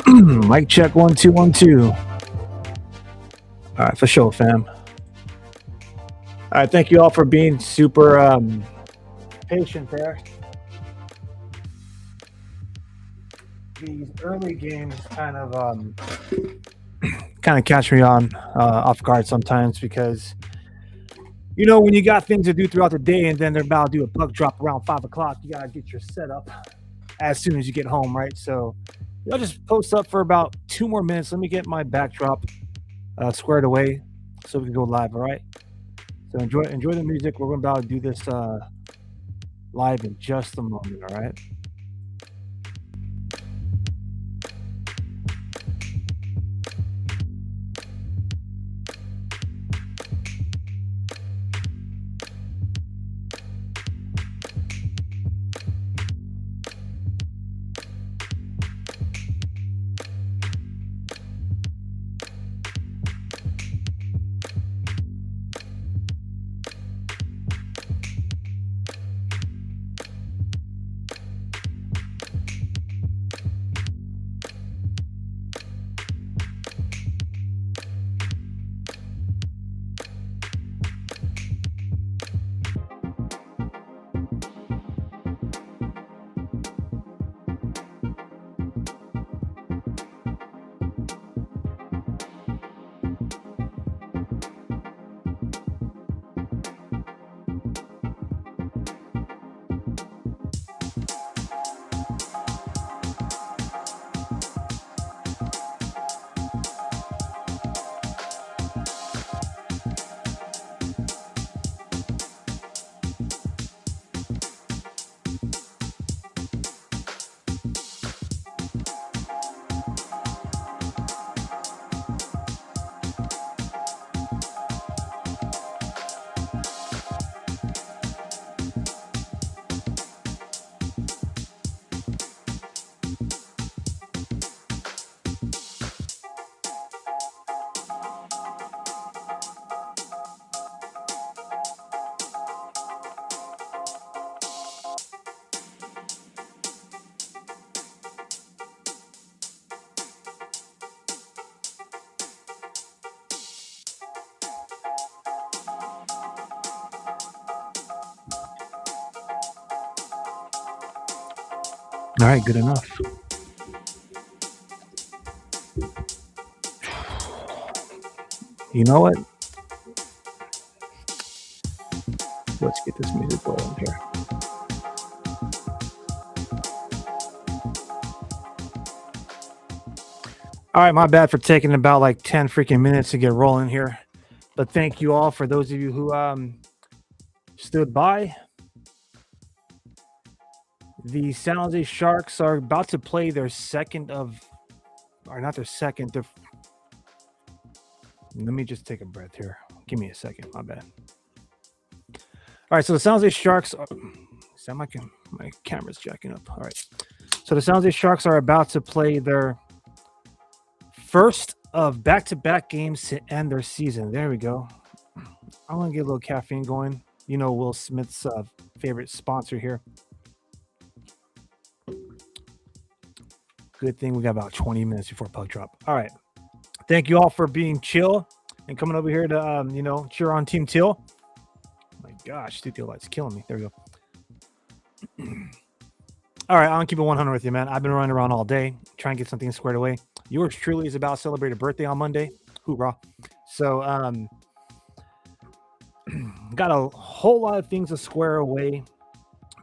Mic check 1 2 1 2. All right, for sure, fam. All right, thank you all for being super patient there. These early games kind of catch me on off guard sometimes because when you got things to do throughout the day and then they're about to do a puck drop around 5 o'clock, you gotta get your setup as soon as you get home, right? So I'll just post up for about 2 more minutes. Let me get my backdrop squared away so we can go live. All right. So enjoy the music. We're about to do this live in just a moment. All right. All right, good enough. You know what? Let's get this music going here. All right, my bad for taking about like 10 freaking minutes to get rolling here. But thank you all for those of you who stood by. The San Jose Sharks are about to play their let me just take a breath here. Give me a second, my bad. All right, so the San Jose Sharks my camera's jacking up. All right. So the San Jose Sharks are about to play their first of back-to-back games to end their season. There we go. I'm going to get a little caffeine going. Will Smith's favorite sponsor here. Good thing we got about 20 minutes before puck drop. All right. Thank you all for being chill and coming over here to, cheer on Team Teal. Oh my gosh, studio light's killing me. There we go. All right, I'm going to keep it 100 with you, man. I've been running around all day trying to get something squared away. Yours truly is about to celebrate a birthday on Monday. Hoorah. So, got a whole lot of things to square away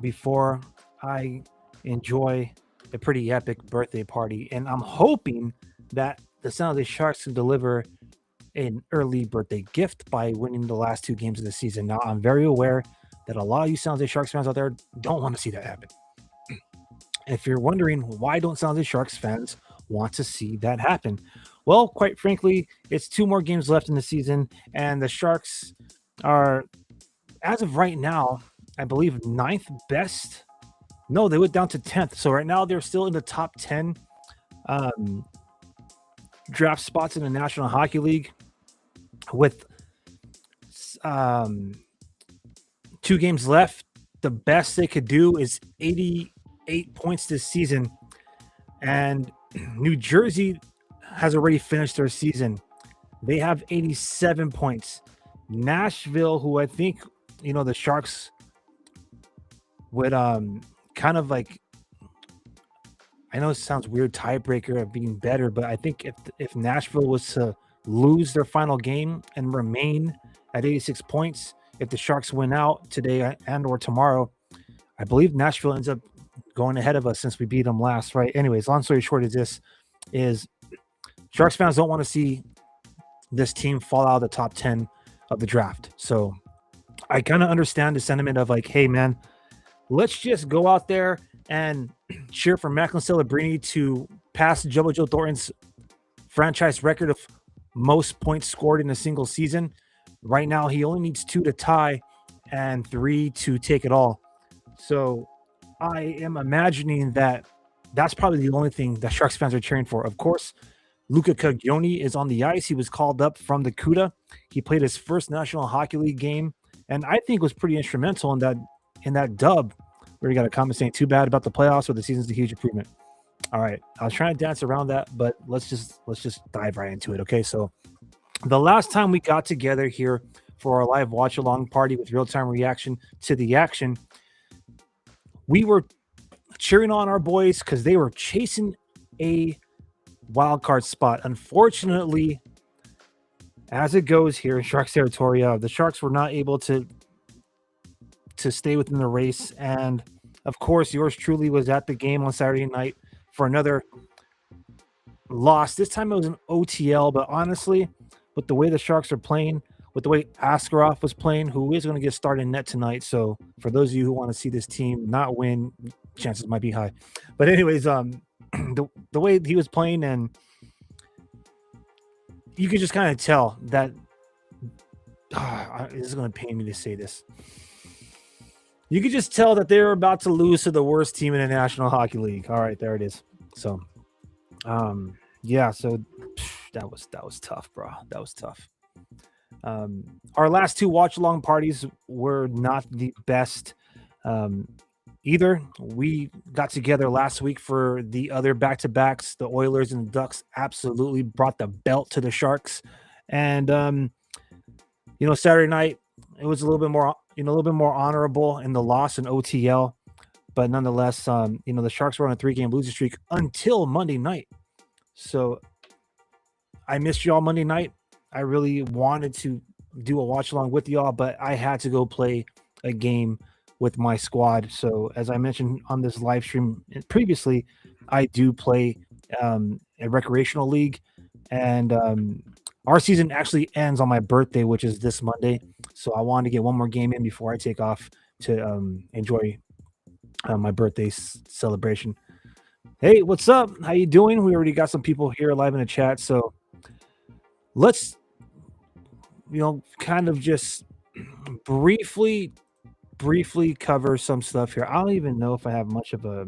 before I enjoy a pretty epic birthday party. And I'm hoping that the San Jose Sharks can deliver an early birthday gift by winning the last 2 games of the season. Now, I'm very aware that a lot of you San Jose Sharks fans out there don't want to see that happen. If you're wondering why don't San Jose Sharks fans want to see that happen? Well, quite frankly, it's 2 more games left in the season, and the Sharks are, as of right now, I believe 9th best. No, they went down to 10th. So right now they're still in the top 10 draft spots in the National Hockey League with 2 games left. The best they could do is 88 points this season. And New Jersey has already finished their season. They have 87 points. Nashville, who I think, the Sharks would kind of like, I know it sounds weird, tiebreaker of being better, but I think if Nashville was to lose their final game and remain at 86 points, if the Sharks win out today and or tomorrow, I believe Nashville ends up going ahead of us since we beat them last, right? Anyways, long story short is Sharks fans don't want to see this team fall out of the top 10 of the draft. So I kind of understand the sentiment of like, hey man, let's just go out there and cheer for Macklin Celebrini to pass Joe Thornton's franchise record of most points scored in a single season. Right now, he only needs 2 to tie and 3 to take it all. So I am imagining that that's probably the only thing that Sharks fans are cheering for. Of course, Luca Caglioni is on the ice. He was called up from the CUDA. He played his first National Hockey League game, and I think was pretty instrumental in that dub. We already got a comment saying, too bad about the playoffs, or the season's a huge improvement. All right. I was trying to dance around that, but let's just dive right into it. Okay. So the last time we got together here for our live watch along party with real-time reaction to the action, we were cheering on our boys because they were chasing a wild card spot. Unfortunately, as it goes here in Sharks territory, the Sharks were not able to stay within the race. And of course, yours truly was at the game on Saturday night for another loss. This time it was an OTL, but honestly, with the way the Sharks are playing, with the way Askarov was playing, who is going to get started in net tonight. So for those of you who want to see this team not win, chances might be high. But anyways, the way he was playing, and you could just kind of tell that this is going to pain me to say this. You could just tell that they were about to lose to the worst team in the National Hockey League. All right, there it is. So, yeah. So that was tough, bro. That was tough. Our last 2 watch along parties were not the best either. We got together last week for the other back-to-backs. The Oilers and the Ducks absolutely brought the belt to the Sharks, and Saturday night it was a little bit more honorable in the loss in OTL, but nonetheless, the Sharks were on a 3-game losing streak until Monday night. So I missed y'all Monday night. I really wanted to do a watch along with y'all, but I had to go play a game with my squad. So as I mentioned on this live stream previously, I do play a recreational league, and our season actually ends on my birthday, which is this Monday. So I wanted to get one more game in before I take off to enjoy my birthday celebration. Hey, what's up? How you doing? We already got some people here live in the chat. So let's, kind of just briefly cover some stuff here. I don't even know if I have much of a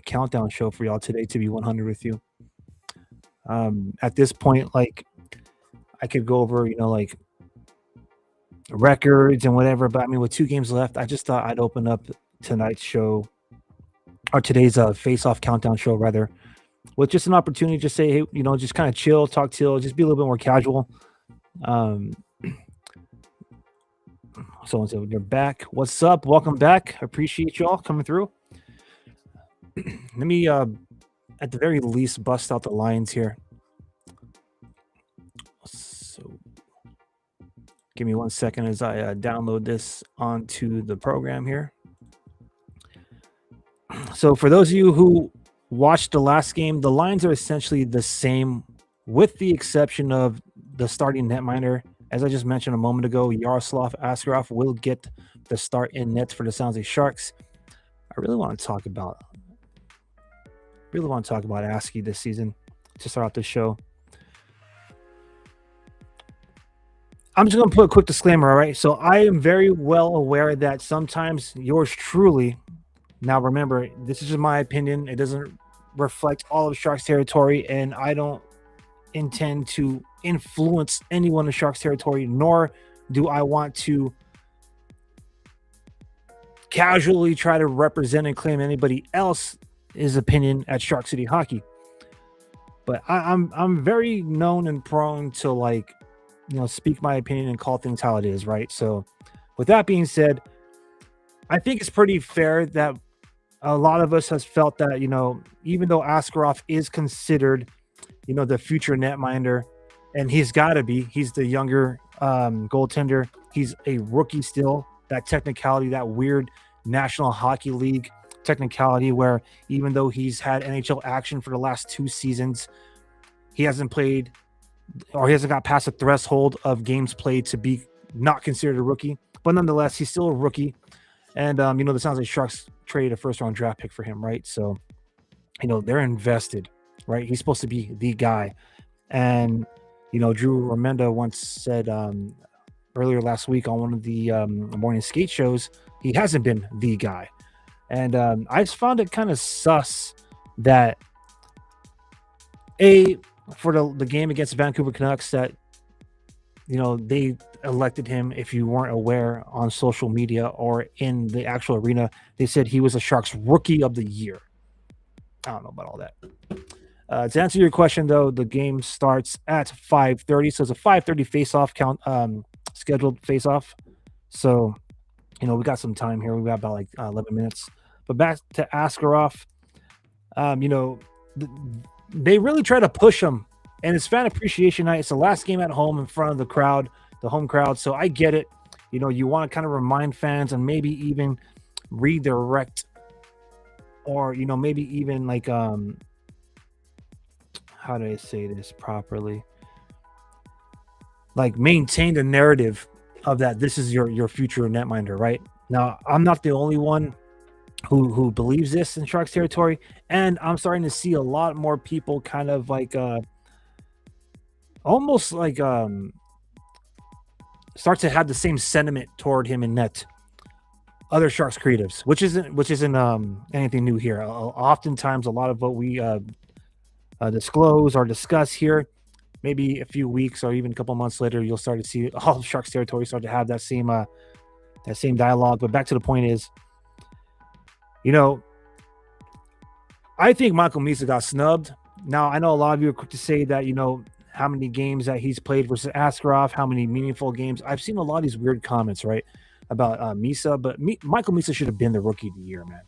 countdown show for y'all today, to be 100 with you. At this point, like, I could go over, like records and whatever, but I mean, with 2 games left, I just thought I'd open up tonight's show, or today's face-off countdown show rather, with just an opportunity to say, hey, just kind of chill, talk till, just be a little bit more casual. Someone said you're back. What's up? Welcome back. Appreciate y'all coming through. Let me at the very least bust out the lines here. So give me 1 second as I download this onto the program here. So for those of you who watched the last game, the lines are essentially the same, with the exception of the starting netminder. As I just mentioned a moment ago, Yaroslav Askarov will get the start in net for the San Jose Sharks. I really want to talk about Asky this season to start out the show. I'm just going to put a quick disclaimer, all right? So I am very well aware that sometimes yours truly, now remember, this is just my opinion. It doesn't reflect all of Sharks territory, and I don't intend to influence anyone in Sharks territory, nor do I want to casually try to represent and claim anybody else's opinion at Shark City Hockey. But I'm very known and prone to like, speak my opinion and call things how it is, right? So with that being said, I think it's pretty fair that a lot of us has felt that, even though Askarov is considered, the future netminder, and he's got to be, he's the younger goaltender. He's a rookie still. That technicality, that weird National Hockey League technicality, where even though he's had NHL action for the last 2 seasons, he hasn't played, or he hasn't got past the threshold of games played to be not considered a rookie. But nonetheless, he's still a rookie. And, the San Jose Sharks traded a first-round draft pick for him, right? So, they're invested, right? He's supposed to be the guy. And, Drew Remenda once said earlier last week on one of the morning skate shows, he hasn't been the guy. And I just found it kind of sus that, for the game against the Vancouver Canucks, that, they elected him, if you weren't aware, on social media or in the actual arena, they said he was a Sharks Rookie of the Year. I don't know about all that. To answer your question, though, the game starts at 5:30, so it's a 5:30 face-off count, scheduled face-off. So, we got some time here. We got about 11 minutes. But back to Askarov, they really try to push him, and it's fan appreciation night. It's the last game at home in front of the crowd, the home crowd. So I get it. You want to kind of remind fans and maybe even redirect, or maybe even how do I say this properly? Like maintain the narrative of that this is your future netminder, right? Now, I'm not the only one who believes this in Sharks territory, and I'm starting to see a lot more people kind of almost start to have the same sentiment toward him in net. Other Sharks creatives, which isn't anything new here. Oftentimes, a lot of what we disclose or discuss here, maybe a few weeks or even a couple months later, you'll start to see all of Sharks territory start to have that same dialogue. But back to the point is, I think Michael Misa got snubbed. Now, I know a lot of you are quick to say that, how many games that he's played versus Askarov, how many meaningful games. I've seen a lot of these weird comments, right, about Misa, but Michael Misa should have been the Rookie of the Year, man.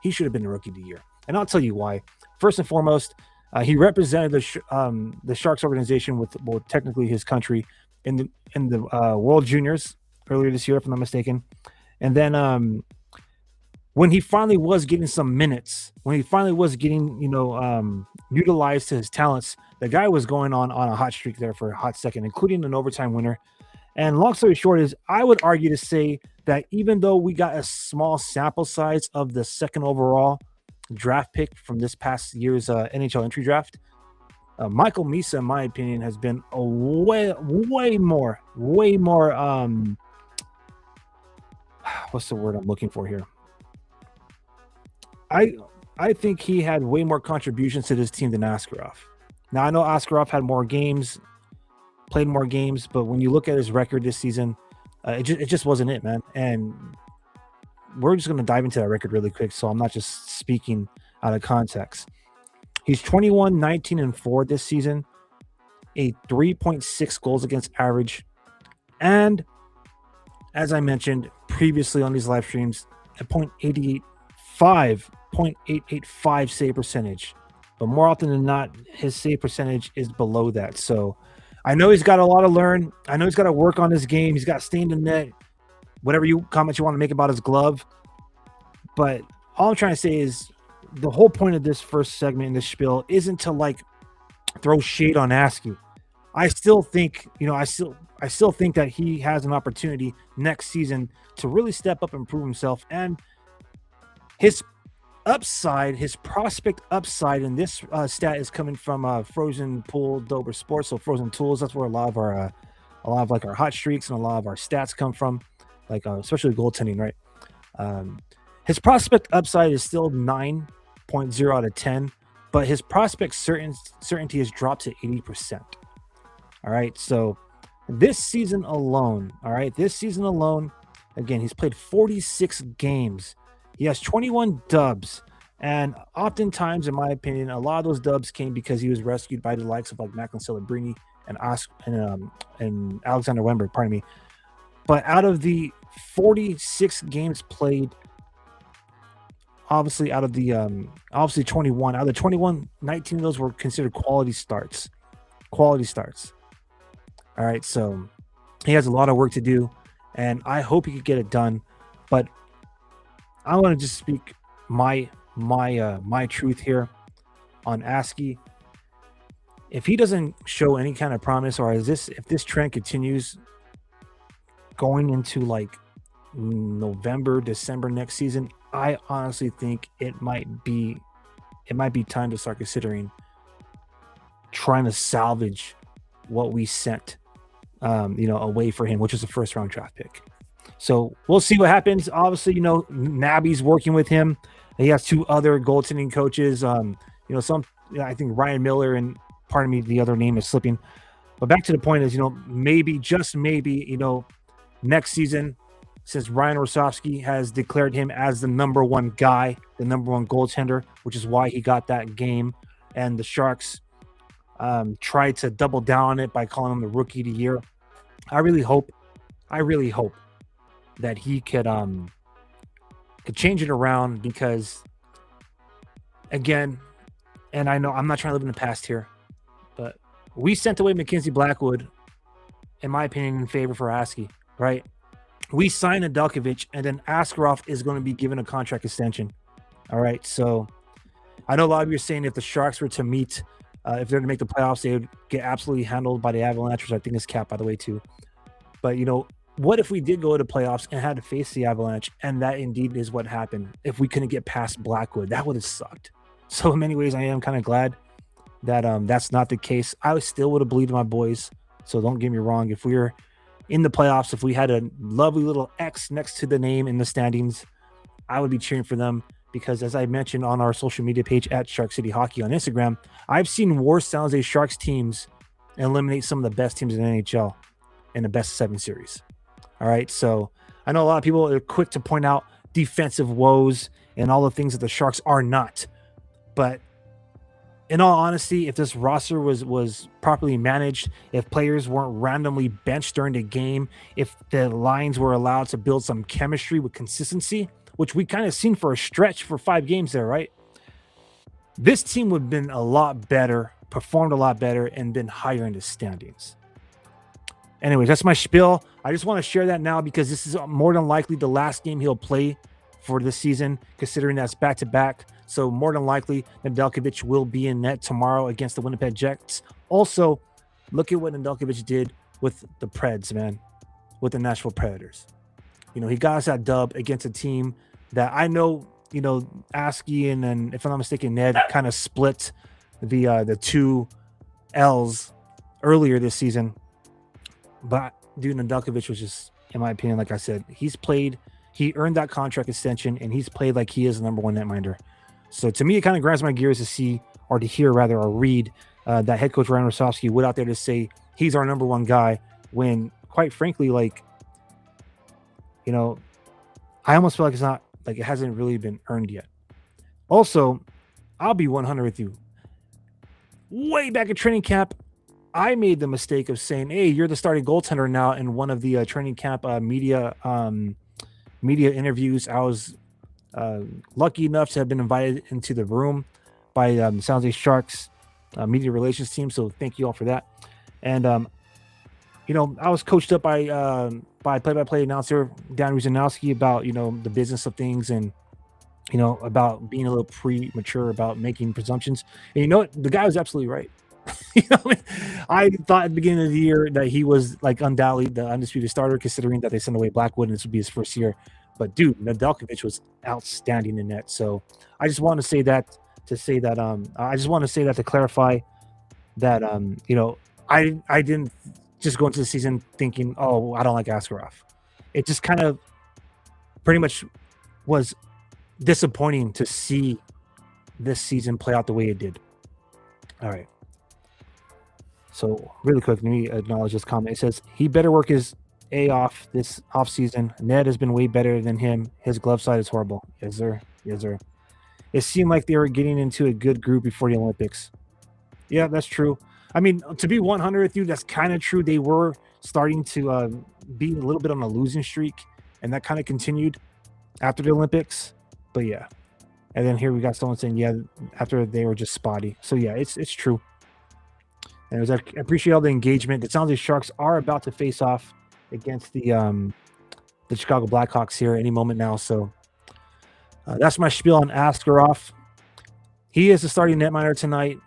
He should have been the Rookie of the Year. And I'll tell you why. First and foremost, he represented the Sharks organization with, well, technically his country in the World Juniors earlier this year, if I'm not mistaken. And then when he finally was getting some minutes, when he finally was getting, utilized to his talents, the guy was going on a hot streak there for a hot second, including an overtime winner. And long story short is, I would argue to say that even though we got a small sample size of the second overall draft pick from this past year's NHL entry draft, Michael Misa, in my opinion, has been a way more what's the word I'm looking for here? I think he had way more contributions to this team than Askarov. Now, I know Askarov had more games, played more games, but when you look at his record this season, it just wasn't it, man. And we're just going to dive into that record really quick, so I'm not just speaking out of context. He's 21, 19, and 4 this season, a 3.6 goals against average, and as I mentioned previously on these live streams, a .885 save percentage. But more often than not, his save percentage is below that. So I know he's got a lot to learn. I know he's got to work on his game. He's got to stay in the net. Whatever comments you want to make about his glove. But all I'm trying to say is the whole point of this first segment in this spiel isn't to throw shade on Askey. I still think, I still think that he has an opportunity next season to really step up and prove himself. And his upside, his prospect upside in this stat is coming from Frozen Pool Dober Sports, so Frozen Tools. That's where a lot of our hot streaks and a lot of our stats come from, especially goaltending, right? His prospect upside is still 9.0 out of 10, but his prospect certainty has dropped to 80%. All right, so this season alone, again, he's played 46 games. He has 21 dubs And oftentimes, in my opinion, a lot of those dubs came because he was rescued by the likes of like Macklin Celebrini and and Alexander Wember, pardon me. But out of the 46 games played, obviously out of the obviously 21, out of the 21, 19 of those were considered quality starts. Quality starts. All right, so he has a lot of work to do, and I hope he could get it done. But I want to just speak my truth here on ASCII. If he doesn't show any kind of promise, or if this trend continues going into like November, December next season, I honestly think it might be time to start considering trying to salvage what we sent away for him, which is a first round draft pick. So we'll see what happens. Obviously, Nabby's working with him. He has two other goaltending coaches. I think Ryan Miller, and pardon me, the other name is slipping. But back to the point is, maybe, just maybe, next season, since Ryan Rosofsky has declared him as the number one guy, the number one goaltender, which is why he got that game, and the Sharks tried to double down on it by calling him the rookie of the year. I really hope that he could change it around, because again, and I know I'm not trying to live in the past here, but we sent away Mackenzie Blackwood, in my opinion, in favor for ASCII, right? We signed Nedeljkovic, and then Askarov is going to be given a contract extension. All right, so I know a lot of you are saying if the Sharks were to meet, if they're to make the playoffs, they would get absolutely handled by the Avalanche, which I think is capped, by the way, too. But, what if we did go to playoffs and had to face the Avalanche, and that indeed is what happened? If we couldn't get past Blackwood, that would have sucked. So in many ways, I am kind of glad that that's not the case. I still would have believed in my boys. So don't get me wrong. If we were in the playoffs, if we had a lovely little X next to the name in the standings, I would be cheering for them, because as I mentioned on our social media page at Shark City Hockey on Instagram, I've seen worse San Jose Sharks teams eliminate some of the best teams in the NHL in the best of 7 series. All right, so I know a lot of people are quick to point out defensive woes and all the things that the Sharks are not. But in all honesty, if this roster was properly managed, if players weren't randomly benched during the game, if the lines were allowed to build some chemistry with consistency, which we kind of seen for a stretch for 5 games there, right? This team would have been a lot better, performed a lot better, and been higher in the standings. Anyways, that's my spiel. I just want to share that now, because this is more than likely the last game he'll play for this season, considering that's back-to-back. So more than likely, Nedeljkovic will be in net tomorrow against the Winnipeg Jets. Also, look at what Nedeljkovic did with the Preds, man, with the Nashville Predators. He got us that dub against a team that I know, ASCII and if I'm not mistaken, Ned kind of split the 2 L's earlier this season. But dude, Nedeljkovic was just, in my opinion, like I said, he earned that contract extension, and he's played like he is the number one netminder. So to me, it kind of grinds my gears to see, or to hear rather, or read that head coach Ryan Rosofsky went out there to say he's our number one guy, when quite frankly, I almost feel like it's not, like it hasn't really been earned yet. Also, I'll be 100 with you. Way back at training camp, I made the mistake of saying, "Hey, you're the starting goaltender now." In one of the training camp media interviews, I was lucky enough to have been invited into the room by San Jose Sharks media relations team. So thank you all for that. And I was coached up by play-by-play announcer Dan Ruzanowski about the business of things, and about being a little premature about making presumptions. And the guy was absolutely right. I thought at the beginning of the year that he was like undoubtedly the undisputed starter, considering that they sent away Blackwood and this would be his first year. But dude, Nedeljkovic was outstanding in net. So I just want to say that to clarify that I didn't just go into the season thinking, oh, I don't like Askarov. It just kind of pretty much was disappointing to see this season play out the way it did. All right. So really quick, let me acknowledge this comment. It says he better work his A off this offseason. Ned has been way better than him. His glove side is horrible. Yes, sir. Yes, sir. it seemed like they were getting into a good group before the Olympics. Yeah, that's true. I mean, to be 100 with you, that's kind of true. They were starting to be a little bit on a losing streak, and that kind of continued after the Olympics. But yeah, and then here we got someone saying, yeah, after they were just spotty. So yeah, it's true. And I appreciate all the engagement. It sounds like Sharks are about to face off against the Chicago Blackhawks here any moment now. So that's my spiel on Askarov. He is the starting netminder tonight.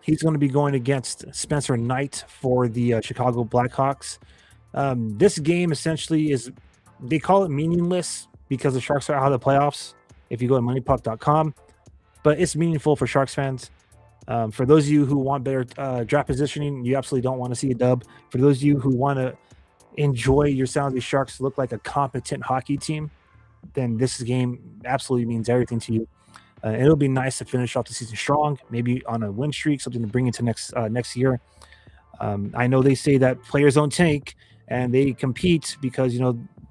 He's going to be going against Spencer Knight for the Chicago Blackhawks. This game essentially is, they call it meaningless because the Sharks are out of the playoffs if you go to moneypuck.com, but it's meaningful for Sharks fans. For those of you who want better draft positioning, you absolutely don't want to see a dub. For those of you who want to enjoy your San Jose Sharks look like a competent hockey team, then this game absolutely means everything to you. It'll be nice to finish off the season strong, maybe on a win streak, something to bring into next year. I know they say that players don't tank and they compete because,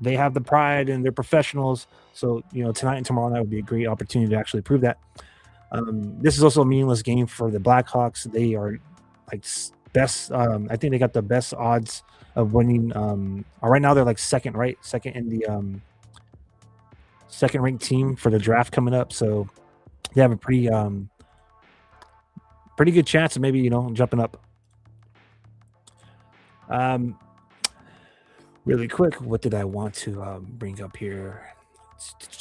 they have the pride and they're professionals. So, tonight and tomorrow night would be a great opportunity to actually prove that. This is also a meaningless game for the Blackhawks. They are like best. I think they got the best odds of winning. Right now they're like second in the second ranked team for the draft coming up. So they have a pretty good chance of maybe jumping up. Really quick, what did I want to bring up here?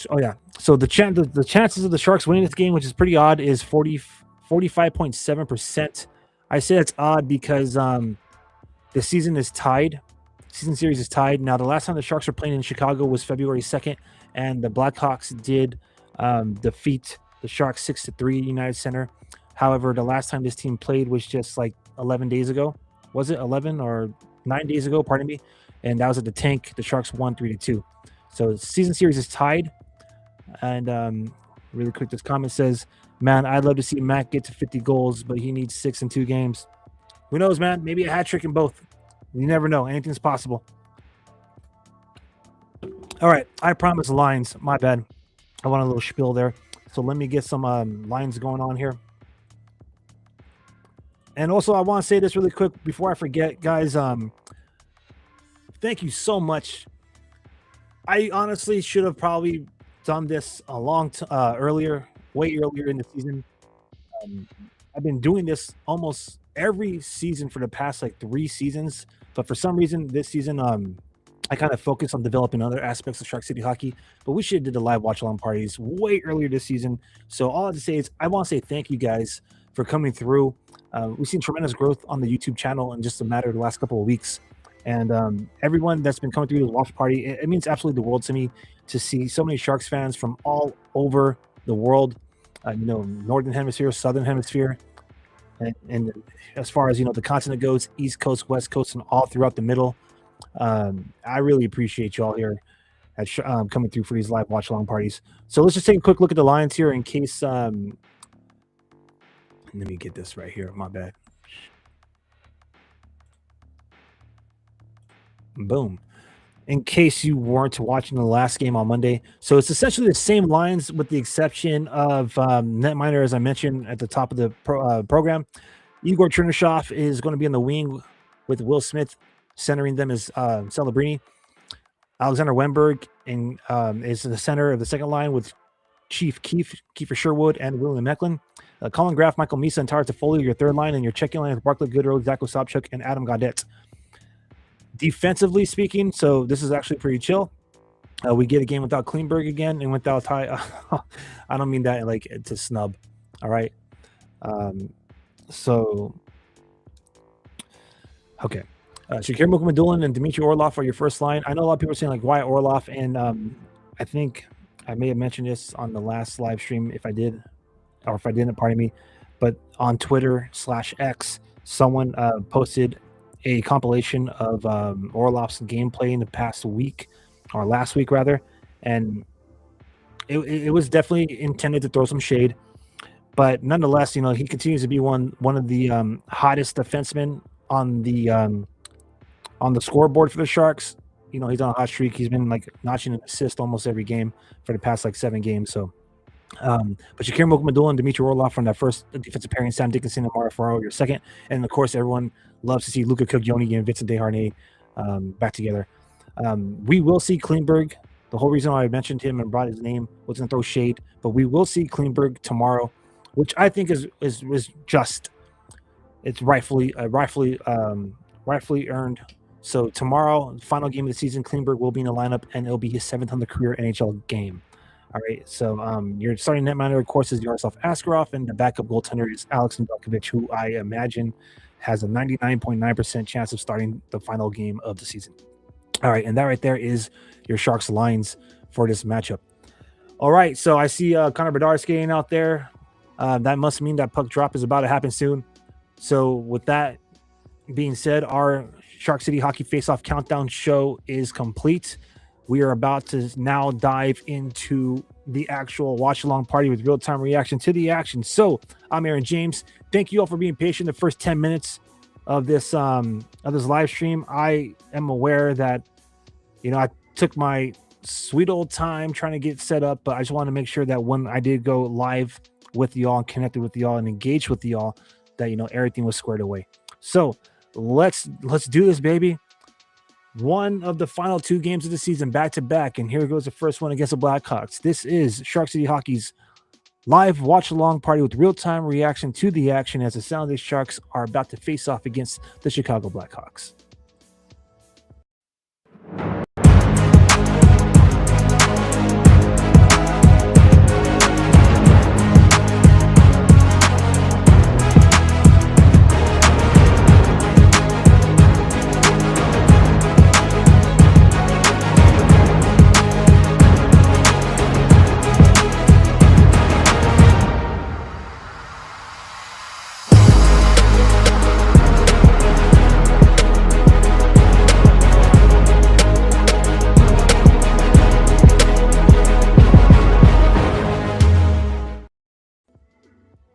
Oh yeah, so the chances of the Sharks winning this game, which is pretty odd, is 45.7%. I say that's odd because the season is tied. Season series is tied. Now, the last time the Sharks were playing in Chicago was February 2nd, and the Blackhawks did defeat the Sharks 6-3 at United Center. However, the last time this team played was just like 11 days ago. Was it 11 or 9 days ago? Pardon me. And that was at the Tank. The Sharks won 3-2. So the season series is tied. And really quick, this comment says, man, I'd love to see Matt get to 50 goals, but he needs 6 in 2 games. Who knows, man? Maybe a hat trick in both. You never know. Anything's possible. All right. I promise lines. My bad. I want a little spiel there. So let me get some lines going on here. And also, I want to say this really quick before I forget, guys. Thank you so much. I honestly should have probably done this a long earlier, way earlier in the season. I've been doing this almost every season for the past like 3 seasons, but for some reason this season, I kind of focused on developing other aspects of Shark City hockey. But we should have did the live watch along parties way earlier this season. So all I have to say is I want to say thank you guys for coming through. We've seen tremendous growth on the YouTube channel in just a matter of the last couple of weeks. And everyone that's been coming through the watch party, it means absolutely the world to me to see so many Sharks fans from all over the world, Northern Hemisphere, Southern Hemisphere. And as far as, the continent goes, East Coast, West Coast, and all throughout the middle. I really appreciate you all here at coming through for these live watch along parties. So let's just take a quick look at the lines here in case. Let me get this right here. My bad. Boom. In case you weren't watching the last game on Monday. So it's essentially the same lines with the exception of netminder, as I mentioned at the top of the program. Igor Chernyshov is going to be in the wing with Will Smith centering them as Celebrini. Alexander Wenberg is the center of the second line with Chief Kiefer Sherwood, and William Mecklin. Colin Graff, Michael Misa, and Tara Toffoli, your third line, and your checking line with Barclay Goodrow, Zach Osopchuk, and Adam Gaudette. Defensively speaking, so this is actually pretty chill. We get a game without Klingberg again and without Ty. I don't mean that like to snub. All right. So, okay. Shakir Mukhamadullin and Dmitry Orlov are your first line. I know a lot of people are saying like why Orlov, and I think I may have mentioned this on the last live stream if I did, or if I didn't, pardon me. But on Twitter/X, someone posted a compilation of Orlov's gameplay in the past week, or last week rather, and it was definitely intended to throw some shade, but nonetheless, he continues to be one of the hottest defensemen on the scoreboard for the Sharks. He's on a hot streak. He's been like notching an assist almost every game for the past like 7 games. So But Shakir Mokumadula and Dmitry Orlov from that first defensive pairing, Sam Dickinson and Mario Ferraro, your second. And of course, everyone loves to see Luka Kogioni and Vincent Desharnais back together. We will see Klingberg. The whole reason why I mentioned him and brought his name was going to throw shade, but we will see Klingberg tomorrow, which I think is just. It's rightfully earned. So tomorrow, final game of the season, Klingberg will be in the lineup, and it'll be his 7th career NHL game. All right, so your starting netminder, of course, is Yaroslav Askarov, and the backup goaltender is Alex Nedeljkovic, who I imagine has a 99.9% chance of starting the final game of the season. All right, and that right there is your Sharks lines for this matchup. All right, so I see Connor Bedard skating out there. That must mean that puck drop is about to happen soon. So with that being said, our Shark City Hockey Face-Off Countdown show is complete. We are about to now dive into the actual watch-along party with real-time reaction to the action. So I'm Aaron James. Thank you all for being patient the first 10 minutes of this live stream. I am aware that, I took my sweet old time trying to get set up, but I just want to make sure that when I did go live with y'all and connected with y'all and engaged with y'all, that everything was squared away. So let's do this, baby. One of the final 2 games of the season back to back, and here goes the first one against the Blackhawks. This is Shark City Hockey's live watch along party with real time reaction to the action as the San Jose Sharks are about to face off against the Chicago Blackhawks.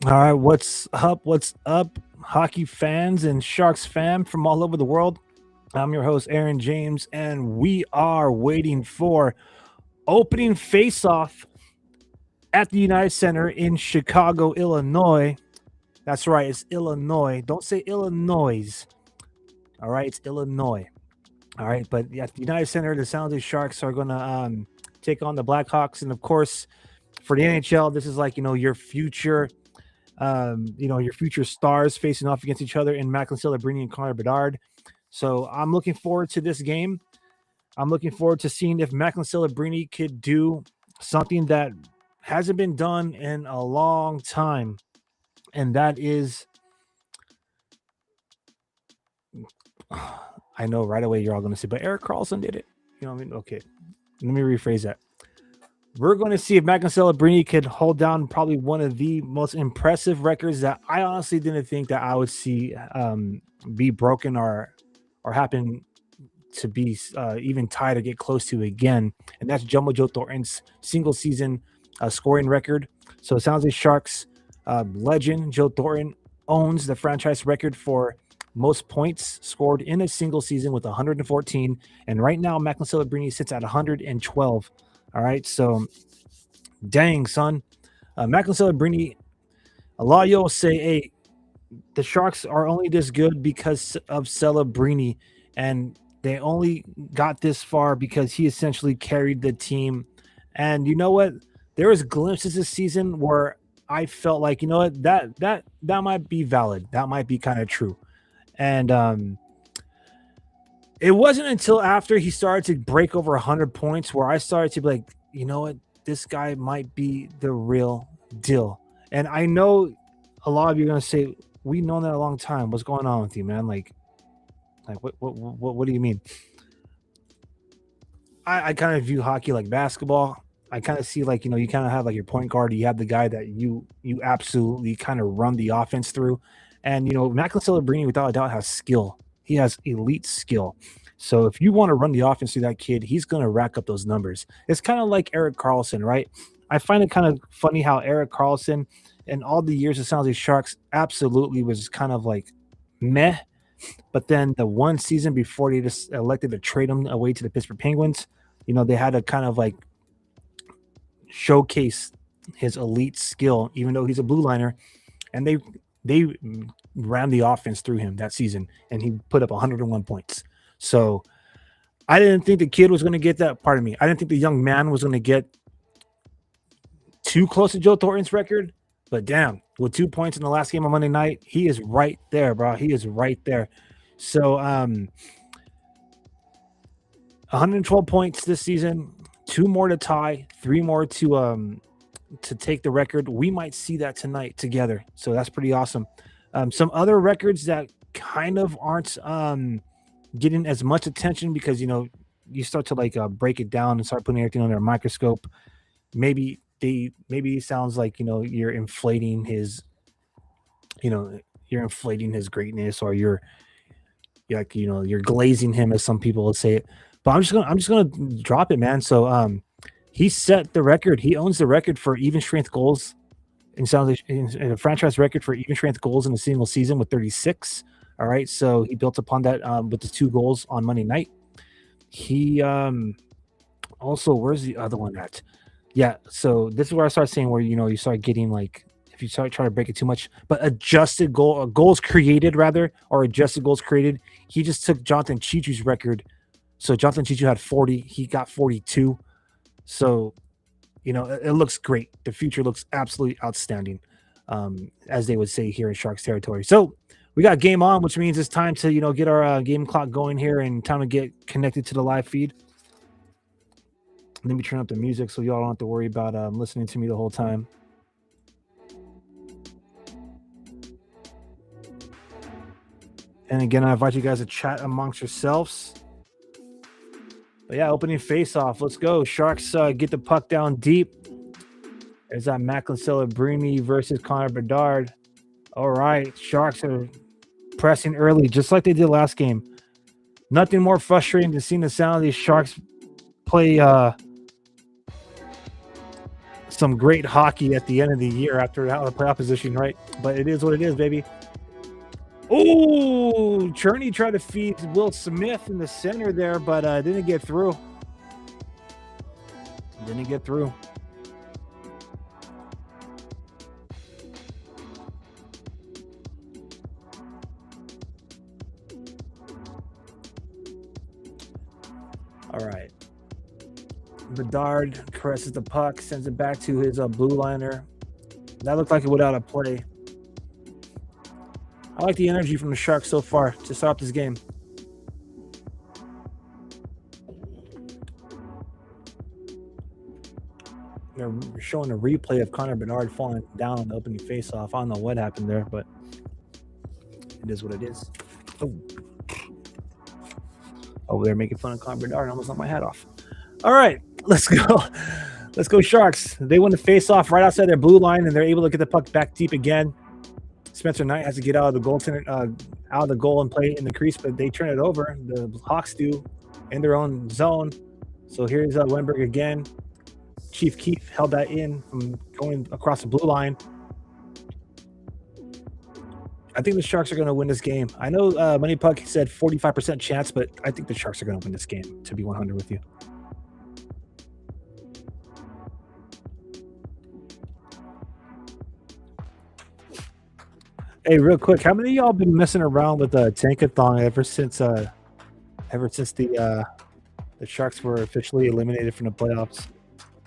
All right, what's up? What's up, hockey fans and Sharks fam from all over the world? I'm your host, Aaron James, and we are waiting for opening face-off at the United Center in Chicago, Illinois. That's right, it's Illinois. Don't say Illinois. All right, it's Illinois. All right, but at the United Center, the San Jose Sharks are going to take on the Blackhawks, and of course, for the NHL, this is like your future. Your future stars facing off against each other in Macklin Celebrini and Connor Bedard. So I'm looking forward to this game. I'm looking forward to seeing if Macklin Celebrini could do something that hasn't been done in a long time. And that is, I know right away you're all going to say, but Erik Karlsson did it. You know what I mean? Okay, let me rephrase that. We're going to see if Macklin Celebrini could hold down probably one of the most impressive records that I honestly didn't think that I would see be broken or happen to be even tied or get close to again. And that's Jomo Joe Thornton's single season scoring record. So it sounds like Sharks legend Joe Thornton owns the franchise record for most points scored in a single season with 114. And right now, Macklin Celebrini sits at 112. All right, so dang, son. Macklin Celebrini, a lot of y'all say, hey, the Sharks are only this good because of Celebrini, and they only got this far because he essentially carried the team. And you know what? There was glimpses this season where I felt like, you know what, that might be valid. That might be kind of true. And it wasn't until after he started to break over 100 points where I started to be like, you know what, this guy might be the real deal. And I know a lot of you are going to say, we've known that a long time. What's going on with you, man? Like what do you mean? I kind of view hockey like basketball. I kind of see like, you kind of have like your point guard. You have the guy that you absolutely kind of run the offense through. And, Macklin Celebrini, without a doubt, has skill. He has elite skill. So if you want to run the offense through that kid, he's going to rack up those numbers. It's kind of like Erik Karlsson, right? I find it kind of funny how Erik Karlsson in all the years of San Jose Sharks absolutely was kind of like meh. But then the one season before they just elected to trade him away to the Pittsburgh Penguins, they had to kind of like showcase his elite skill, even though he's a blue liner, and they ran the offense through him that season, and he put up 101 points. So I didn't think the kid was going to get that. Pardon me. I didn't think the young man was going to get too close to Joe Thornton's record, but damn, with 2 points in the last game on Monday night, he is right there, bro. He is right there. So 112 points this season, 2 more to tie, 3 more to take the record. We might see that tonight together. So that's pretty awesome. Some other records that kind of aren't getting as much attention because, you start to like break it down and start putting everything under a microscope. Maybe it sounds like, you're inflating his, greatness, or you're glazing him, as some people would say it. But I'm just gonna drop it, man. So he set the record. He owns the record for even strength goals in a franchise record for even strength goals in a single season with 36. All right, so he built upon that with the 2 goals on Monday night. He also, where's the other one at? Yeah, so this is where I start saying where you start getting like, if you start trying to break it too much, but goals created, or adjusted goals created. He just took Jonathan Chichu's record. So Jonathan Chichu had 40. He got 42. So, it looks great. The future looks absolutely outstanding, as they would say here in Sharks territory. So we got game on, which means it's time to, get our game clock going here and time to get connected to the live feed. Let me turn up the music so y'all don't have to worry about listening to me the whole time. And again, I invite you guys to chat amongst yourselves. But yeah, opening face-off. Let's go. Sharks get the puck down deep. There's that Macklin Celebrini versus Connor Bedard. All right. Sharks are pressing early, just like they did last game. Nothing more frustrating than seeing the sound of these Sharks play some great hockey at the end of the year after out of the playoff position, right? But it is what it is, baby. Oh, Cherney tried to feed Will Smith in the center there, but didn't get through. All right. Bedard caresses the puck, sends it back to his blue liner. That looked like it went out of play. I like the energy from the Sharks so far to start off this game. They're showing a replay of Connor Bedard falling down on the opening faceoff. I don't know what happened there, but it is what it is. Over there making fun of Connor Bedard. I almost knocked my hat off. All right, let's go. Let's go Sharks. They win the faceoff right outside their blue line, and they're able to get the puck back deep again. Spencer Knight has to get out of the goal and play in the crease, but they turn it over. The Hawks do in their own zone. So here's Wenberg again. Chief Keef held that in from going across the blue line. I think the Sharks are going to win this game. I know Money Puck said 45% chance, but I think the Sharks are going to win this game, to be 100 with you. Hey, real quick, how many of y'all been messing around with Tankathon ever since the Sharks were officially eliminated from the playoffs?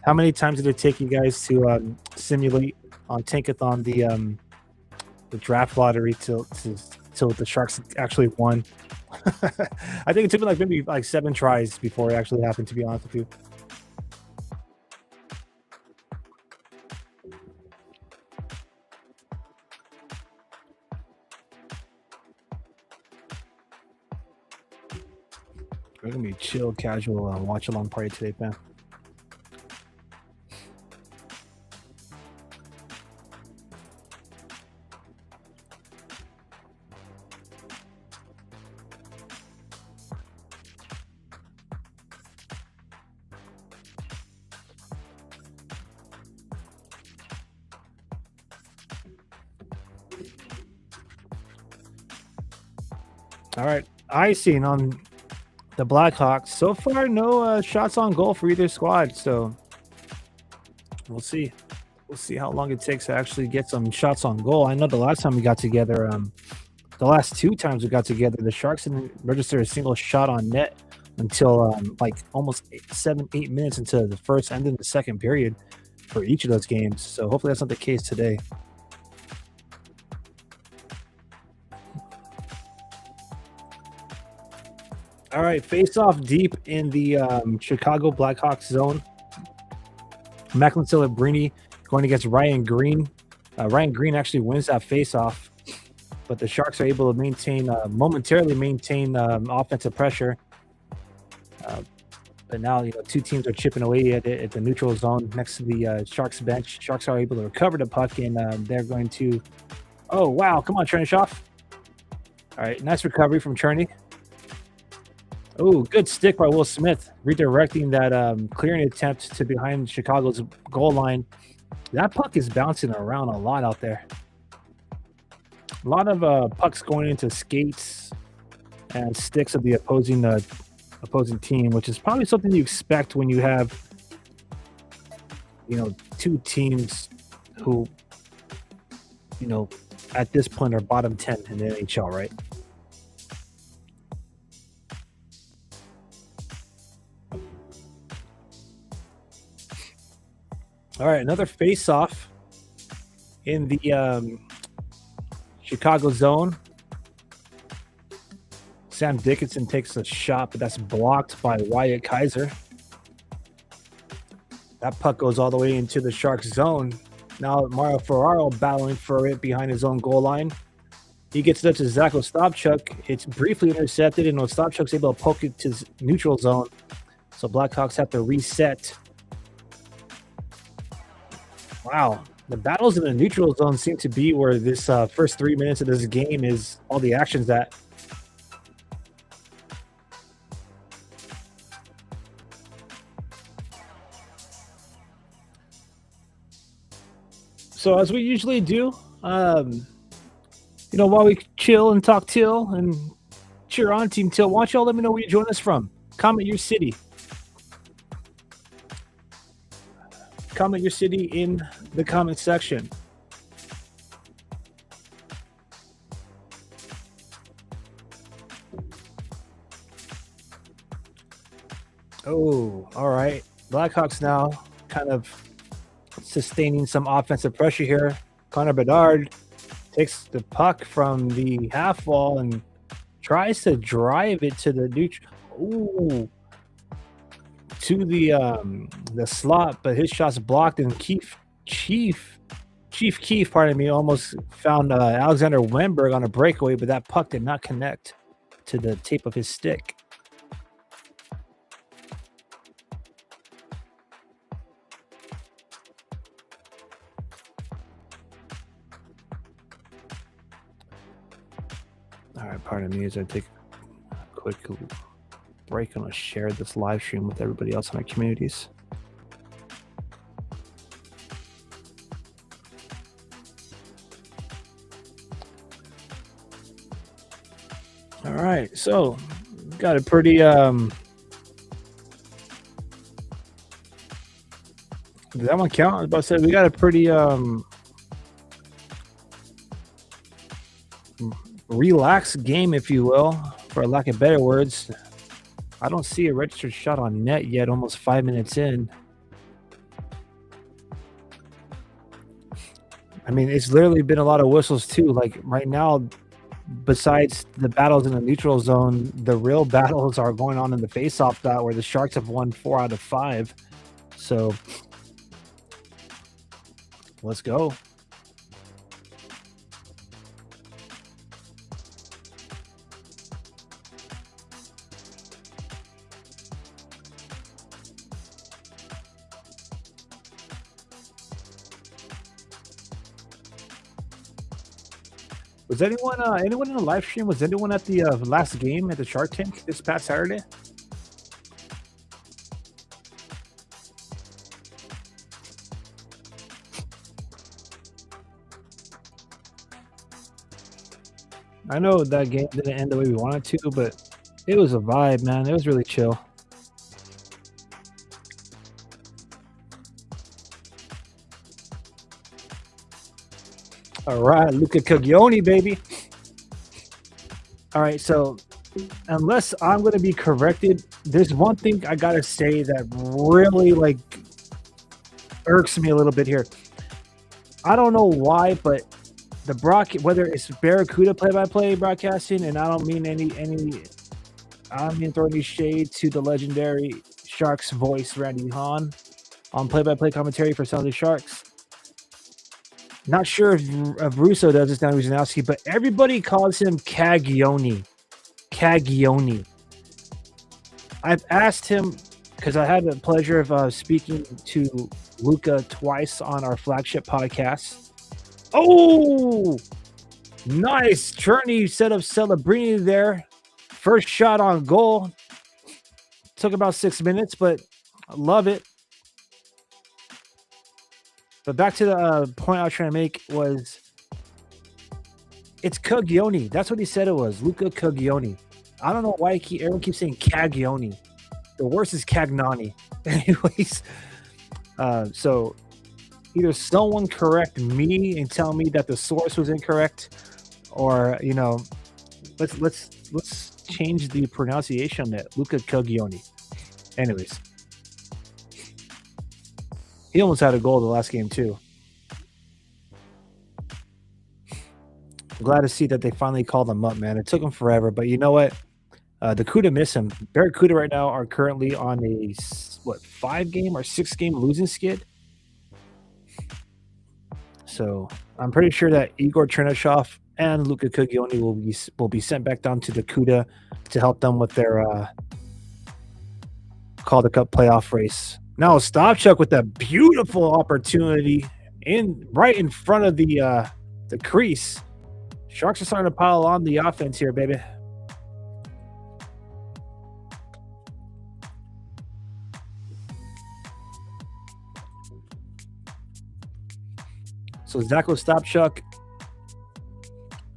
How many times did it take you guys to simulate on Tankathon the draft lottery till the Sharks actually won? I think it took me maybe 7 tries before it actually happened, to be honest with you. We're gonna be chill, casual, watch along party today, man. All right, icing on the Blackhawks. So far, no shots on goal for either squad, so we'll see. We'll see how long it takes to actually get some shots on goal. I know the last time we got together, the last 2 times we got together, the Sharks didn't register a single shot on net until like almost 7-8 minutes into the first and then the second period for each of those games. So hopefully that's not the case today. All right, face off deep in the Chicago Blackhawks zone. Macklin Celebrini going against Ryan Green. Ryan Green actually wins that face off, but the Sharks are able to momentarily maintain offensive pressure. But now, 2 teams are chipping away at it at the neutral zone next to the Sharks bench. Sharks are able to recover the puck, and they're going to. Oh wow! Come on, Chernishoff. All right, nice recovery from Cherney. Oh, good stick by Will Smith, redirecting that clearing attempt to behind Chicago's goal line. That puck is bouncing around a lot out there. A lot of pucks going into skates and sticks of the opposing team, which is probably something you expect when you have, 2 teams who, at this point are bottom 10 in the NHL, right? All right, another face-off in the Chicago zone. Sam Dickinson takes a shot, but that's blocked by Wyatt Kaiser. That puck goes all the way into the Sharks zone. Now Mario Ferraro battling for it behind his own goal line. He gets it up to Zach Ostapchuk. It's briefly intercepted, and Ostapchuk's able to poke it to his neutral zone. So Blackhawks have to reset. Wow. The battles in the neutral zone seem to be where this first 3 minutes of this game is all the action's at. So as we usually do, while we chill and talk Till and cheer on Team Till, why don't y'all let me know where you join us from? Comment your city. Comment your city in the comment section. Oh, all right. Blackhawks now kind of sustaining some offensive pressure here. Connor Bedard takes the puck from the half wall and tries to drive it to the neutral. Ooh. To the slot, but his shot's blocked, and Chief Keef, almost found Alexander Wennberg on a breakaway, but that puck did not connect to the tip of his stick. All right, pardon me as I take a quick break. I'm going to share this live stream with everybody else in our communities. All right, so got a pretty did that one count? I was about to say we got a pretty relaxed game, if you will, for lack of better words. I don't see a registered shot on net yet, almost 5 minutes in. I mean, it's literally been a lot of whistles too. Like right now, besides the battles in the neutral zone, the real battles are going on in the face-off dot, where the Sharks have won 4 out of 5. So let's go. Was anyone in the live stream? Was anyone at the last game at the Shark Tank this past Saturday? I know that game didn't end the way we wanted to, but it was a vibe, man. It was really chill. All right, Luca Caglioni, baby. All right, so unless I'm going to be corrected, there's one thing I got to say that really like irks me a little bit here. I don't know why, but whether it's Barracuda play-by-play broadcasting, and I don't mean I don't mean throw any shade to the legendary Sharks voice Randy Hahn on play-by-play commentary for San Jose Sharks. Not sure if Russo does this now, Wisnowski, but everybody calls him Caglioni. Caglioni. I've asked him because I had the pleasure of speaking to Luca twice on our flagship podcast. Oh, nice Czerny set of Celebrini there. First shot on goal. Took about 6 minutes, but I love it. But back to the point I was trying to make was it's Caglioni. That's what he said it was. Luca Caglioni. I don't know why everyone keeps saying Caglioni. The worst is Cagnani. Anyways, so either someone correct me and tell me that the source was incorrect, or let's change the pronunciation on that. Luca Caglioni. Anyways, he almost had a goal the last game too. I'm glad to see that they finally called him up, man. It took him forever, but you know what? The Cuda miss him. Barracuda right now are currently on a 5-game or 6-game losing skid. So I'm pretty sure that Igor Chernyshov and Luca Caglioni will be sent back down to the Cuda to help them with their Calder Cup playoff race. Now Stopchuk with that beautiful opportunity right in front of the crease. Sharks are starting to pile on the offense here, baby. So Zachary Stopchuk,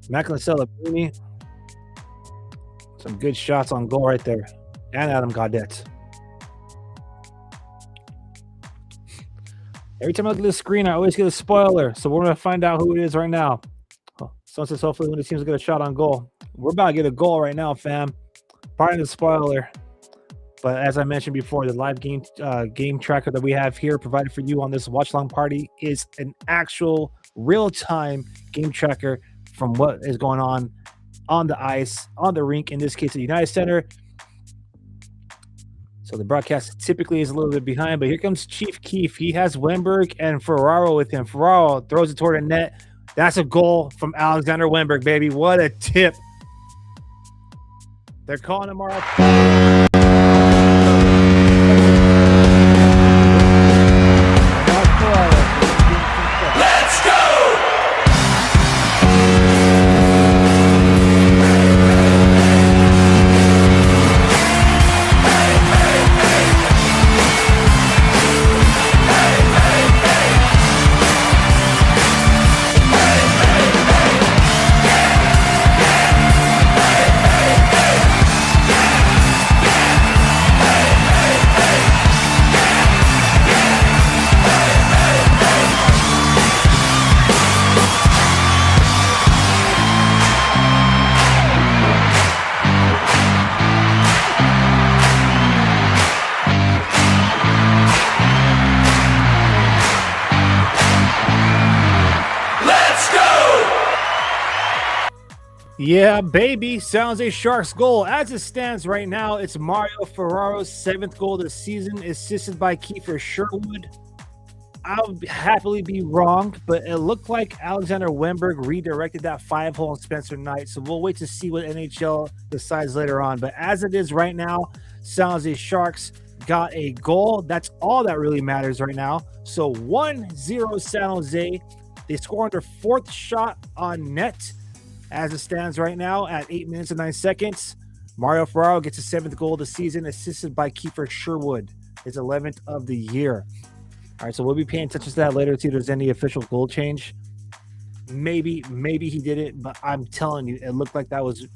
Macklin Celebrini, some good shots on goal right there, and Adam Gaudette. Every time I look at the screen, I always get a spoiler, so we're going to find out who it is right now. Someone says hopefully when the team's get a shot on goal. We're about to get a goal right now, fam. Pardon the spoiler. But as I mentioned before, the live game tracker that we have here provided for you on this watch long party is an actual real-time game tracker from what is going on the ice, on the rink, in this case, at the United Center. So the broadcast typically is a little bit behind, but here comes Chief Keef. He has Wennberg and Ferraro with him. Ferraro throws it toward the net. That's a goal from Alexander Wennberg, baby. What a tip. They're calling him our... Yeah, baby. San Jose Sharks goal. As it stands right now, it's Mario Ferraro's 7th goal of the season, assisted by Kiefer Sherwood. I'll happily be wrong, but it looked like Alexander Wennberg redirected that 5-hole on Spencer Knight, so we'll wait to see what NHL decides later on. But as it is right now, San Jose Sharks got a goal. That's all that really matters right now. So 1-0 San Jose. They score on their 4th shot on net. As it stands right now at 8 minutes and 9 seconds, Mario Ferraro gets his 7th goal of the season, assisted by Kiefer Sherwood, his 11th of the year. All right, so we'll be paying attention to that later to see if there's any official goal change. Maybe he did it, but I'm telling you, it looked like that was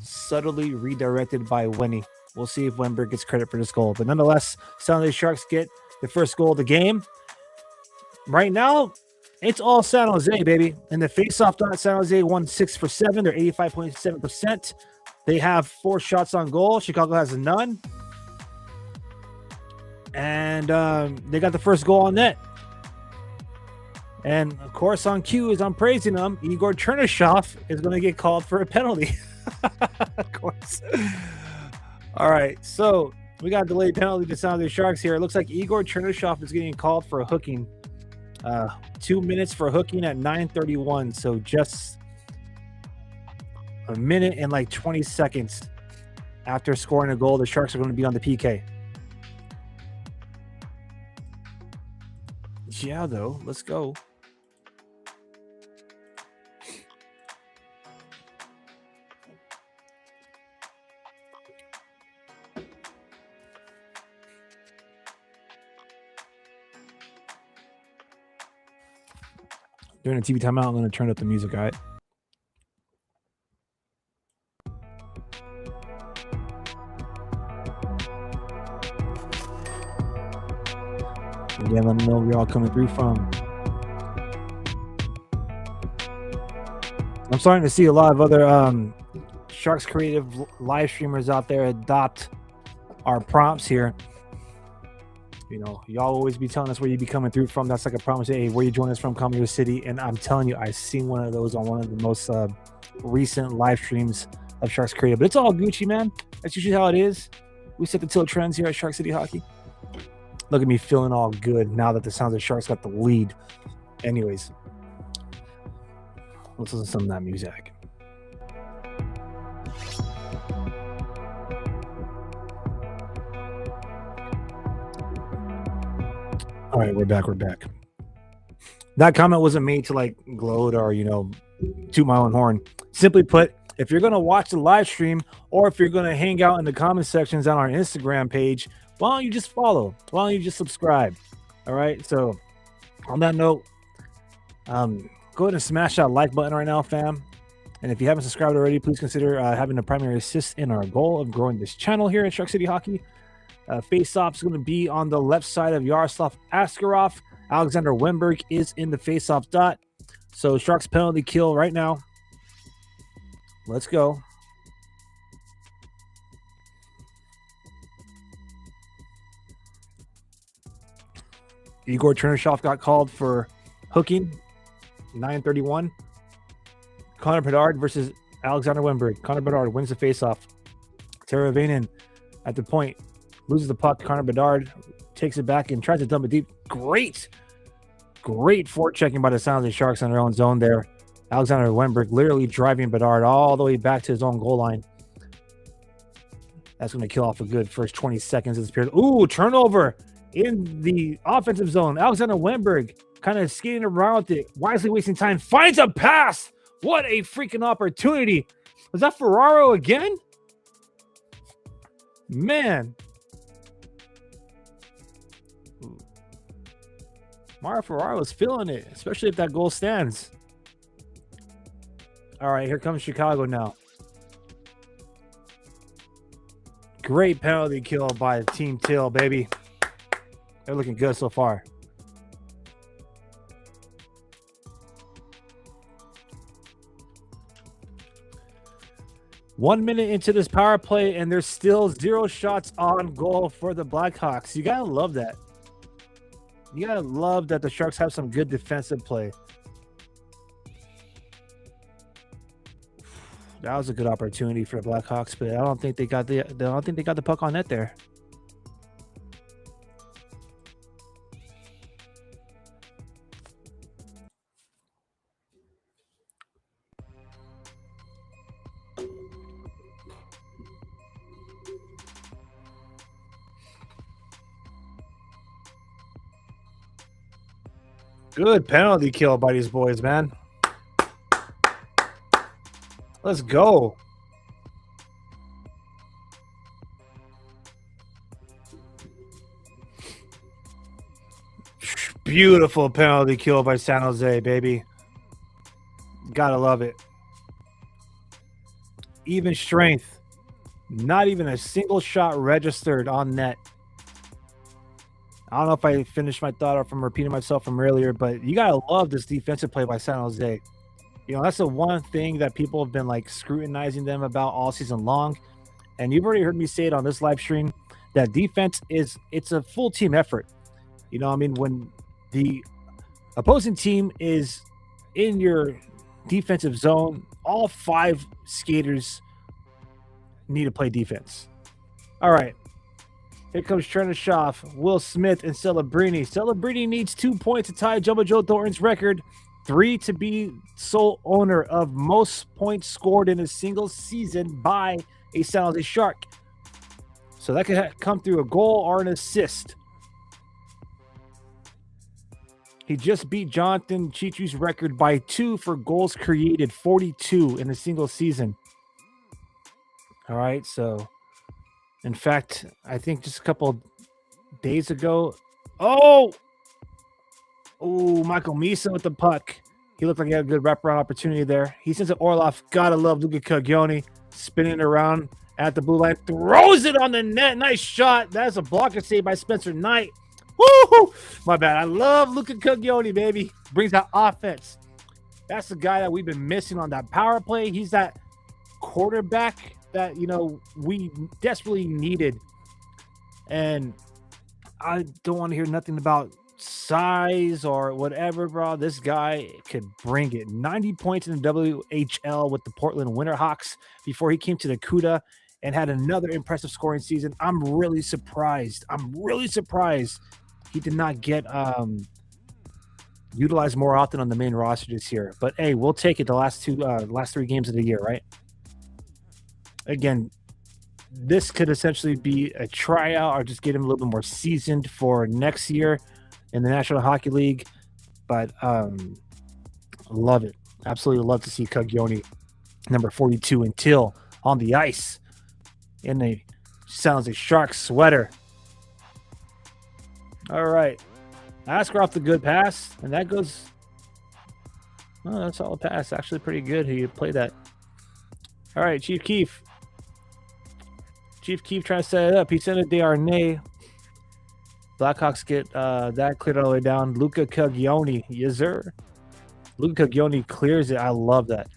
subtly redirected by Wenny. We'll see if Wennberg gets credit for this goal. But nonetheless, San Jose Sharks get the first goal of the game. Right now, It's all San Jose, baby. And the face-off dot, San Jose won 6 for 7. They're 85.7%. They have 4 shots on goal. Chicago has none. And they got the first goal on net. And, of course, on cue, as I'm praising them, Igor Chernyshov is going to get called for a penalty. Of course. All right, so we got a delayed penalty to San Jose Sharks here. It looks like Igor Chernyshov is getting called for a hooking. 2 minutes for hooking at 9:31. So just a minute and like 20 seconds after scoring a goal, the Sharks are going to be on the PK. Yeah, though. Let's go. During the TV timeout, I'm going to turn up the music, all right? Again, let me know where y'all coming through from. I'm starting to see a lot of other Sharks creative live streamers out there adopt our prompts here. You know, y'all always be telling us where you be coming through from. That's like a promise. Hey, where you joining us from, come to your city. And I'm telling you, I've seen one of those on one of the most recent live streams of Sharks Creative. But it's all Gucci, man. That's usually how it is. We set the tilt trends here at Shark City Hockey. Look at me feeling all good now that the Sounds of Sharks got the lead. Anyways, let's listen to some of that music. All right, we're back. That comment wasn't made to like gloat or, you know, toot my own horn. Simply put, if you're going to watch the live stream or if you're going to hang out in the comment sections on our Instagram page, why don't you just follow? Why don't you just subscribe? All right. So on that note, go ahead and smash that like button right now, fam. And if you haven't subscribed already, please consider having a primary assist in our goal of growing this channel here at Shark City Hockey. Face-off is going to be on the left side of Yaroslav Askarov. Alexander Wemberg is in the face-off dot. So Sharks penalty kill right now. Let's go. Igor Chernyshov got called for hooking. 9:31. Connor Bedard versus Alexander Wemberg. Connor Bedard wins the face-off. Tara Vainen at the point. Loses the puck. Connor Bedard takes it back and tries to dump it deep. Great forechecking by the San Jose Sharks on their own zone there. Alexander Wemberg literally driving Bedard all the way back to his own goal line. That's going to kill off a good first 20 seconds of this period. Ooh, turnover in the offensive zone. Alexander Wemberg kind of skating around with it, wisely wasting time. Finds a pass. What a freaking opportunity. Was that Ferraro again? Man. Mario Ferraro is feeling it, especially if that goal stands. All right, here comes Chicago now. Great penalty kill by Team Teal, baby. They're looking good so far. One minute into this power play, and there's still 0 shots on goal for the Blackhawks. You gotta love that. You gotta love that the Sharks have some good defensive play. That was a good opportunity for the Blackhawks, but I don't think they got the puck on net there. Good penalty kill by these boys, man. Let's go. Beautiful penalty kill by San Jose, baby. Gotta love it. Even strength. Not even a single shot registered on net. I don't know if I finished my thought or from repeating myself from earlier, but you gotta love this defensive play by San Jose. That's the one thing that people have been like scrutinizing them about all season long. And you've already heard me say it on this live stream that defense it's a full team effort. When the opposing team is in your defensive zone, all 5 skaters need to play defense. All right. Here comes Chernyshov, Will Smith, and Celebrini. Celebrini needs 2 points to tie Jumbo Joe Thornton's record, 3 to be sole owner of most points scored in a single season by a San Jose Shark. So that could come through a goal or an assist. He just beat Jonathan Chichu's record by 2 for goals created, 42 in a single season. All right, so in fact, I think just a couple days ago. Oh, Michael Misa with the puck. He looked like he had a good wraparound opportunity there. He sends it Orlov. Gotta love Luka Cagioni spinning around at the blue line. Throws it on the net. Nice shot. That's a blocker save by Spencer Knight. Woo! My bad. I love Luka Cagioni, baby. Brings out offense. That's the guy that we've been missing on that power play. He's that quarterback that, we desperately needed. And I don't want to hear nothing about size or whatever, bro. This guy could bring it. 90 points in the WHL with the Portland Winterhawks before he came to the CUDA and had another impressive scoring season. I'm really surprised. He did not get utilized more often on the main roster this year. But hey, we'll take it the last 3 games of the year, right? Again, this could essentially be a tryout or just get him a little bit more seasoned for next year in the National Hockey League. But love it. Absolutely love to see Cagioni, number 42, until on the ice in a sounds like Sharks sweater. All right. Asker off the good pass, and that goes. Oh, that's all a pass. Actually, pretty good. He played that. All right, Chief Keefe. Chief Keefe trying to set it up. He sent it Desharnais. Blackhawks get that cleared all the way down. Luka Cagioni. Yes, sir. Luka Cagioni clears it. I love that.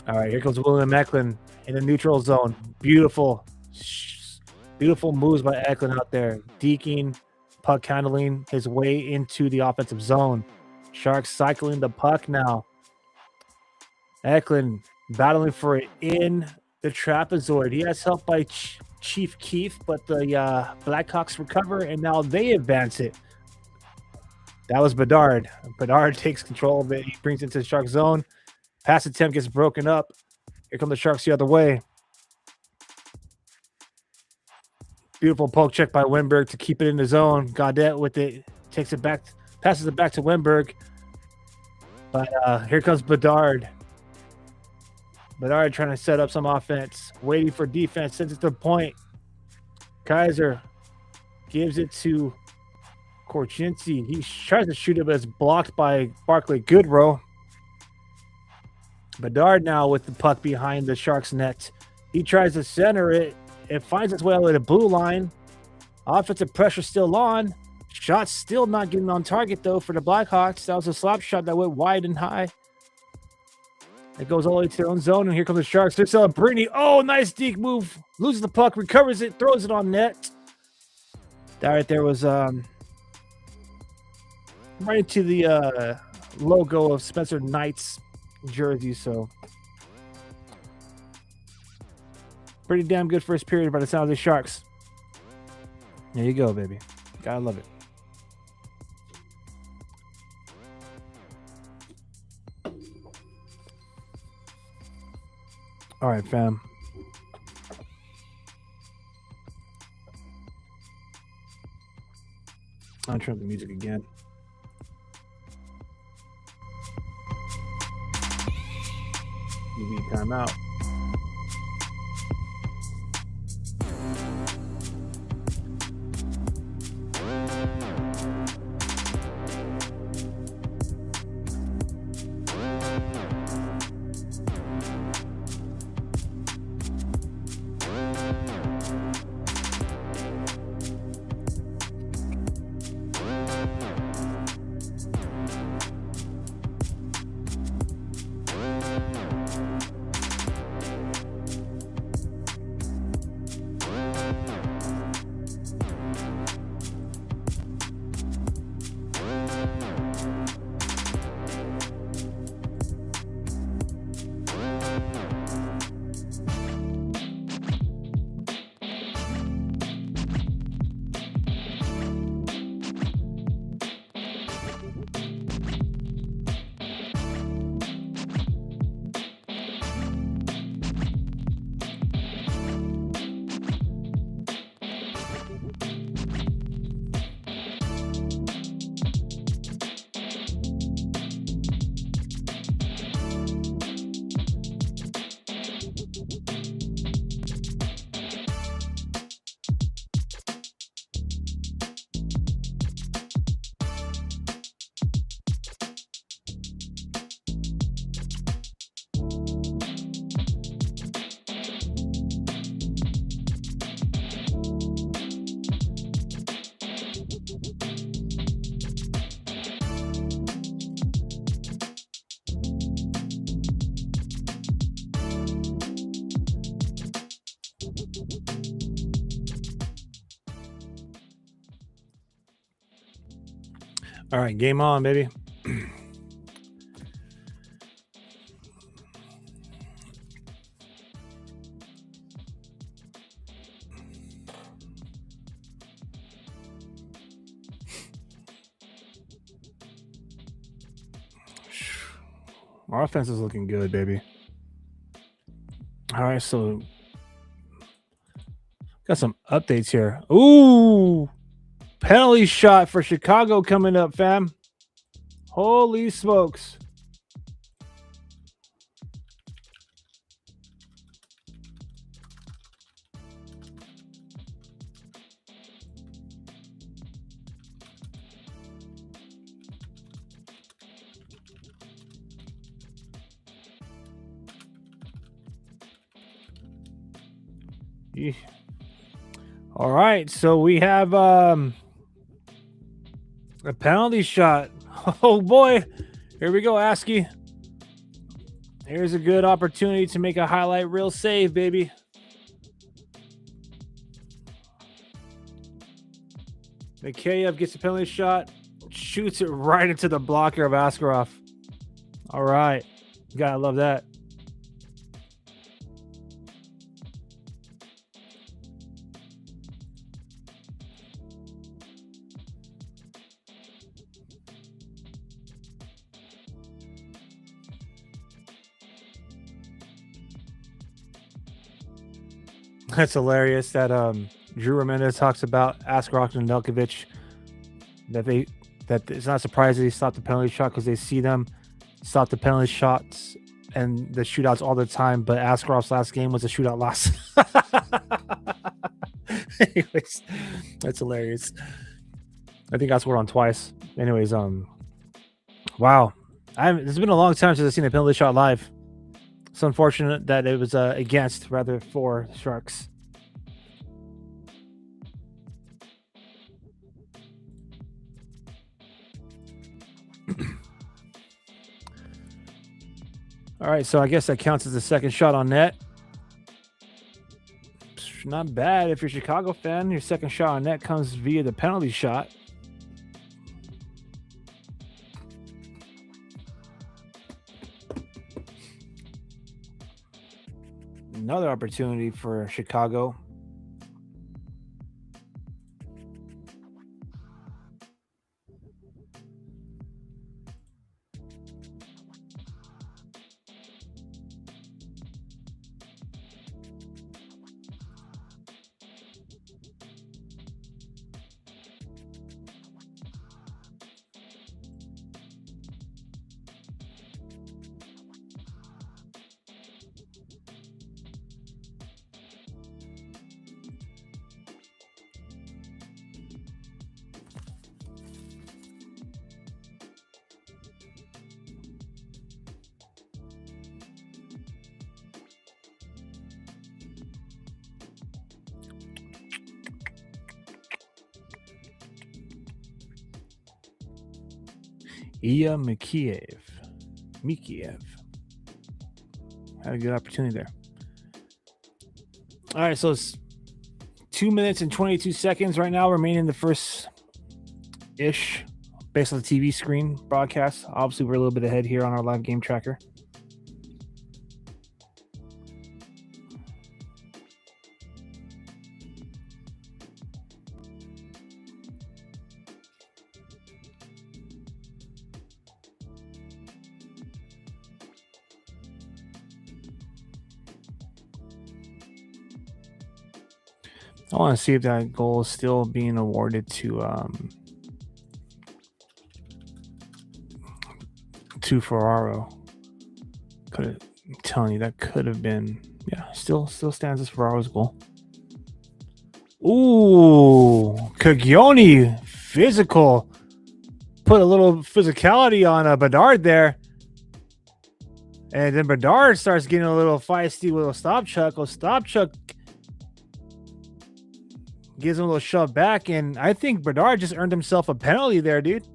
All right, here comes William Eklund in the neutral zone. Beautiful moves by Eklund out there. Deking, puck handling his way into the offensive zone. Sharks cycling the puck now. Eklund battling for it in the trapezoid. He has help by Chief Keefe, but the Blackhawks recover, and now they advance it. That was Bedard. Bedard takes control of it. He brings it into the Shark zone. Pass attempt gets broken up. Here come the Sharks the other way. Beautiful poke check by Wenberg to keep it in the zone. Gaudette with it. Takes it back. Passes it back to Wenberg. But here comes Bedard. Bedard trying to set up some offense. Waiting for defense. Sends it to the point. Kaiser gives it to Korchinski. He tries to shoot it, but it's blocked by Barclay Goodrow. Bedard now with the puck behind the Sharks net. He tries to center it. It finds its way out of the blue line. Offensive pressure still on. Shot still not getting on target, though, for the Blackhawks. That was a slap shot that went wide and high. It goes all the way to their own zone, and here comes the Sharks. They're Celebrini. Oh, nice deke move. Loses the puck, recovers it, throws it on net. That right there was right into the logo of Spencer Knight's jersey, so pretty damn good first period by the San Jose Sharks. There you go, baby. Gotta love it. All right, fam. I'll turn up the music again. TV timeout. All right, game on, baby. Our offense is looking good, baby. All right, so got some updates here. Ooh, penalty shot for Chicago coming up, fam. Holy smokes. All right, so we have a penalty shot. Oh boy, here we go, ASCII. Here's a good opportunity to make a highlight reel save, baby. Mikheyev gets a penalty shot, shoots it right into the blocker of Askarov. All right, gotta love that. That's hilarious that Drew Ramirez talks about Askarov and Nelkovic, that it's not surprising they stop the penalty shot because they see them stop the penalty shots and the shootouts all the time, but Askarov's last game was a shootout loss. Anyways, that's hilarious. I think I scored on twice. Anyways, wow. It's been a long time since I've seen a penalty shot live. It's unfortunate that it was against rather for Sharks. All right, so I guess that counts as the second shot on net. Not bad if you're a Chicago fan. Your second shot on net comes via the penalty shot. Another opportunity for Chicago. Ilya Mikheyev had a good opportunity there. All right, so it's 2 minutes and 22 seconds right now remaining in the first ish based on the TV screen broadcast. Obviously, we're a little bit ahead here on our live game tracker. I want to see if that goal is still being awarded to Ferraro. I'm telling you, that could have been, yeah, still stands as Ferraro's goal. Ooh, Cagioni, physical. Put a little physicality on Bedard there. And then Bedard starts getting a little feisty with Ostapchuk. Ostapchuk gives him a little shove back, and I think Bedard just earned himself a penalty there, dude.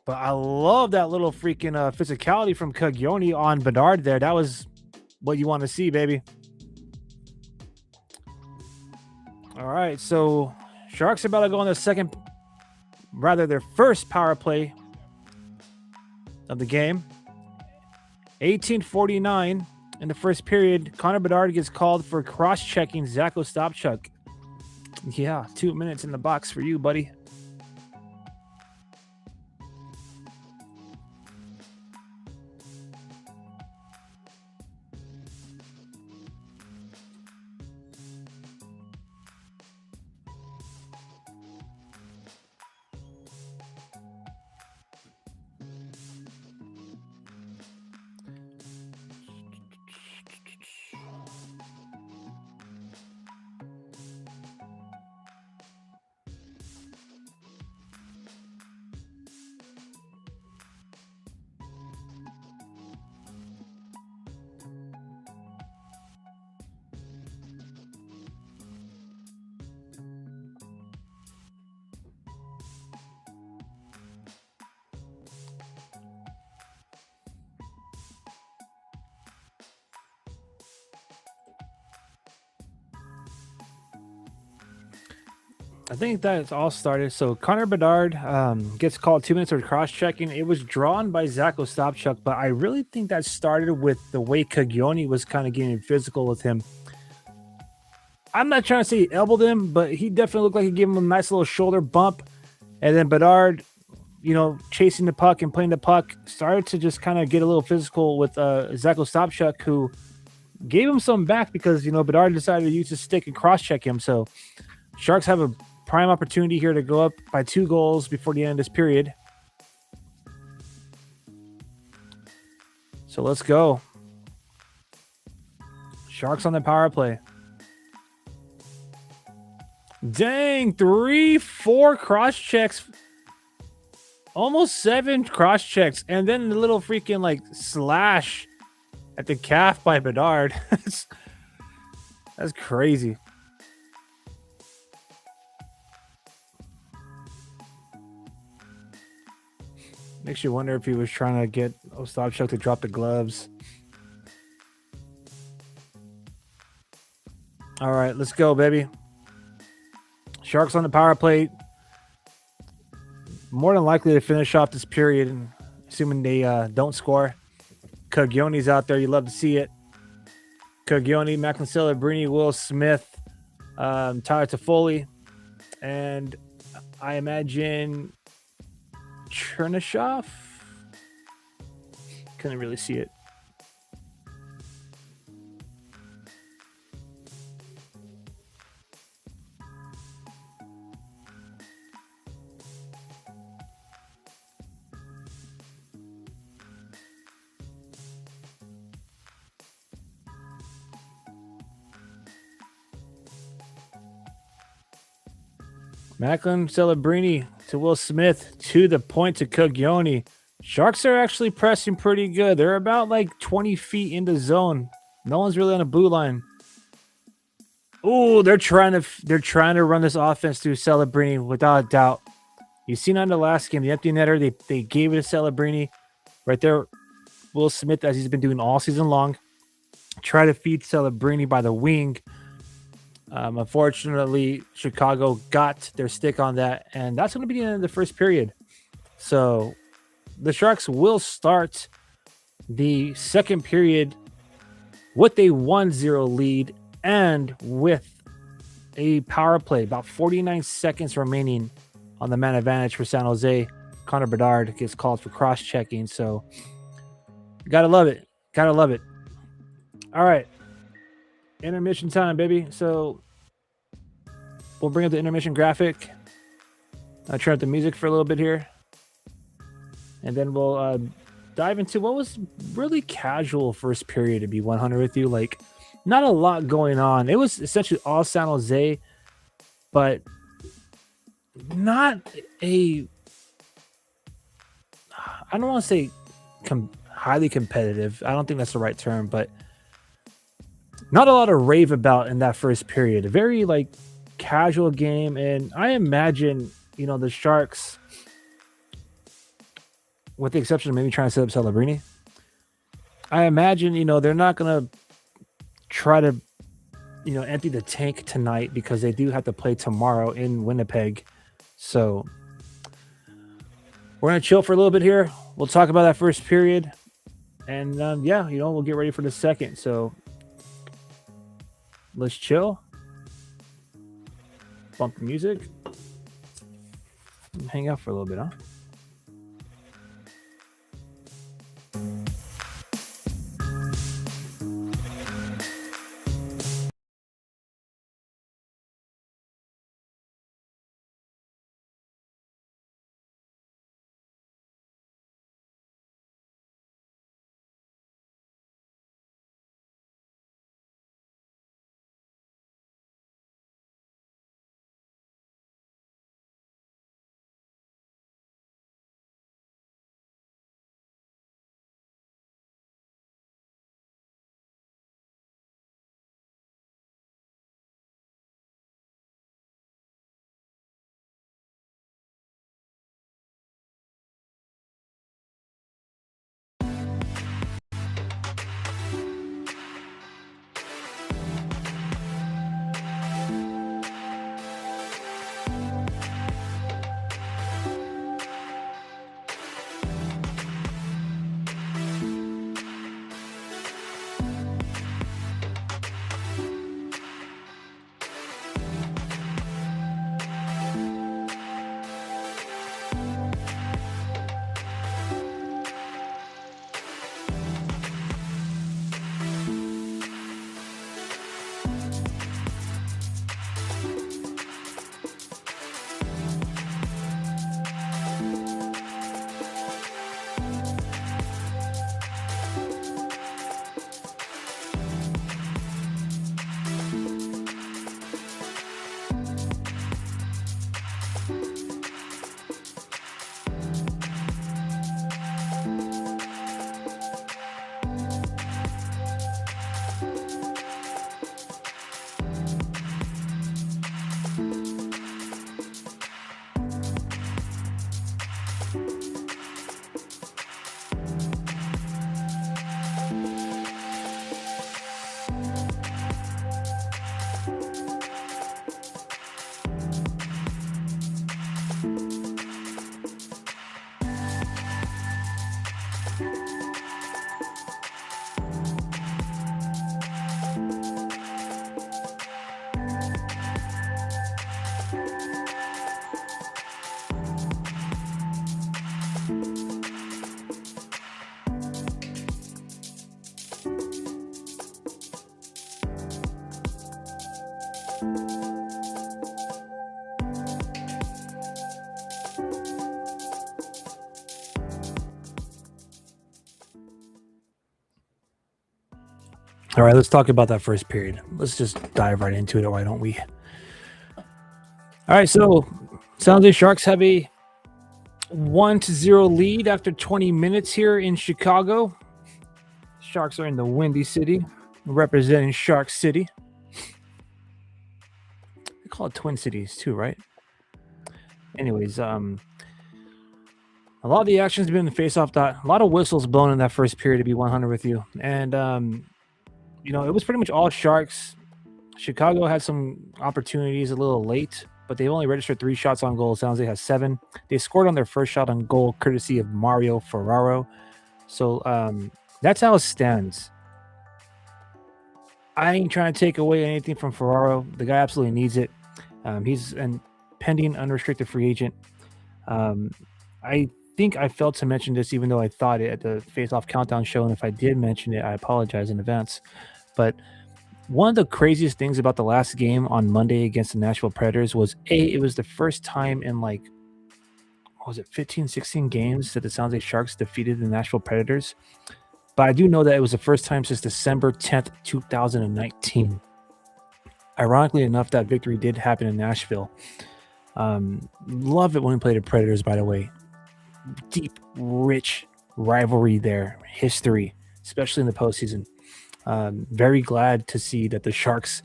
But I love that little freaking physicality from Cagioni on Bedard there. That was what you want to see, baby. All right, so Sharks are about to go on the second rather their first power play of the game. 18:49 in the first period. Connor Bedard gets called for cross-checking Zach Ostapchuk. Yeah, 2 minutes in the box for you, buddy. I think that's all started. So Connor Bedard gets called 2 minutes for cross-checking. It was drawn by Zach Ostapchuk, but I really think that started with the way Caglioni was kind of getting physical with him. I'm not trying to say he elbowed him, but he definitely looked like he gave him a nice little shoulder bump. And then Bedard, chasing the puck and playing the puck, started to just kind of get a little physical with Zach Ostapchuk, who gave him some back because, Bedard decided to use his stick and cross-check him. So Sharks have a prime opportunity here to go up by 2 goals before the end of this period. So let's go. Sharks on the power play. Dang, 3-4 cross checks. Almost 7 cross checks. And then the little freaking slash at the calf by Bedard. That's crazy. Makes you wonder if he was trying to get Ostapchuk to drop the gloves. All right, let's go, baby. Sharks on the power play. More than likely to finish off this period, assuming they don't score. Caglioni's out there. You love to see it. Caglioni, Macklin Celebrini, Will Smith, Tyler Toffoli, and I imagine Chernyshov. Couldn't really see it. Macklin Celebrini to Will Smith to the point to Caglioni. Sharks are actually pressing pretty good. They're about 20 feet in the zone. No one's really on a blue line. Oh, they're trying to run this offense through Celebrini without a doubt. You've seen on the last game, the empty netter, they gave it to Celebrini. Right there, Will Smith, as he's been doing all season long. Try to feed Celebrini by the wing. Unfortunately, Chicago got their stick on that, and that's going to be the end of the first period. So the Sharks will start the second period with a 1-0 lead and with a power play. About 49 seconds remaining on the man advantage for San Jose. Connor Bedard gets called for cross-checking, so gotta love it. Gotta love it. All right. Intermission time, baby. So we'll bring up the intermission graphic. I'll turn up the music for a little bit here. And then we'll dive into what was really casual first period, to be 100 with you. Not a lot going on. It was essentially all San Jose, but not a... I don't want to say highly competitive. I don't think that's the right term, but not a lot of rave about in that first period. A very casual game, and I imagine the Sharks, with the exception of maybe trying to set up Celebrini, I imagine they're not gonna try to empty the tank tonight because they do have to play tomorrow in Winnipeg. So we're gonna chill for a little bit here. We'll talk about that first period, and yeah, we'll get ready for the second. So let's chill. Bump the music. And hang out for a little bit, huh? All right, let's talk about that first period. Let's just dive right into it. Why don't we? All right, so San Jose Sharks have a 1-0 lead after 20 minutes here in Chicago. Sharks are in the Windy City, representing Shark City. They call it Twin Cities too, right? Anyways, a lot of the action's been in the face-off dot. A lot of whistles blown in that first period, to be 100 with you. And, it was pretty much all Sharks. Chicago had some opportunities a little late, but they only registered 3 shots on goal. San Jose has 7. They scored on their first shot on goal, courtesy of Mario Ferraro. So that's how it stands. I ain't trying to take away anything from Ferraro. The guy absolutely needs it. He's a pending unrestricted free agent. I think I failed to mention this, even though I thought it at the face-off countdown show. And if I did mention it, I apologize in advance. But one of the craziest things about the last game on Monday against the Nashville Predators was, it was the first time in 15, 16 games that the San Jose Sharks defeated the Nashville Predators. But I do know that it was the first time since December 10th, 2019. Ironically enough, that victory did happen in Nashville. Love it when we play the Predators, by the way. Deep, rich rivalry there, history, especially in the postseason. Very glad to see that the Sharks,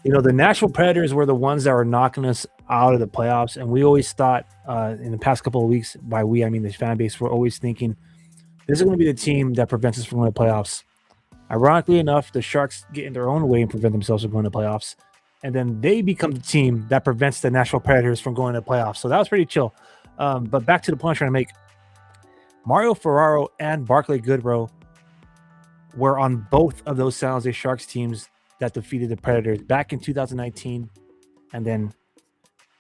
the Nashville Predators were the ones that were knocking us out of the playoffs. And we always thought in the past couple of weeks, by we, I mean the fan base, we're always thinking this is going to be the team that prevents us from going to playoffs. Ironically enough, the Sharks get in their own way and prevent themselves from going to playoffs. And then they become the team that prevents the Nashville Predators from going to playoffs. So that was pretty chill. But back to the point I'm trying to make. Mario Ferraro and Barclay Goodrow were on both of those San Jose Sharks teams that defeated the Predators back in 2019 and then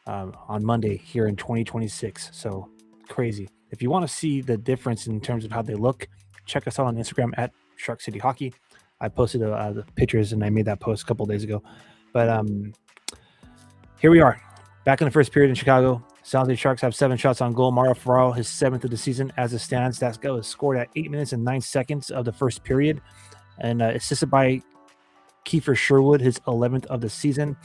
on Monday here in 2026. So crazy. If you want to see the difference in terms of how they look, check us out on Instagram at Shark City Hockey. I posted the pictures and I made that post a couple days ago. But here we are, back in the first period in Chicago. San Jose Sharks have 7 shots on goal. Mario Ferraro, his 7th of the season as it stands. That goal was scored at 8 minutes and 9 seconds of the first period. And assisted by Kiefer Sherwood, his 11th of the season.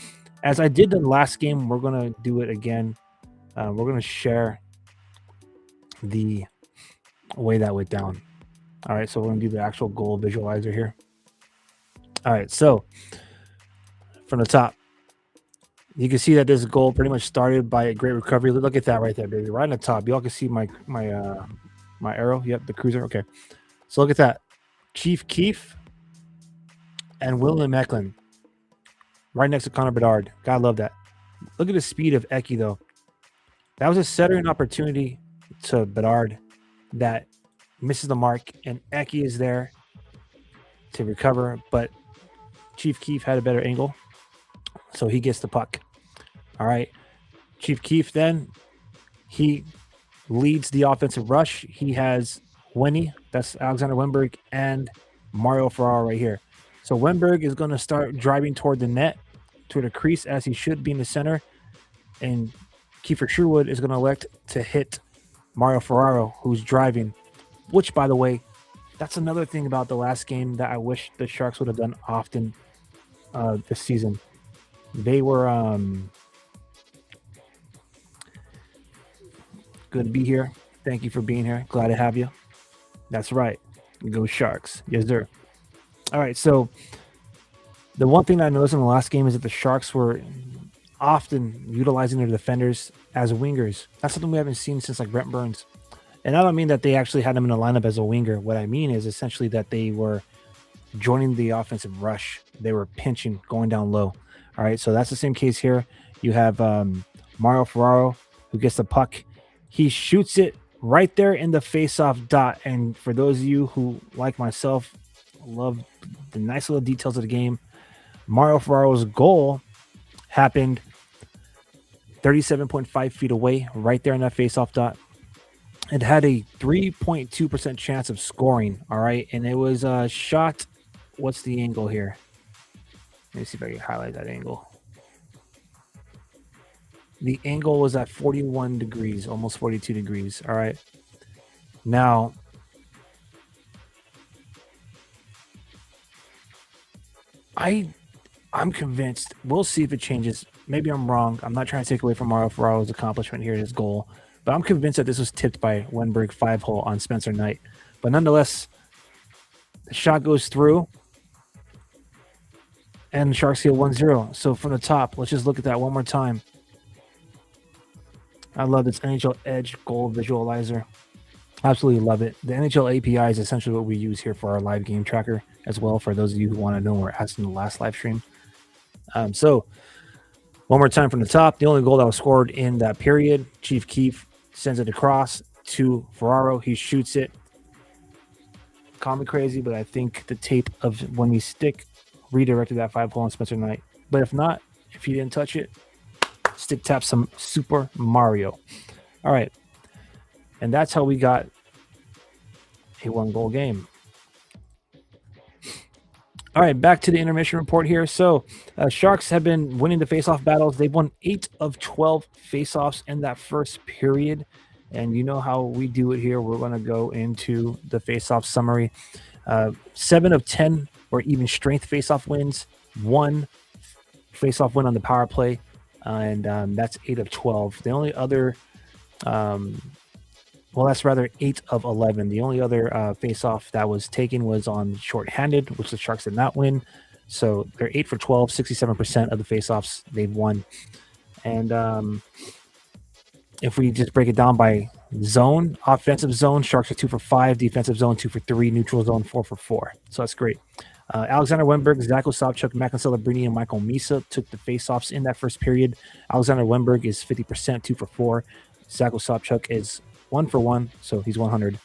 As I did the last game, we're going to do it again. We're going to share the way that went down. All right, so we're going to do the actual goal visualizer here. All right, so from the top, you can see that this goal pretty much started by a great recovery. Look at that right there, baby. Right on the top. Y'all can see my arrow. Yep, the cruiser. Okay. So look at that. Chief Keef and William Eklund right next to Connor Bedard. God love that. Look at the speed of Eki, though. That was a centering opportunity to Bedard that misses the mark, and Eki is there to recover, but Chief Keef had a better angle, so he gets the puck. All right. Chief Keef then, he leads the offensive rush. He has Winnie, that's Alexander Wenberg, and Mario Ferraro right here. So Wenberg is going to start driving toward the net, toward the crease, as he should be in the center. And Kiefer Sherwood is going to elect to hit Mario Ferraro, who's driving, which, by the way, that's another thing about the last game that I wish the Sharks would have done often this season. They were good to be here. Thank you for being here. Glad to have you. That's right. Go Sharks. Yes, sir. All right, so the one thing that I noticed in the last game is that the Sharks were often utilizing their defenders as wingers. That's something we haven't seen since like Brent Burns. And I don't mean that they actually had him in the lineup as a winger. What I mean is essentially that they were joining the offensive rush. They were pinching, going down low. All right, so that's the same case here. You have Mario Ferraro, who gets the puck. He shoots it right there in the face-off dot. And for those of you who, like myself, love the nice little details of the game, Mario Ferraro's goal happened 37.5 feet away, right there in that face-off dot. It had a 3.2% chance of scoring, all right? And it was a shot. What's the angle here? Let me see if I can highlight that angle. The angle was at 41 degrees, almost 42 degrees, all right? Now, I'm convinced. We'll see if it changes. Maybe I'm wrong. I'm not trying to take away from Mario Ferraro's accomplishment here, his goal. But I'm convinced that this was tipped by Wenberg 5-hole on Spencer Knight. But nonetheless, the shot goes through. And the Sharks get 1-0. So from the top, let's just look at that one more time. I love this NHL Edge goal visualizer. Absolutely love it. The NHL API is essentially what we use here for our live game tracker as well, for those of you who want to know, we're asking the last live stream. So one more time from the top. The only goal that was scored in that period, Chief Keef sends it across to Ferraro. He shoots it. Call me crazy, but I think the tape of when we stick redirected that 5-hole on Spencer Knight. But if not, if he didn't touch it, stick tap some Super Mario. All right. And that's how we got a 1-goal game. All right, back to the intermission report here. So Sharks have been winning the faceoff battles. They've won 8 of 12 faceoffs in that first period. And you know how we do it here. We're going to go into the faceoff summary. 7 of 10 were even strength faceoff wins. 1 faceoff win on the power play. And that's 8 of 12. The only other... well, that's rather 8 of 11. The only other face-off that was taken was on shorthanded, which the Sharks did not win. So they're 8 for 12, 67% of the face-offs they've won. And if we just break it down by zone, offensive zone, Sharks are 2 for 5, defensive zone 2 for 3, neutral zone 4 for 4. So that's great. Alexander Wenberg, Zach Osopchuk, Macklin Celebrini, and Michael Misa took the face-offs in that first period. Alexander Wenberg is 50%, 2 for 4. Zach Osopchuk is 1 for 1, so he's 100.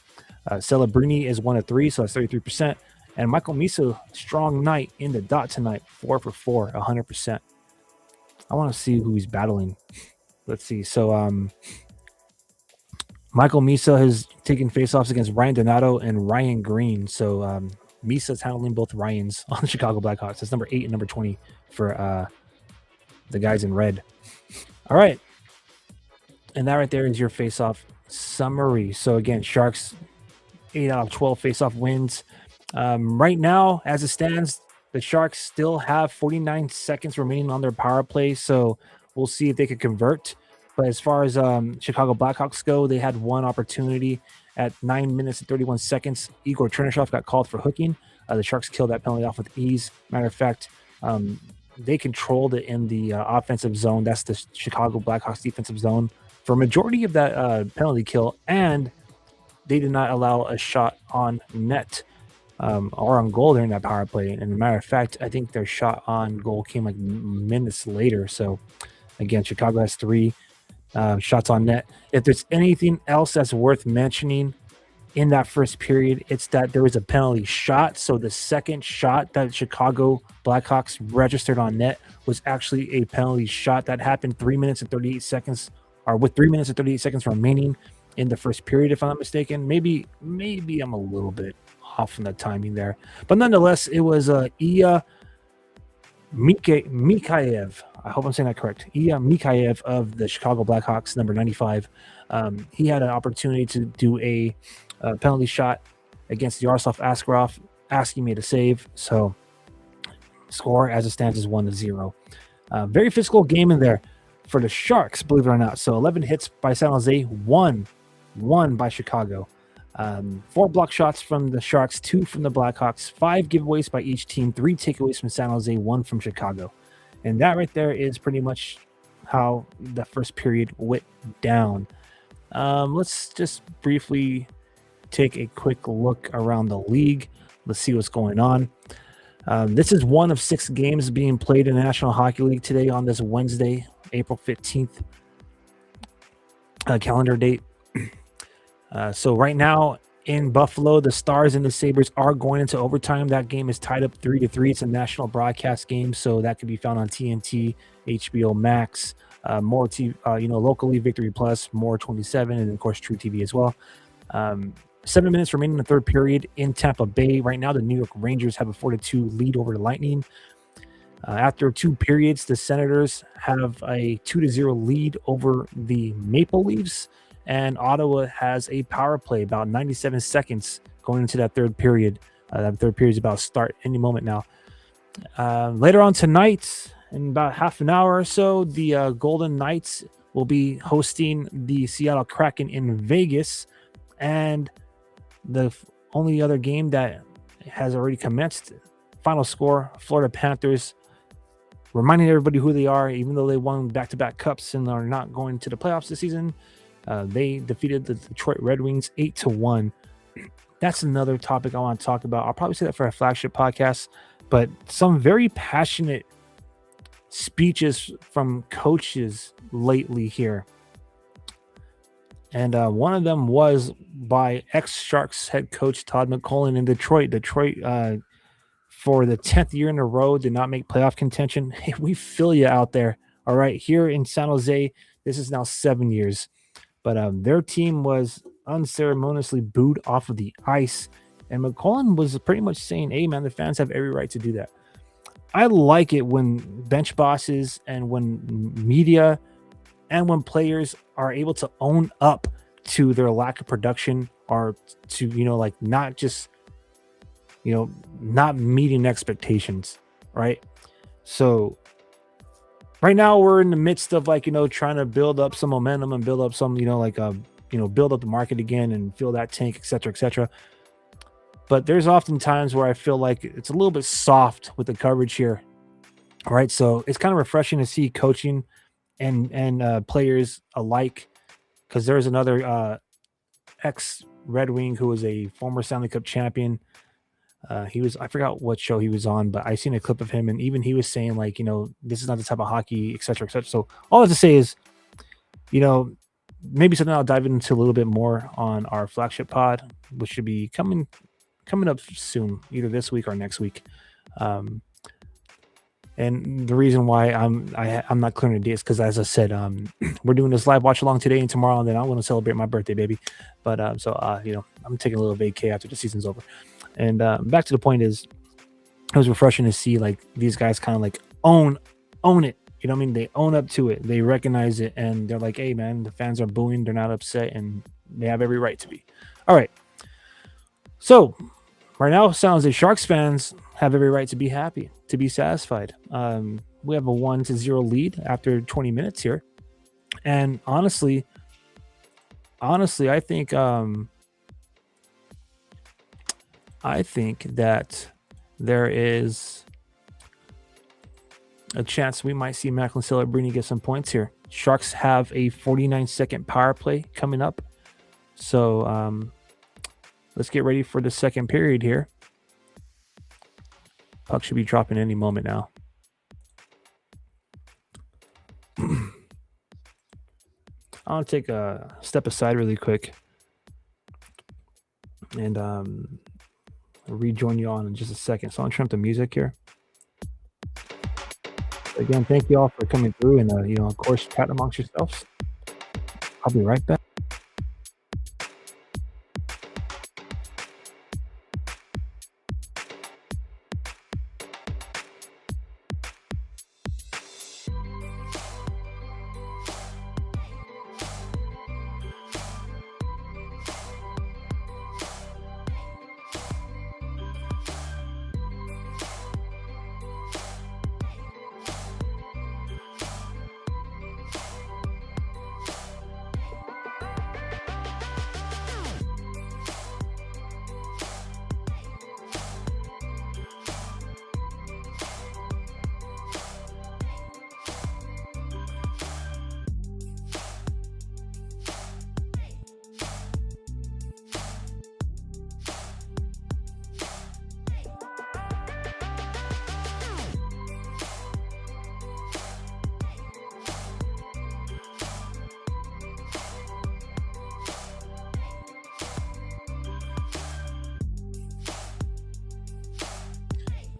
Celebrini is 1 of 3, so that's 33%. And Michael Misa, strong night in the dot tonight, 4 for 4, 100%. I want to see who he's battling. Let's see. So Michael Misa has taken faceoffs against Ryan Donato and Ryan Green. So Misa's handling both Ryans on the Chicago Blackhawks. That's number 8 and number 20 for the guys in red. All right. And that right there is your faceoff summary. So again, Sharks 8 out of 12 faceoff wins. Right now, as it stands, the Sharks still have 49 seconds remaining on their power play. So we'll see if they can convert. But as far as Chicago Blackhawks go, they had one opportunity at 9 minutes and 31 seconds. Igor Chernyshov got called for hooking. The Sharks killed that penalty off with ease. Matter of fact, they controlled it in the offensive zone. That's the Chicago Blackhawks defensive zone for a majority of that penalty kill, and they did not allow a shot on net or on goal during that power play. And as a matter of fact, I think their shot on goal came like minutes later. So again, Chicago has 3 shots on net. If there's anything else that's worth mentioning in that first period, it's that there was a penalty shot. So the second shot that Chicago Blackhawks registered on net was actually a penalty shot that happened 3 minutes and 38 seconds, or with 3 minutes and 38 seconds remaining in the first period, if I'm not mistaken. Maybe I'm a little bit off on the timing there, but nonetheless, it was Ilya Mikheyev. I hope I'm saying that correct. Ilya Mikheyev of the Chicago Blackhawks, number 95. He had an opportunity to do a penalty shot against Yaroslav Askarov, asking me to save. So score as it stands is 1-0. Very physical game in there for the Sharks, believe it or not. So 11 hits by San Jose, one by Chicago. 4 block shots from the Sharks, 2 from the Blackhawks, 5 giveaways by each team, 3 takeaways from San Jose, 1 from Chicago. And that right there is pretty much how the first period went down. Let's just briefly take a quick look around the league. Let's see what's going on. This is one of 6 games being played in the National Hockey League today on this Wednesday, April 15th calendar date. So right now in Buffalo, the Stars and the Sabres are going into overtime. That game is tied up 3-3. It's a national broadcast game, so that can be found on TNT, HBO Max, more locally Victory Plus, more 27, and of course True TV as well. 7 minutes remaining in the third period in Tampa Bay. Right now, the New York Rangers have a 4-2 lead over the Lightning. After 2 periods, the Senators have a 2-0 lead over the Maple Leafs. And Ottawa has a power play, about 97 seconds going into that third period. That third period is about to start any moment now. Later on tonight, in about half an hour or so, the Golden Knights will be hosting the Seattle Kraken in Vegas. And the only other game that has already commenced, final score, Florida Panthers, reminding everybody who they are, even though they won back-to-back cups and are not going to the playoffs this season. They defeated the Detroit Red Wings 8-1. That's another topic I want to talk about. I'll probably say that for a flagship podcast, but some very passionate speeches from coaches lately here. And one of them was by ex-Sharks head coach Todd McCullough in Detroit. Detroit, for the 10th year in a row, did not make playoff contention. Hey, we feel you out there. All right, here in San Jose, this is now 7 years. But their team was unceremoniously booed off of the ice. And McCullough was pretty much saying, hey, man, the fans have every right to do that. I like it when bench bosses and when media and when players are able to own up to their lack of production, or to, not just, not meeting expectations, right? So right now we're in the midst of trying to build up some momentum and build up some, build up the market again and fill that tank, et cetera, et cetera. But there's often times where I feel like it's a little bit soft with the coverage here. All right. So it's kind of refreshing to see coaching and players alike, because there's another ex Red Wing who was a former Stanley Cup champion. I forgot what show he was on, but I seen a clip of him, and even he was saying this is not the type of hockey, et cetera, et cetera. So all I have to say is, maybe something I'll dive into a little bit more on our flagship pod, which should be coming up soon, either this week or next week. And the reason why I'm not clearing the dates because, as I said, we're doing this live watch along today and tomorrow, and then I want to celebrate my birthday, baby. But I'm taking a little vacay after the season's over. And back to the point is, it was refreshing to see like these guys kind of like own it. You know what I mean? They own up to it. They recognize it, and they're like, "Hey, man, the fans are booing. They're not upset, and they have every right to be." All right. So right now, sounds like Sharks fans have every right to be happy, to be satisfied. We have a 1-0 lead after 20 minutes here, and honestly, I think that there is a chance we might see Macklin Celebrini get some points here. Sharks have a 49-second power play coming up, so let's get ready for the second period here. Puck should be dropping any moment now. I'll take a step aside really quick and rejoin you on in just a second. So I'll turn up the music here. Again, thank you all for coming through, and of course, chat amongst yourselves. I'll be right back.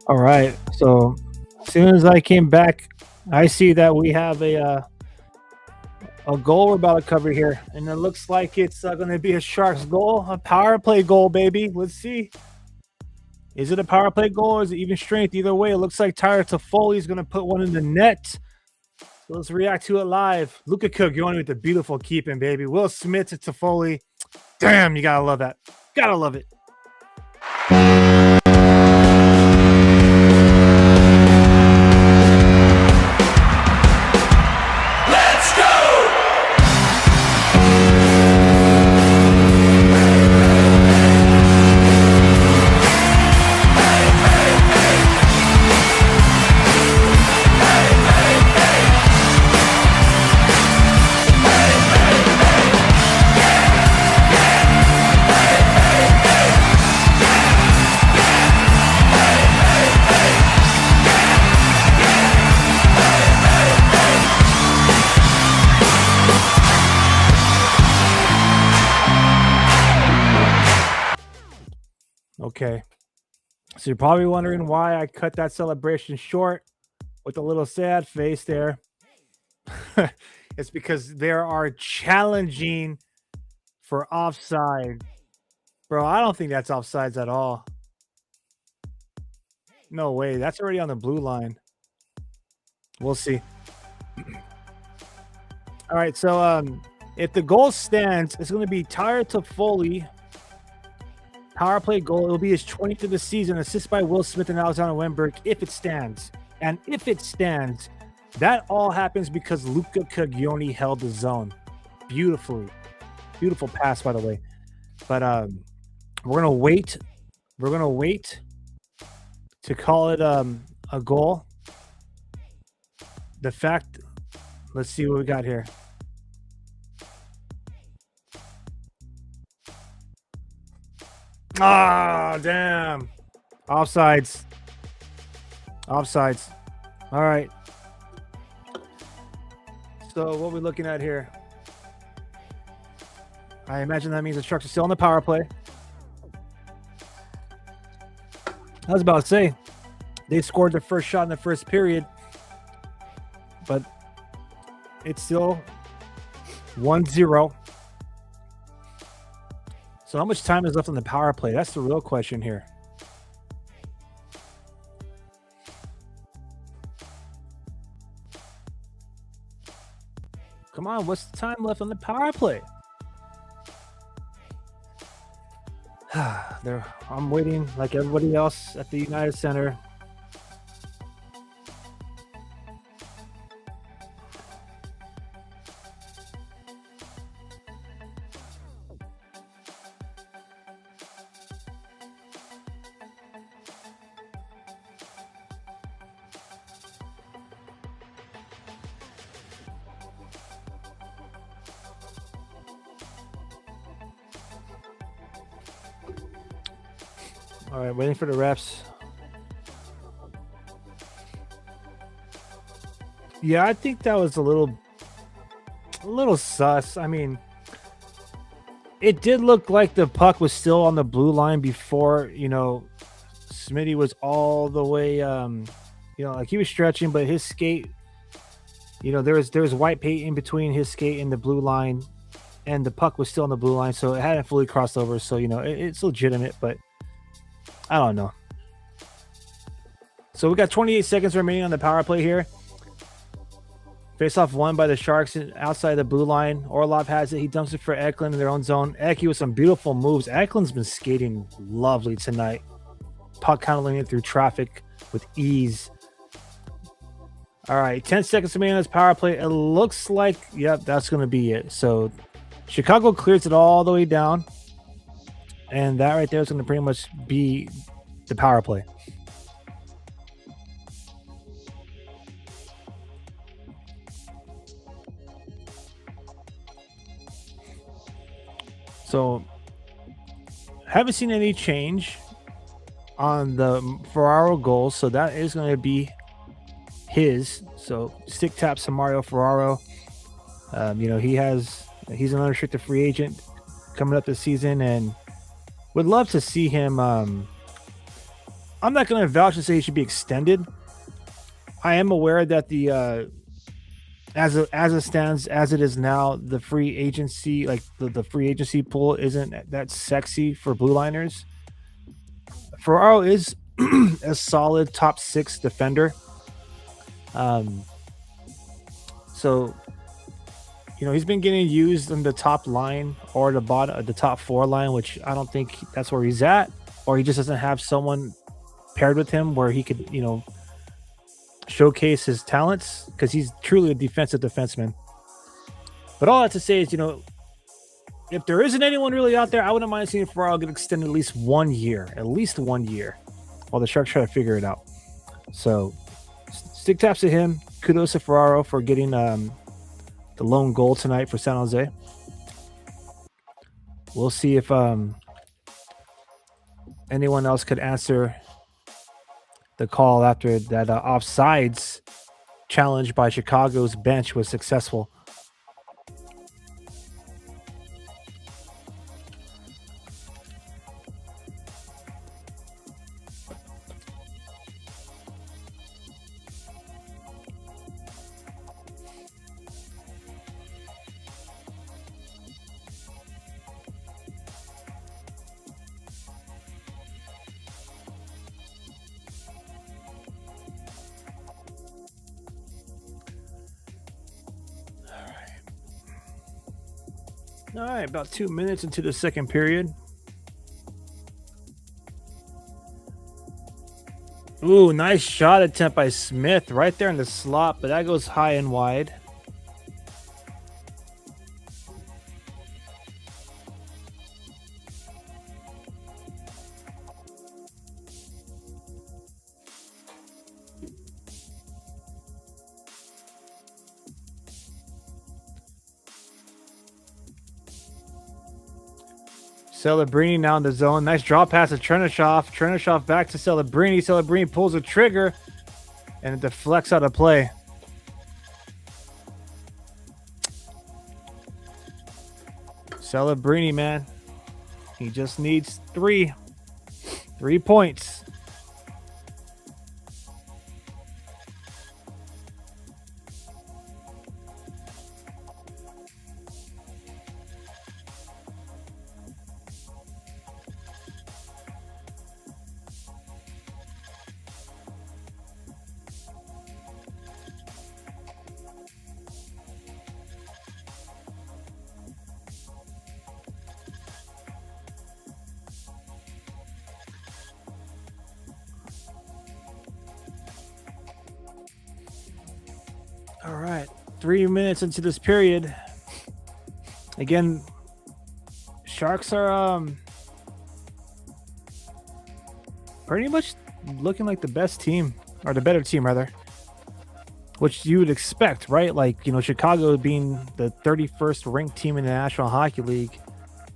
All right. So as soon as I came back, I see that we have a goal we're about to cover here, and it looks like it's going to be a Sharks goal, a power play goal, baby. Let's see. Is it a power play goal or is it even strength? Either way, it looks like Tyler Toffoli is going to put one in the net. So let's react to it live. Luka Kogioni with the beautiful keeping, baby. Will Smith to Toffoli. Damn, you got to love that. Got to love it. Okay, so you're probably wondering why I cut that celebration short with a little sad face there. It's because there are challenging for offside. Bro, I don't think that's offsides at all. No way. That's already on the blue line. We'll see. All right, so if the goal stands, it's going to be Tyler Toffoli. Power play goal. It will be his 20th of the season. Assist by Will Smith and Alexander Wenberg if it stands. And if it stands, that all happens because Luka Kogioni held the zone beautifully. Beautiful pass, by the way. But we're gonna wait. We're gonna wait to call it a goal. The fact. Let's see what we got here. Ah, damn. Offsides. Offsides. All right. So what are we looking at here? I imagine that means the Sharks are still on the power play. I was about to say, they scored the first shot in the first period, but it's still 1-0. So how much time is left on the power play? That's the real question here. Come on, what's the time left on the power play? I'm waiting like everybody else at the United Center. All right, waiting for the refs. Yeah, I think that was a little sus. I mean, it did look like the puck was still on the blue line before, Smitty was all the way, like he was stretching, but his skate, there was white paint in between his skate and the blue line, and the puck was still on the blue line, so it hadn't fully crossed over. So, it's legitimate, but I don't know. So we got 28 seconds remaining on the power play here. Face-off won by the Sharks outside the blue line. Orlov has it. He dumps it for Eklund in their own zone. Eki with some beautiful moves. Eklund's been skating lovely tonight. Puck handling it through traffic with ease. All right, 10 seconds remaining on this power play. It looks like, yep, that's going to be it. So Chicago clears it all the way down. And that right there is going to pretty much be the power play. So, haven't seen any change on the Ferraro goals. So that is going to be his. So stick taps to Mario Ferraro. He's an unrestricted free agent coming up this season, and would love to see him. I'm not going to vouch and say he should be extended. I am aware that the as it stands, as it is now, the free agency, like the free agency pool, isn't that sexy for blue liners. Ferraro is a solid top 6 defender. So he's been getting used in the top line or the top 4 line, which I don't think that's where he's at, or he just doesn't have someone paired with him where he could, showcase his talents, because he's truly a defensive defenseman. But all I have to say is, if there isn't anyone really out there, I wouldn't mind seeing Ferraro get extended at least 1 year, while the Sharks try to figure it out. So stick taps to him. Kudos to Ferraro for getting the lone goal tonight for San Jose. We'll see if anyone else could answer the call after that offsides challenge by Chicago's bench was successful. All right, about 2 minutes into the second period. Ooh, nice shot attempt by Smith right there in the slot, but that goes high and wide. Celebrini now in the zone. Nice draw pass to Chernyshov. Chernyshov back to Celebrini. Celebrini pulls the trigger, and it deflects out of play. Celebrini, man. He just needs 3 points. All right, 3 minutes into this period. Again, Sharks are pretty much looking like the best team, or the better team rather, which you would expect, right? Like, Chicago being the 31st ranked team in the National Hockey League.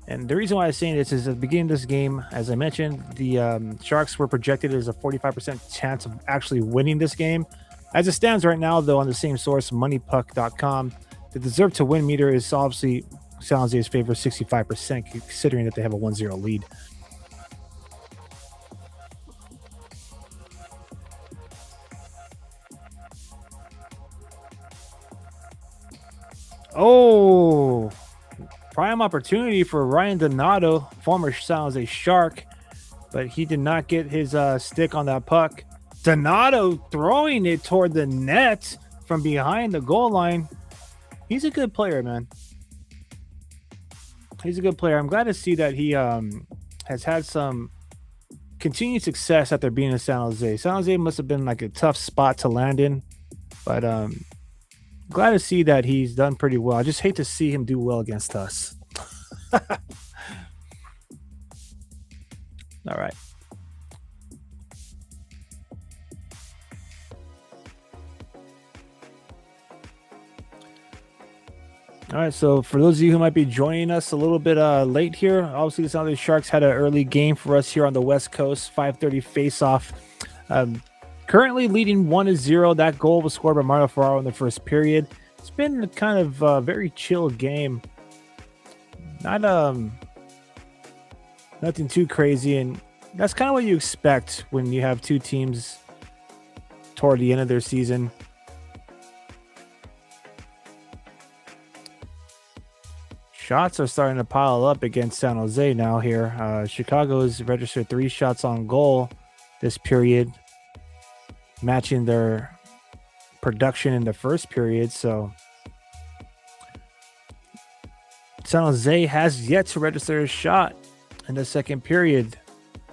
And the reason why I'm saying this is at the beginning of this game, as I mentioned, the Sharks were projected as a 45% chance of actually winning this game. As it stands right now, though, on the same source, moneypuck.com, the deserve to win meter is obviously San Jose's favor 65%, considering that they have a 1-0 lead. Oh, prime opportunity for Ryan Donato, former San Jose Shark, but he did not get his stick on that puck. Donato throwing it toward the net from behind the goal line. He's a good player, man. He's a good player. I'm glad to see that he has had some continued success after being in San Jose. San Jose must have been like a tough spot to land in, but glad to see that he's done pretty well. I just hate to see him do well against us. All right. All right, so for those of you who might be joining us a little bit late here, obviously the San Jose Sharks had an early game for us here on the West Coast, 5:30 face-off. Currently leading 1-0. That goal was scored by Mario Ferraro in the first period. It's been kind of a very chill game. Nothing too crazy, and that's kind of what you expect when you have two teams toward the end of their season. Shots are starting to pile up against San Jose now here. Chicago's registered 3 shots on goal this period, matching their production in the first period. So San Jose has yet to register a shot in the second period.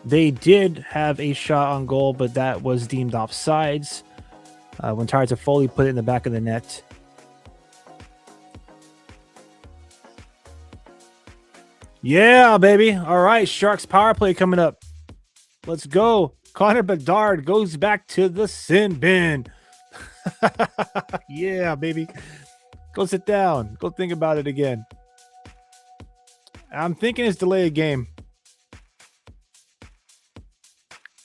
They did have a shot on goal, but that was deemed offsides when Tyler Toffoli put it in the back of the net. Yeah, baby. All right, Sharks power play coming up. Let's go. Connor Bedard goes back to the sin bin. Yeah, baby. Go sit down. Go think about it again. I'm thinking it's delay a game.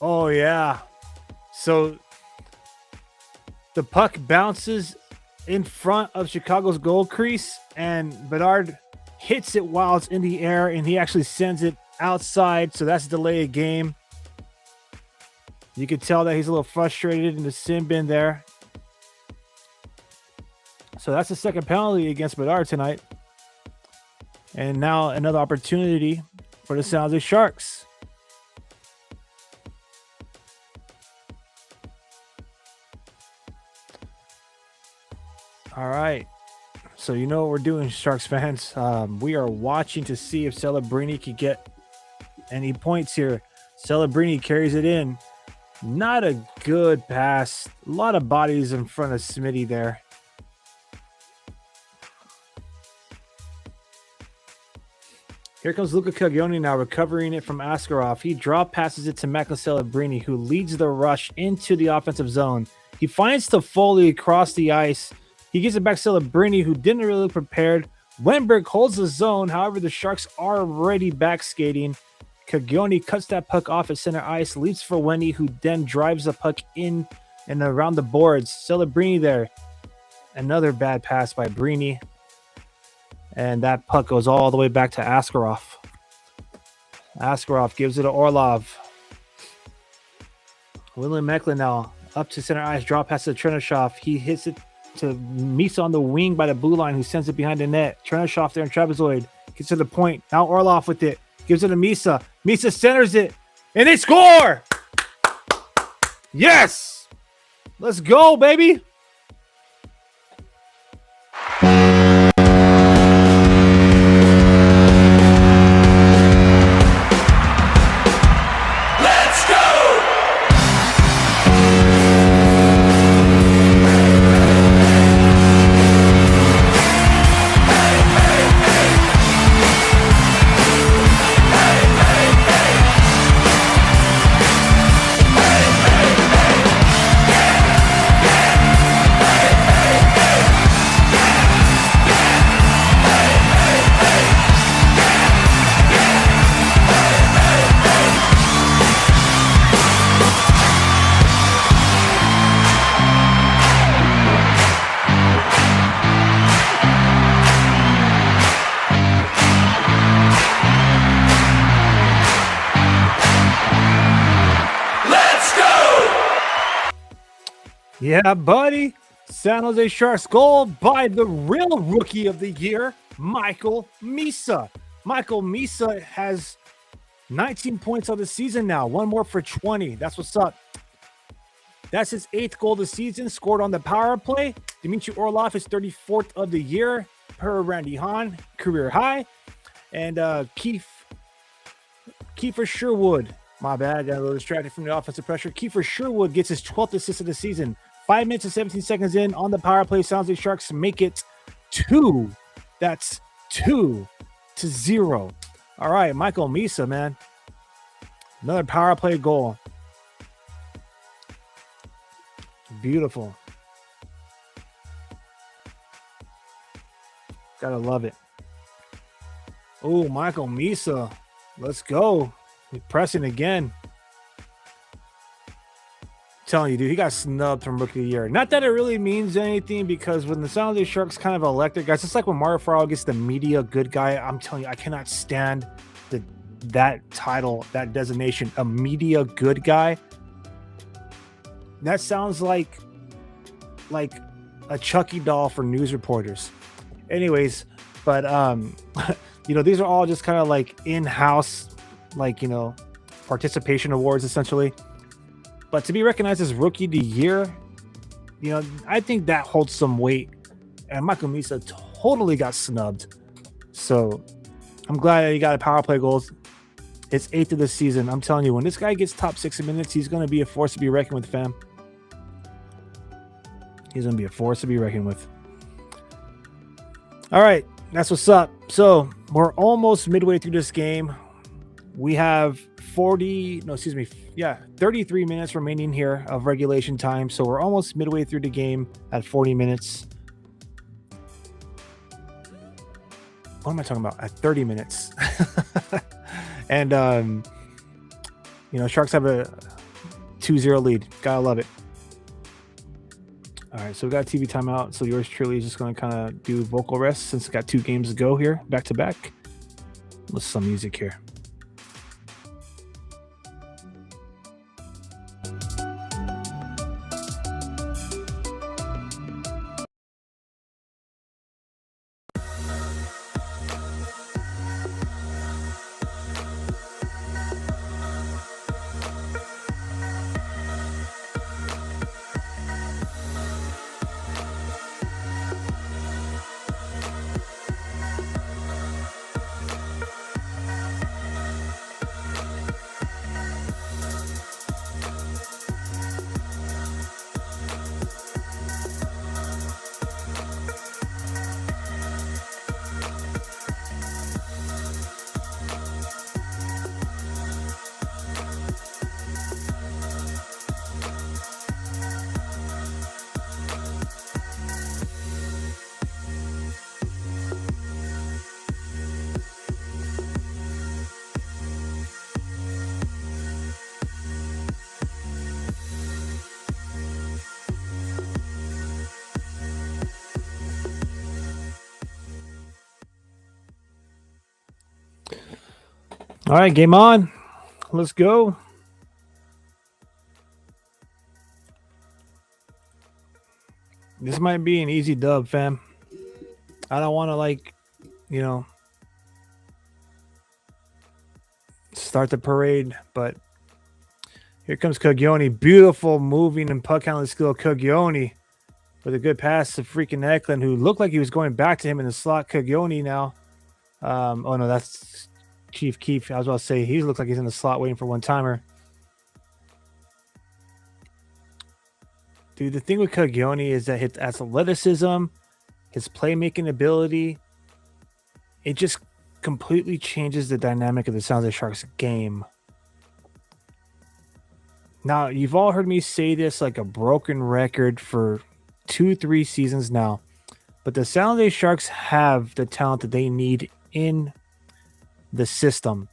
Oh, yeah. So the puck bounces in front of Chicago's goal crease, and Bedard hits it while it's in the air, and he actually sends it outside. So that's delay a game. You can tell that he's a little frustrated in the sin bin there. So that's the second penalty against Bedard tonight. And now another opportunity for the San Jose Sharks. All right. So you know what we're doing, Sharks fans. We are watching to see if Celebrini could get any points here. Celebrini carries it in. Not a good pass. A lot of bodies in front of Smitty there. Here comes Luca Caglioni now, recovering it from Askarov. He drop passes it to Macklin Celebrini, who leads the rush into the offensive zone. He finds Toffoli across the ice. He gives it back to Celebrini, who didn't really look prepared. Wenberg holds the zone. However, the Sharks are already back skating. Caglioni cuts that puck off at center ice, leaps for Wendy, who then drives the puck in and around the boards. Celebrini there. Another bad pass by Brini. And that puck goes all the way back to Askarov. Askarov gives it to Orlov. William Mecklin now up to center ice, draw pass to Chernyshov. He hits it to Misa on the wing by the blue line, who sends it behind the net. Chernyshov there in trapezoid. Gets to the point. Now Orlov with it. Gives it to Misa. Misa centers it. And they score! Yes! Let's go, baby! Yeah, buddy. San Jose Sharks goal by the real rookie of the year, Michael Misa. Michael Misa has 19 points on the season now. One more for 20. That's what's up. That's his 8th goal of the season, scored on the power play. Dmitry Orlov is 34th of the year per Randy Hahn, career high. And Kiefer Sherwood, my bad, got a little distracted from the offensive pressure. Kiefer Sherwood gets his 12th assist of the season. 5 minutes and 17 seconds in on the power play. San Jose Sharks make it 2. That's 2-0. All right, Michael Misa, man. Another power play goal. Beautiful. Gotta love it. Oh, Michael Misa. Let's go. He's pressing again. Telling you, dude, he got snubbed from Rookie of the Year. Not that it really means anything, because when the San Jose Sharks kind of elected guys, it's like when Mario Ferraro gets the media good guy. I'm telling you, I cannot stand that title, that designation, a media good guy. That sounds like a Chucky doll for news reporters. Anyways, but these are all just kind of like in-house, participation awards essentially. But to be recognized as Rookie of the Year, I think that holds some weight. And Michael Misa totally got snubbed. So I'm glad that he got a power play goals. It's 8th of the season. I'm telling you, when this guy gets top 6 minutes, he's going to be a force to be reckoned with, fam. He's going to be a force to be reckoned with. All right, that's what's up. So we're almost midway through this game. We have 33 minutes remaining here of regulation time. So we're almost midway through the game at 40 minutes. What am I talking about? At 30 minutes. And, Sharks have a 2-0 lead. Gotta love it. All right, so we got a TV timeout. So yours truly is just going to kind of do vocal rest since we got 2 games to go here, back to back. Let's some music here. All right, game on. Let's go. This might be an easy dub, fam. I don't want to start the parade, but here comes Coglione. Beautiful moving and puck handling skill. Coglione with a good pass to freaking Eklund, who looked like he was going back to him in the slot. Coglione now. Oh no, that's Chief Keefe. I was about to say he looks like he's in the slot waiting for one timer. Dude, the thing with Coglione is that his athleticism, his playmaking ability, it just completely changes the dynamic of the San Jose Sharks game. Now, you've all heard me say this like a broken record for 2-3 seasons now, but the San Jose Sharks have the talent that they need in the system.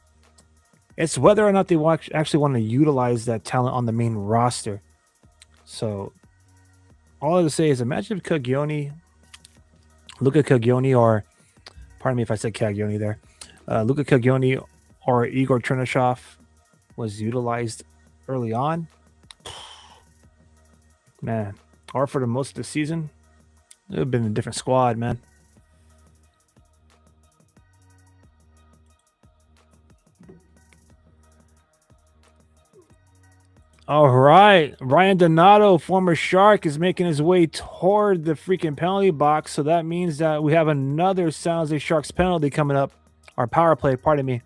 It's whether or not they actually want to utilize that talent on the main roster. So all I have to say is imagine if Luca Coglione, or pardon me if I said Caglione there, Luca Coglione or Igor Chernyshov was utilized early on. Man, or for the most of the season, it would have been a different squad, man. All right. Ryan Donato, former Shark, is making his way toward the freaking penalty box. So that means that we have another San Jose Sharks penalty coming up. Our power play, pardon me.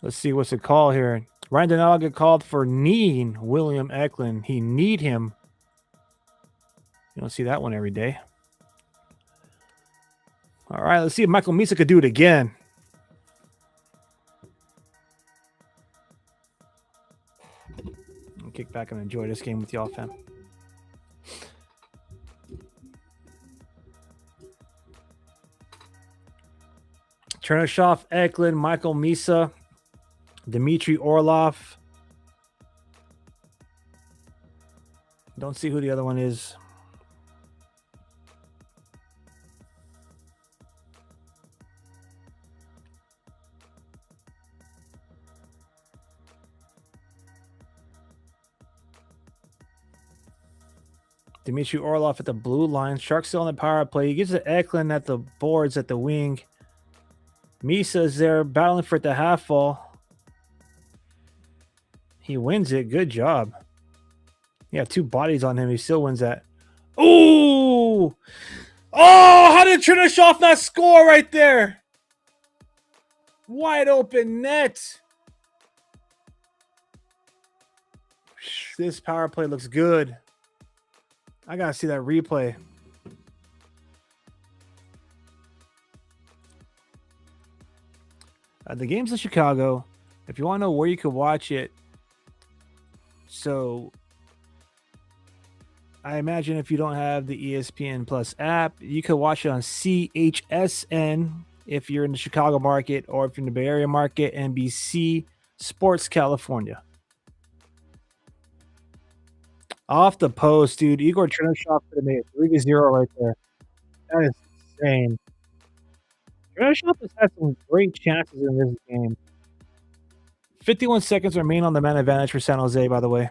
Let's see what's the call here. Ryan Donato get called for kneeing William Eklund. He kneed him. You don't see that one every day. All right, let's see if Michael Misa could do it again. I'll kick back and enjoy this game with y'all, fam. Chernyshov, Eklund, Michael Misa, Dmitry Orlov. Don't see who the other one is. Dmitry Orlov at the blue line. Sharks still on the power play. He gives it to Eklund at the boards at the wing. Misa is there battling for it the half wall. He wins it. Good job. Yeah, 2 bodies on him. He still wins that. Ooh! Oh, how did Chernyshov not score right there? Wide open net. This power play looks good. I got to see that replay. The game's in Chicago. If you want to know where you could watch it, so I imagine if you don't have the ESPN Plus app, you could watch it on CHSN if you're in the Chicago market, or if you're in the Bay Area market, NBC Sports California. Off the post, dude. Igor Chernyshov could have made it 3-0 right there. That is insane. Chernyshov has had some great chances in this game. 51 seconds remain on the man advantage for San Jose, by the way.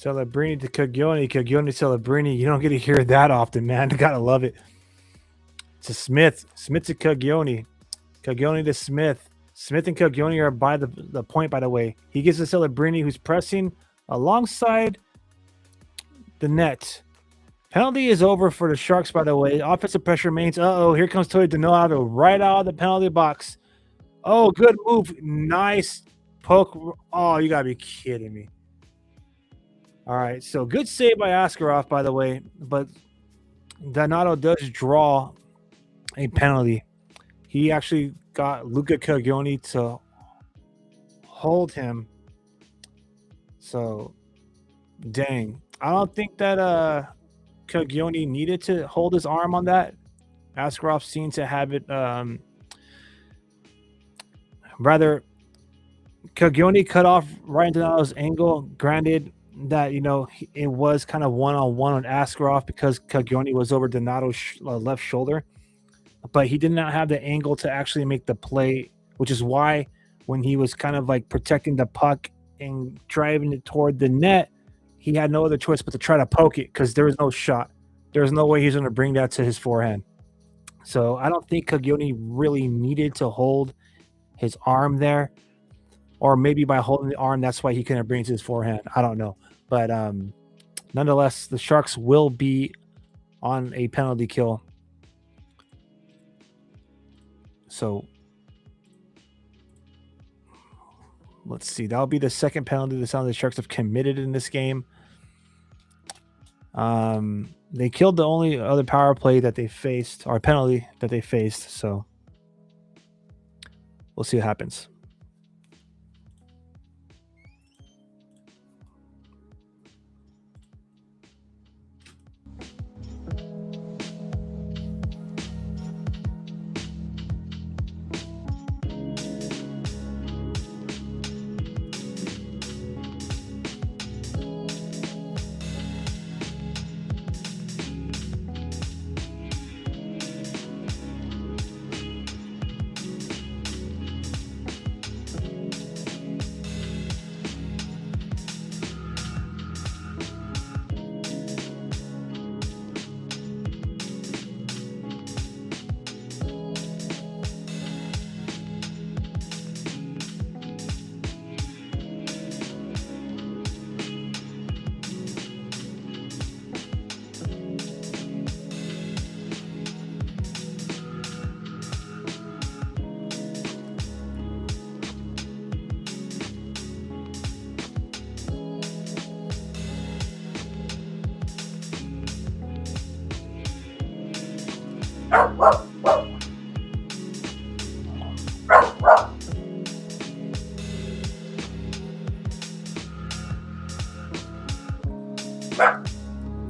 Celebrini to Coglione, Coglione to Celebrini. You don't get to hear that often, man. You gotta love it. To Smith, Smith to Coglione, Coglione to Smith. Smith and Coglione are by the point, by the way. He gives to Celebrini, who's pressing alongside the net. Penalty is over for the Sharks, by the way. Offensive pressure remains. Uh-oh, here comes Tony Donato right out of the penalty box. Oh, good move. Nice poke. Oh, you got to be kidding me. All right, so good save by Askarov, by the way. But Donato does draw a penalty. He actually got Luca Caglioni to hold him. So, dang. I don't think that Caglioni needed to hold his arm on that. Askarov seemed to have it rather. Caglioni cut off Ryan Donato's angle. Granted that, it was kind of one-on-one on Askarov because Caglioni was over Donato's left shoulder. But he did not have the angle to actually make the play, which is why when he was kind of like protecting the puck and driving it toward the net, he had no other choice but to try to poke it because there was no shot. There was no way he's going to bring that to his forehand. So I don't think Caglioni really needed to hold his arm there. Or maybe by holding the arm, that's why he couldn't bring it to his forehand. I don't know. But nonetheless, the Sharks will be on a penalty kill. So let's see. That'll be the second penalty the San Jose Sharks have committed in this game. They killed the only other power play that they faced, or penalty that they faced. So we'll see what happens.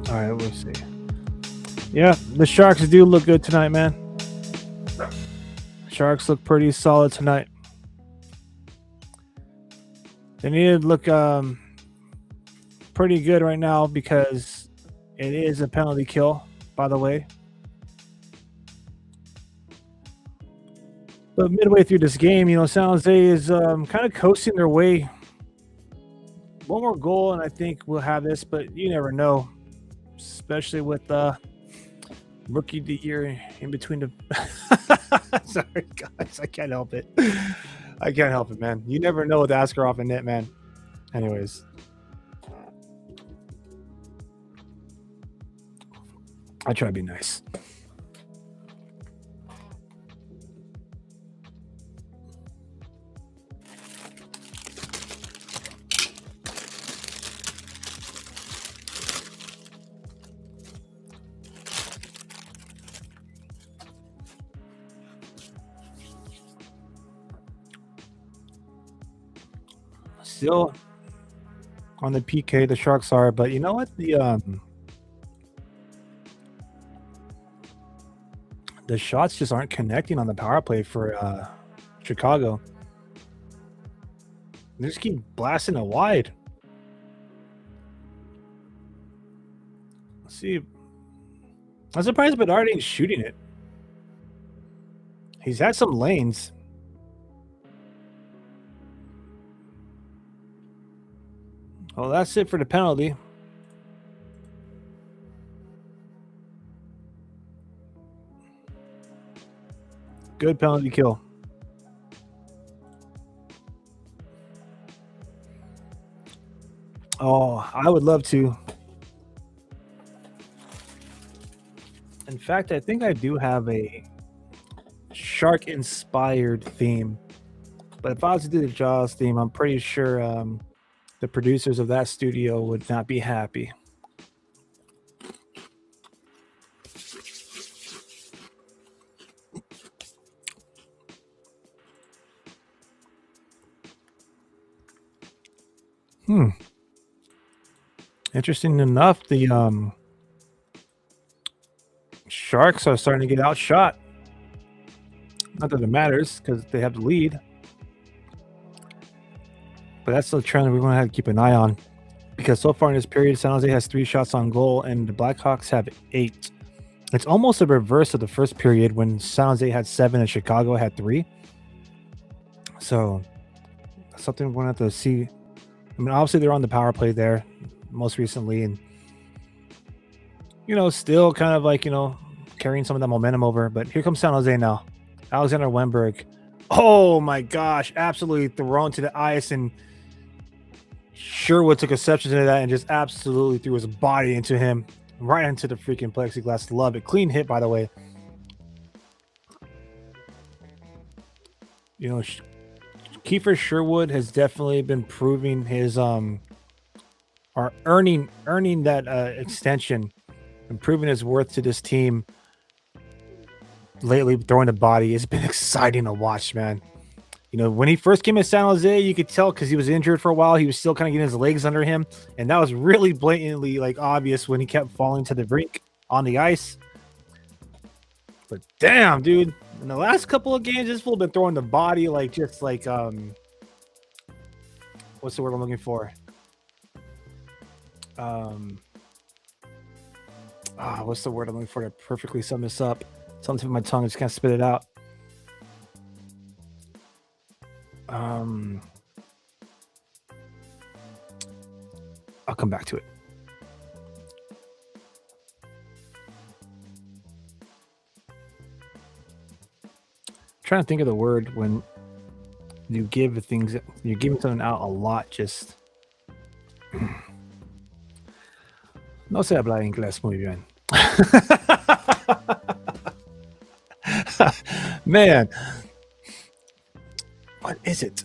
All right, we'll see. Yeah, the Sharks do look good tonight, man. Sharks look pretty solid tonight. They need to look pretty good right now because it is a penalty kill, by the way. But midway through this game, San Jose is kind of coasting their way. One more goal, and I think we'll have this, but you never know. Especially with rookie of the year in between the sorry guys, I can't help it. I can't help it, man. You never know with Askarov and net, man. Anyways, I try to be nice. Still on the PK, the Sharks are, but you know what? The shots just aren't connecting on the power play for Chicago. They just keep blasting it wide. Let's see. I'm surprised Bedard ain't shooting it. He's had some lanes. Well, that's it for the penalty. Good penalty kill. Oh, I would love to. In fact, I think I do have a shark inspired theme. But if I was to do the Jaws theme, I'm pretty sure the producers of that studio would not be happy. Hmm. Interesting enough, the Sharks are starting to get outshot. Not that it matters because they have the lead, but that's the trend we want to have to keep an eye on. Because so far in this period, San Jose has 3 shots on goal and the Blackhawks have 8. It's almost a reverse of the first period when San Jose had 7 and Chicago had 3. So that's something we're going to have to see. I mean, obviously they're on the power play there most recently, and still kind of like carrying some of that momentum over. But here comes San Jose now. Alexander Wenberg. Oh my gosh, absolutely thrown to the ice, and Sherwood took exception to that and just absolutely threw his body into him, right into the freaking plexiglass. Love it. Clean hit, by the way. Kiefer Sherwood has definitely been proving his or earning that extension, and proving his worth to this team lately. Throwing the body, it's been exciting to watch, man. When he first came in San Jose, you could tell because he was injured for a while. He was still kind of getting his legs under him, and that was really blatantly obvious when he kept falling to the brink on the ice. But damn, dude, in the last couple of games, this fool been throwing the body what's the word I'm looking for? What's the word I'm looking for to perfectly sum this up? Something with my tongue, I just can't spit it out. I'll come back to it. Trying to think of the word when you give things, you're giving something out a lot. Just no sé hablar inglés muy bien. Man, what is it?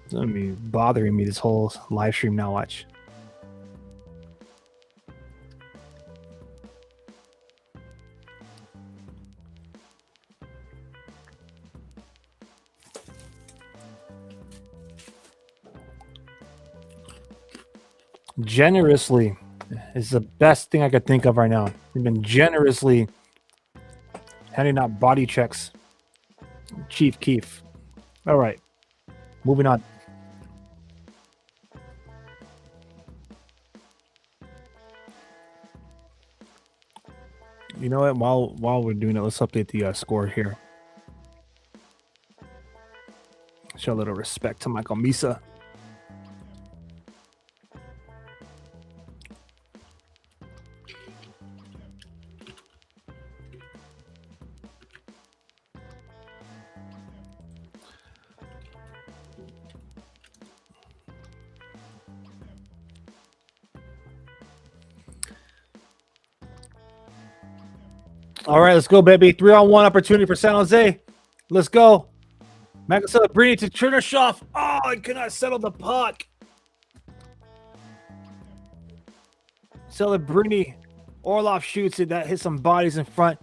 It's gonna be bothering me this whole live stream now. Watch. Generously is the best thing I could think of right now. We've been generously handing out body checks. Chief Keef. All right, moving on. You know what? While we're doing it, let's update the score here. Show a little respect to Michael Misa. All right, let's go, baby. 3-on-1 opportunity for San Jose. Let's go. Michael Celebrini to Chernyshov. Oh, I could not settle the puck. Celebrini. Orlov shoots it. That hits some bodies in front.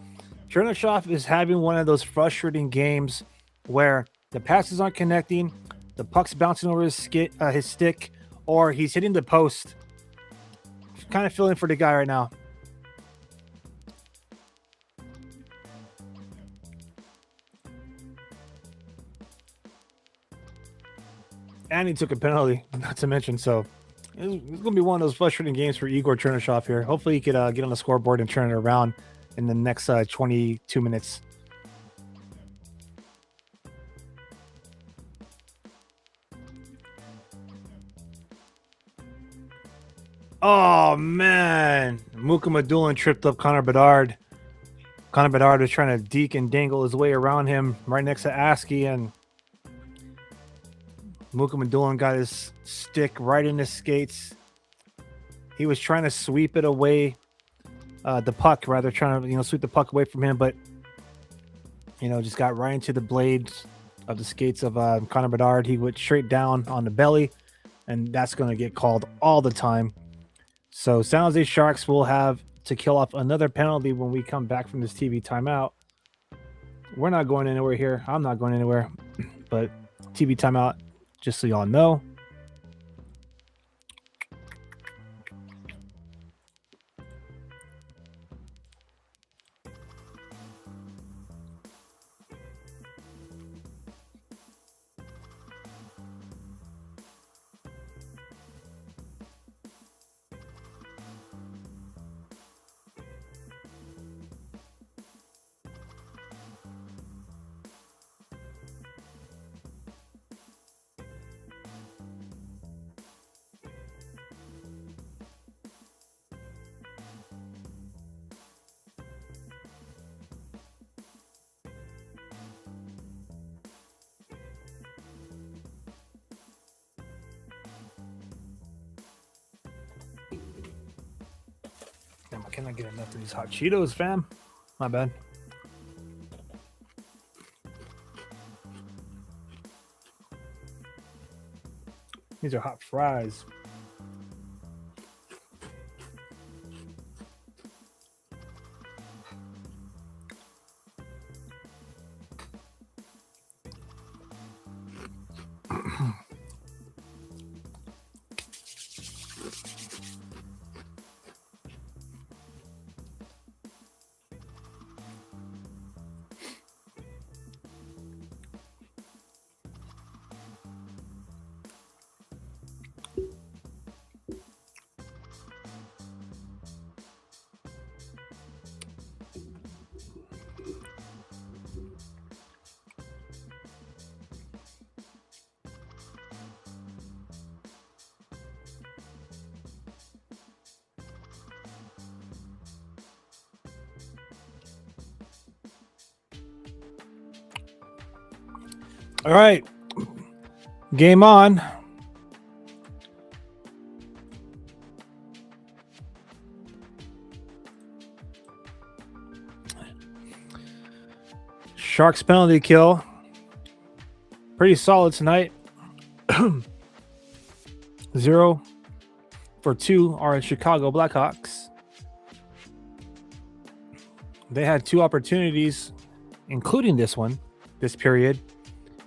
Chernyshov is having one of those frustrating games where the passes aren't connecting, the puck's bouncing over his stick, or he's hitting the post. Kind of feeling for the guy right now. And he took a penalty, not to mention. So it's going to be one of those frustrating games for Igor Chernyshov here. Hopefully he could get on the scoreboard and turn it around in the next 22 minutes. Oh, man. Muka Madulin tripped up Connor Bedard. Connor Bedard was trying to deke and dangle his way around him right next to Askey, and Muka Madulin got his stick right in his skates. He was trying to sweep it away the puck, rather trying to sweep the puck away from him, but just got right into the blades of the skates of Connor Bedard. He went straight down on the belly, and that's going to get called all the time. So San Jose Sharks will have to kill off another penalty when we come back from this TV timeout. We're not going anywhere here. I'm not going anywhere, but TV timeout, just so y'all know. Damn, I cannot get enough of these hot Cheetos, fam. My bad. These are hot fries. All right, game on. Sharks penalty kill. Pretty solid tonight. 0 for 2 are Chicago Blackhawks. They had 2 opportunities, including this period.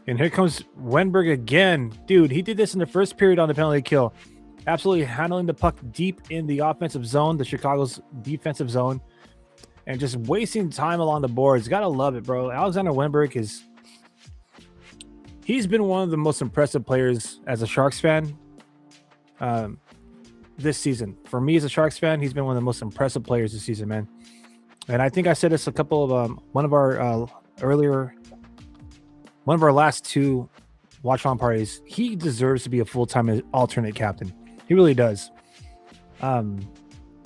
And here comes Wenberg again. Dude, he did this in the first period on the penalty kill. Absolutely handling the puck deep in the offensive zone, the Chicago's defensive zone, and just wasting time along the boards. Gotta love it, bro. Alexander Wenberg he's been one of the most impressive players as a Sharks fan this season. For me as a Sharks fan, he's been one of the most impressive players this season, man. And I think I said this a couple of one of our last 2 watch on parties. He deserves to be a full-time alternate captain. He really does.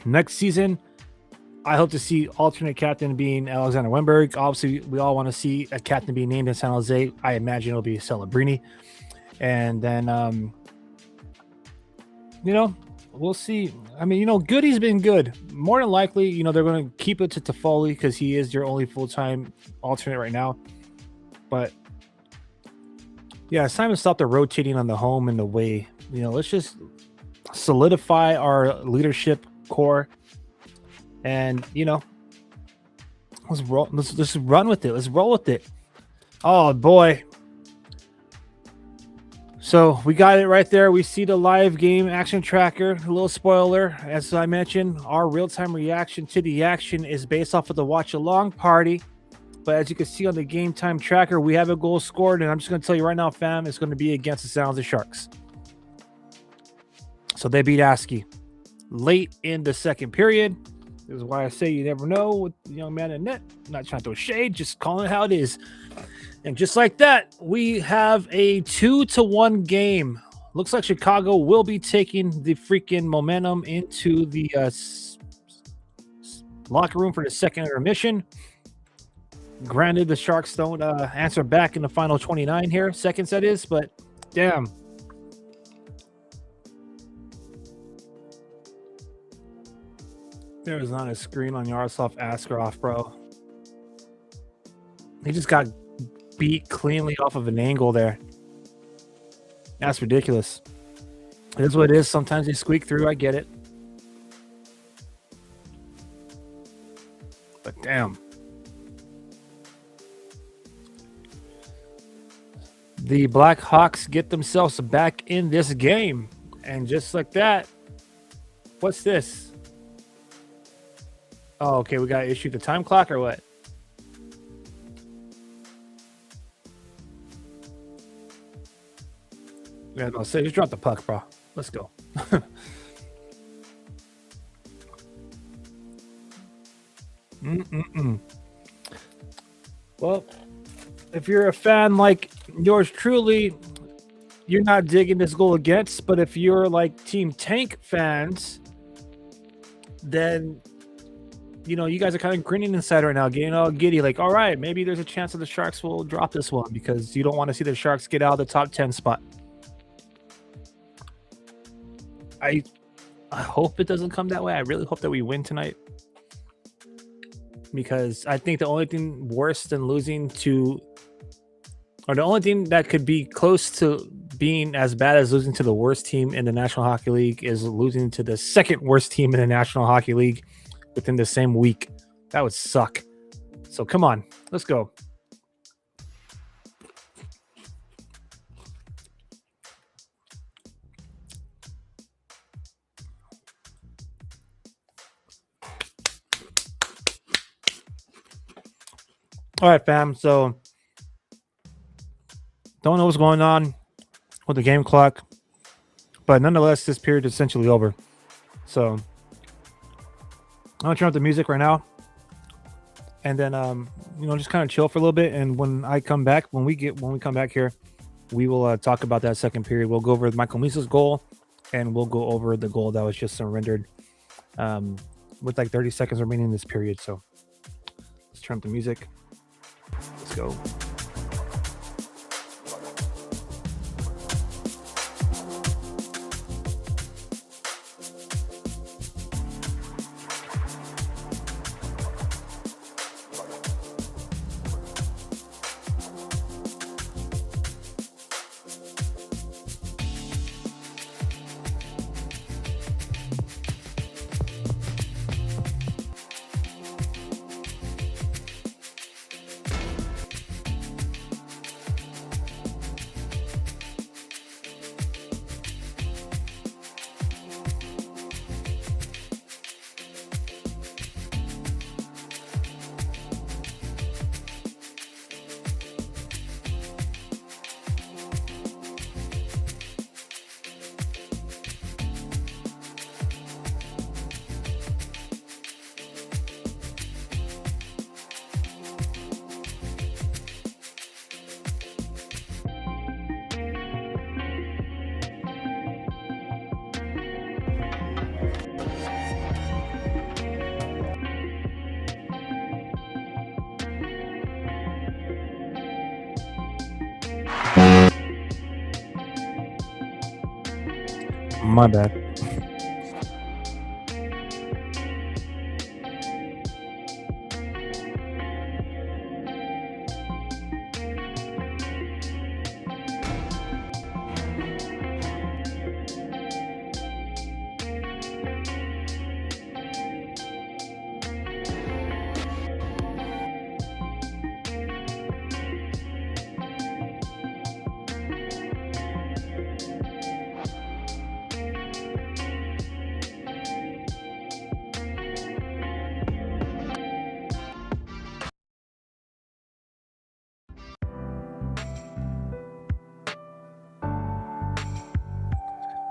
Next season, I hope to see alternate captain being Alexander Wenberg. Obviously, we all want to see a captain being named in San Jose. I imagine it'll be Celebrini. And then, we'll see. I mean, Goody's been good. More than likely, they're going to keep it to Toffoli because he is their only full-time alternate right now. But yeah, it's time to stop the rotating on the home and the way. Let's just solidify our leadership core, and let's run with it. Let's roll with it. Oh boy! So we got it right there. We see the live game action tracker. A little spoiler, as I mentioned, our real-time reaction to the action is based off of the watch along party. But as you can see on the game time tracker, we have a goal scored, and I'm just going to tell you right now, fam, it's going to be against the San Jose Sharks. So they beat ASCII late in the second period. This is why I say you never know with the young man in net. I'm not trying to throw shade, just calling it how it is. And just like that, we have a 2-1 game. Looks like Chicago will be taking the freaking momentum into the locker room for the second intermission. Granted, the Sharks don't answer back in the final 29 here, seconds that is, but damn. There is not a screen on Yaroslav Askarov, bro. He just got beat cleanly off of an angle there. That's ridiculous. It is what it is. Sometimes they squeak through. I get it. But damn. The Blackhawks get themselves back in this game. And just like that, what's this? Oh, okay. We got to issue the time clock or what? Yeah, no, so just drop the puck, bro. Let's go. Well, if you're a fan like yours truly, you're not digging this goal against. But if you're like Team Tank fans, then you guys are kind of grinning inside right now, getting all giddy. Like, all right, maybe there's a chance that the Sharks will drop this one because you don't want to see the Sharks get out of the top 10 spot. I hope it doesn't come that way. I really hope that we win tonight. Because I think the only thing worse than losing to, or the only thing that could be close to being as bad as losing to the worst team in the National Hockey League is losing to the second worst team in the National Hockey League within the same week. That would suck. So come on, let's go. All right, fam. So don't know what's going on with the game clock, but nonetheless, this period is essentially over. So I'm gonna turn up the music right now, and then just kind of chill for a little bit. And when I come back, when we come back here, we will talk about that second period. We'll go over Michael Misa's goal, and we'll go over the goal that was just surrendered with like 30 seconds remaining in this period. So let's turn up the music. Let's go. My bad.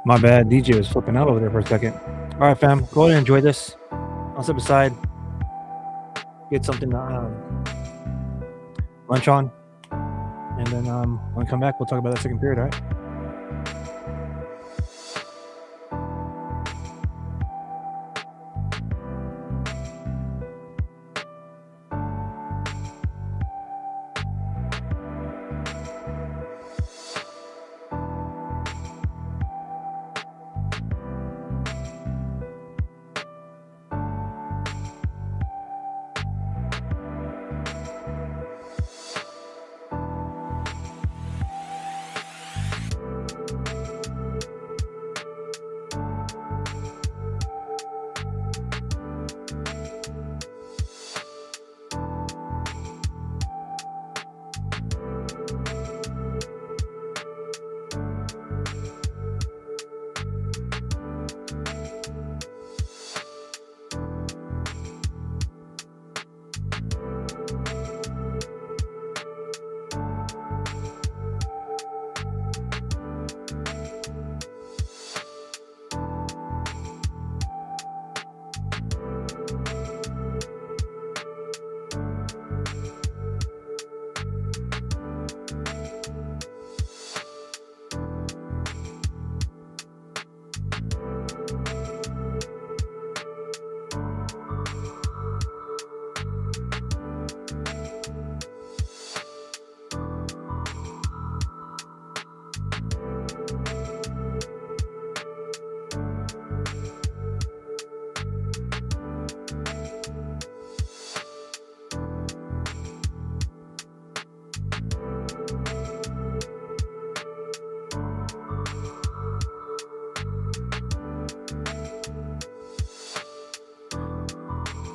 My bad. DJ was flipping out over there for a second. All right, fam. Go ahead and enjoy this. I'll step aside. Get something to lunch on. And then when we come back, we'll talk about that second period, all right?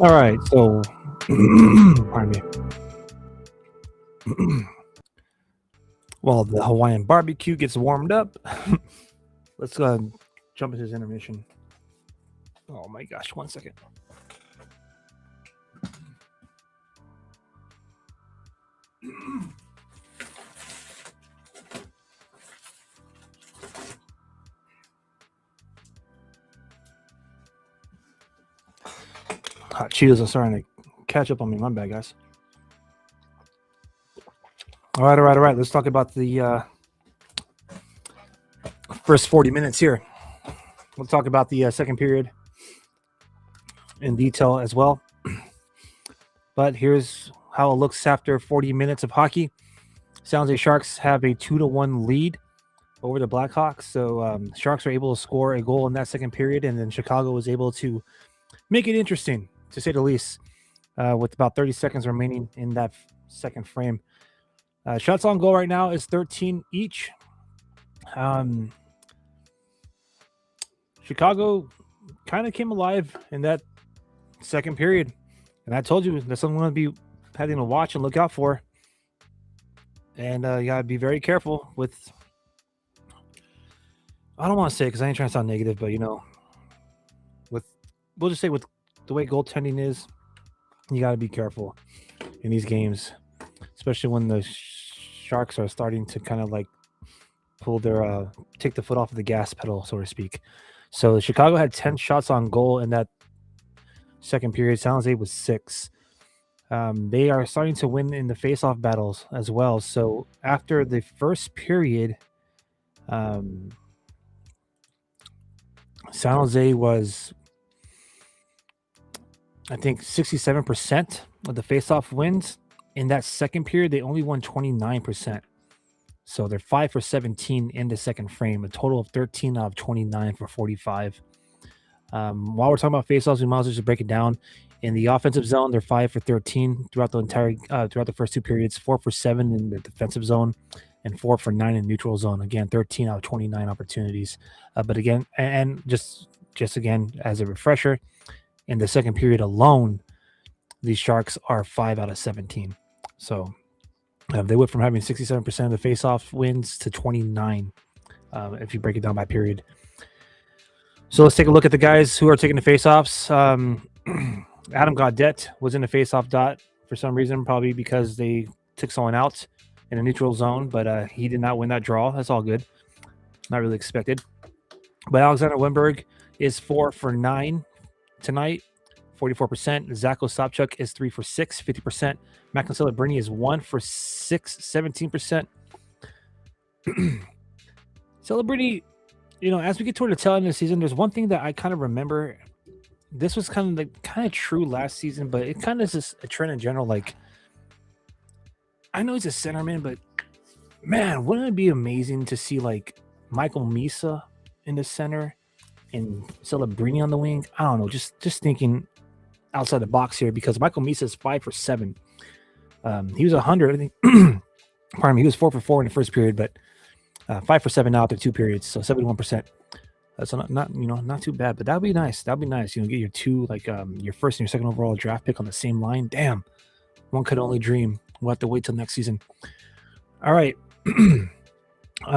All right, so pardon me. While the Hawaiian barbecue gets warmed up, let's jump into this intermission. Oh my gosh, 1 second. Hot Cheetos are starting to catch up on me. My bad, guys. All right. Let's talk about the first 40 minutes here. We'll talk about the second period in detail as well. But here's how it looks after 40 minutes of hockey. San Jose Sharks have a 2-1 lead over the Blackhawks. So Sharks are able to score a goal in that second period, and then Chicago was able to make it interesting, to say the least, with about 30 seconds remaining in that second frame. Shots on goal right now is 13 each. Chicago kind of came alive in that second period, and I told you that's something I'm going to be having to watch and look out for. And you got to be very careful with, I don't want to say it because I ain't trying to sound negative, but we'll just say with the way goaltending is, you got to be careful in these games, especially when the Sharks are starting to kind of like pull their take the foot off of the gas pedal, so to speak. So Chicago had 10 shots on goal in that second period. San Jose was 6. They are starting to win in the face-off battles as well. So after the first period, San Jose was, I think, 67% of the face-off wins. In that second period, they only won 29%. So they're 5 for 17 in the second frame, a total of 13 out of 29 for 45. While we're talking about faceoffs, we might as well just break it down. In the offensive zone, they're 5 for 13 throughout the first 2 periods, 4 for 7 in the defensive zone, and 4 for 9 in neutral zone. Again, 13 out of 29 opportunities. But again, and just again as a refresher, in the second period alone, the Sharks are 5 out of 17. So they went from having 67% of the faceoff wins to 29 if you break it down by period. So let's take a look at the guys who are taking the faceoffs. Adam Gaudette was in the faceoff dot for some reason, probably because they took someone out in a neutral zone, but he did not win that draw. That's all good. Not really expected. But Alexander Wimberg is 4 for 9 tonight, 44%. Zach Ostapchuk is 3 for 6, 50%. Macklin Celebrini is 1 for 6, 17%. Celebrini, as we get toward the tail end of the season, there's one thing that I kind of remember. This was kind of true last season, but it kind of is just a trend in general. Like, I know he's a centerman, but man, wouldn't it be amazing to see like Michael Misa in the center and Celebrini on the wing? I don't know, just thinking outside the box here, because Michael Misa is 5 for 7. He was 100, I think. Pardon me, he was 4 for 4 in the first period, but 5 for 7 now after 2 periods, so 71%. That's not too bad, but that'd be nice. That'd be nice. Get your two, like your first and your second overall draft pick on the same line. Damn, one could only dream. We'll have to wait till next season. All right.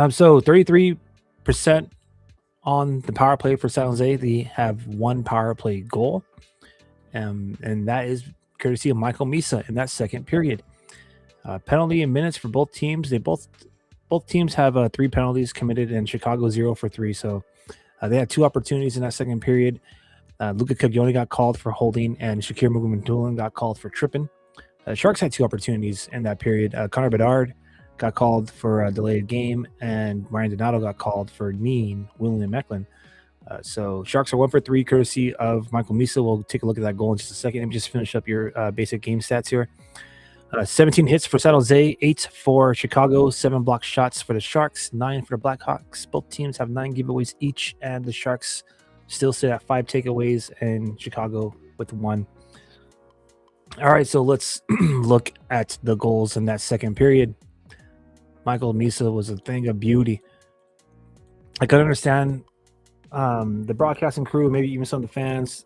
So 33% on the power play for San Jose. They have 1 power play goal, and that is courtesy of Michael Misa in that second period. Penalty and minutes for both teams. They both teams have 3 penalties committed, and Chicago 0 for 3. So they had 2 opportunities in that second period. Luka Caglione got called for holding, and Shakir Muguruza got called for tripping. Sharks had 2 opportunities in that period. Connor Bedard got called for a delayed game, and Ryan Donato got called for kneeing William Mecklin. So Sharks are 1 for 3, courtesy of Michael Misa. We'll take a look at that goal in just a second. Let me just finish up your basic game stats here. 17 hits for San Jose, 8 for Chicago, 7 blocked shots for the Sharks, 9 for the Blackhawks. Both teams have 9 giveaways each, and the Sharks still sit at 5 takeaways, and Chicago with 1. All right, so let's look at the goals in that second period. Michael Misa was a thing of beauty. I could understand the broadcasting crew, maybe even some of the fans,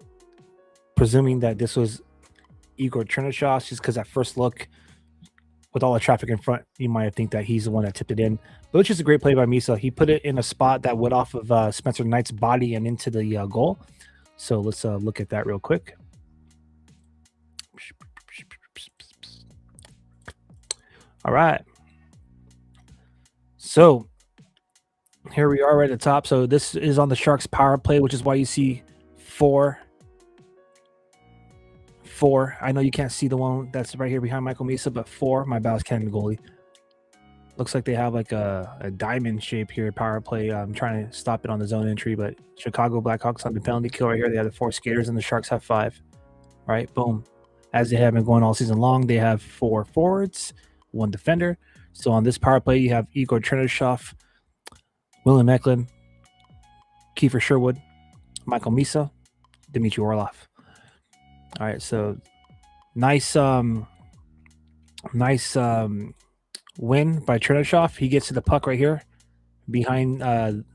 presuming that this was Igor Chernyshov, just because at first look, with all the traffic in front, you might think that he's the one that tipped it in. But it's just a great play by Misa. He put it in a spot that went off of Spencer Knight's body and into the goal. So let's look at that real quick. All right. So here we are right at the top. So this is on the Sharks power play, which is why you see 4. I know you can't see the one that's right here behind Michael Misa, but 4. My bad, Canada goalie. Looks like they have like a diamond shape here, power play. I'm trying to stop it on the zone entry, but Chicago Blackhawks on the penalty kill right here. They have the 4 skaters and the Sharks have 5. Right, boom. As they have been going all season long, they have 4 forwards, 1 defender. So on this power play, you have Igor Chernyshov, William Eklund, Kiefer Sherwood, Michael Misa, Dmitry Orlov. All right, so nice win by Chernyshov. He gets to the puck right here behind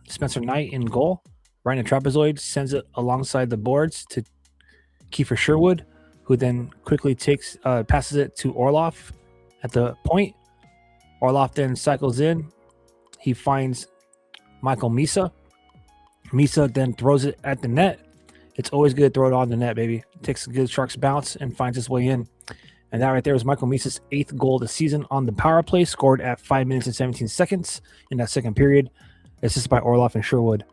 Spencer Knight in goal, right in a trapezoid, sends it alongside the boards to Kiefer Sherwood, who then quickly passes it to Orlov at the point. Orlov then cycles in. He finds Michael Misa. Misa then throws it at the net. It's always good to throw it on the net, baby. Takes a good Sharks bounce and finds its way in. And that right there is Michael Misa's 8th goal of the season on the power play, scored at 5 minutes and 17 seconds in that second period. Assisted by Orlov and Sherwood.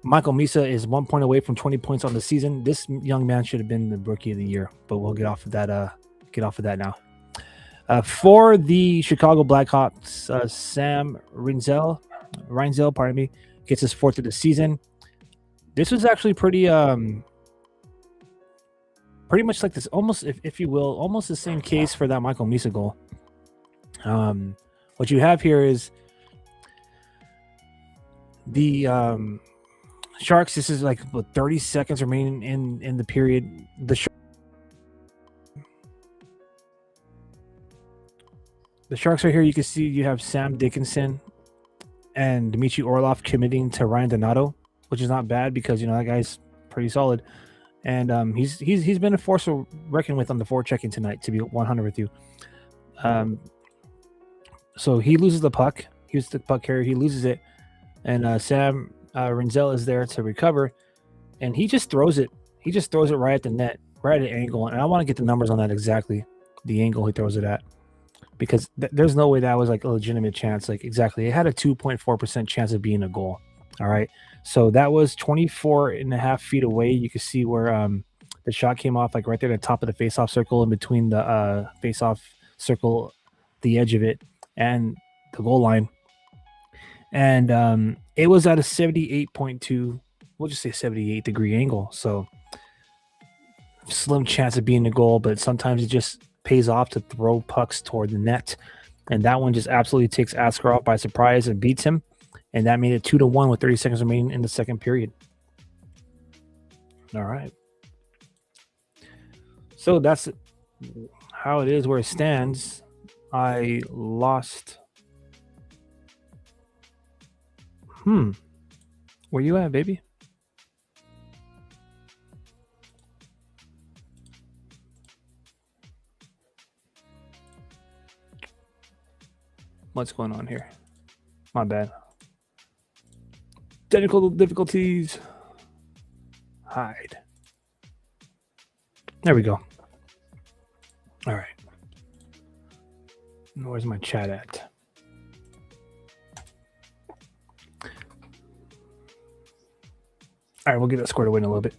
Michael Misa is 1 point away from 20 points on the season. This young man should have been the rookie of the year, but we'll get off of that. Now. For the Chicago Blackhawks, Sam Reinzel, gets his 4th of the season. This was actually pretty much like this, almost, if you will, almost the same case for that Michael Misa goal. What you have here is the Sharks. This is like 30 seconds remaining in the period. The Sharks right here, you can see you have Sam Dickinson and Dmitry Orlov committing to Ryan Donato, which is not bad because that guy's pretty solid, and he's been a force to reckon with on the forechecking tonight. To be 100 with you, so he loses the puck. He was the puck carrier. He loses it, and Sam Reinzel is there to recover, and he just throws it. He just throws it right at the net, right at an angle, and I want to get the numbers on that exactly, the angle he throws it at, because there's no way that was like a legitimate chance. Like exactly, it had a 2.4% chance of being a goal. All right. So that was 24.5 feet away. You can see where the shot came off, like right there at the top of the face-off circle, in between the face-off circle, the edge of it, and the goal line. And it was at a 78.2, we'll just say 78-degree angle. So slim chance of being a goal, but sometimes it just pays off to throw pucks toward the net. And that one just absolutely takes Askarov by surprise and beats him. And that made it 2-1 with 30 seconds remaining in the second period. All right. So that's how it is where it stands. I lost. Where you at, baby? What's going on here? My bad. Technical difficulties. Hide. There we go. All right. Where's my chat at? All right, we'll get that squared away in a little bit.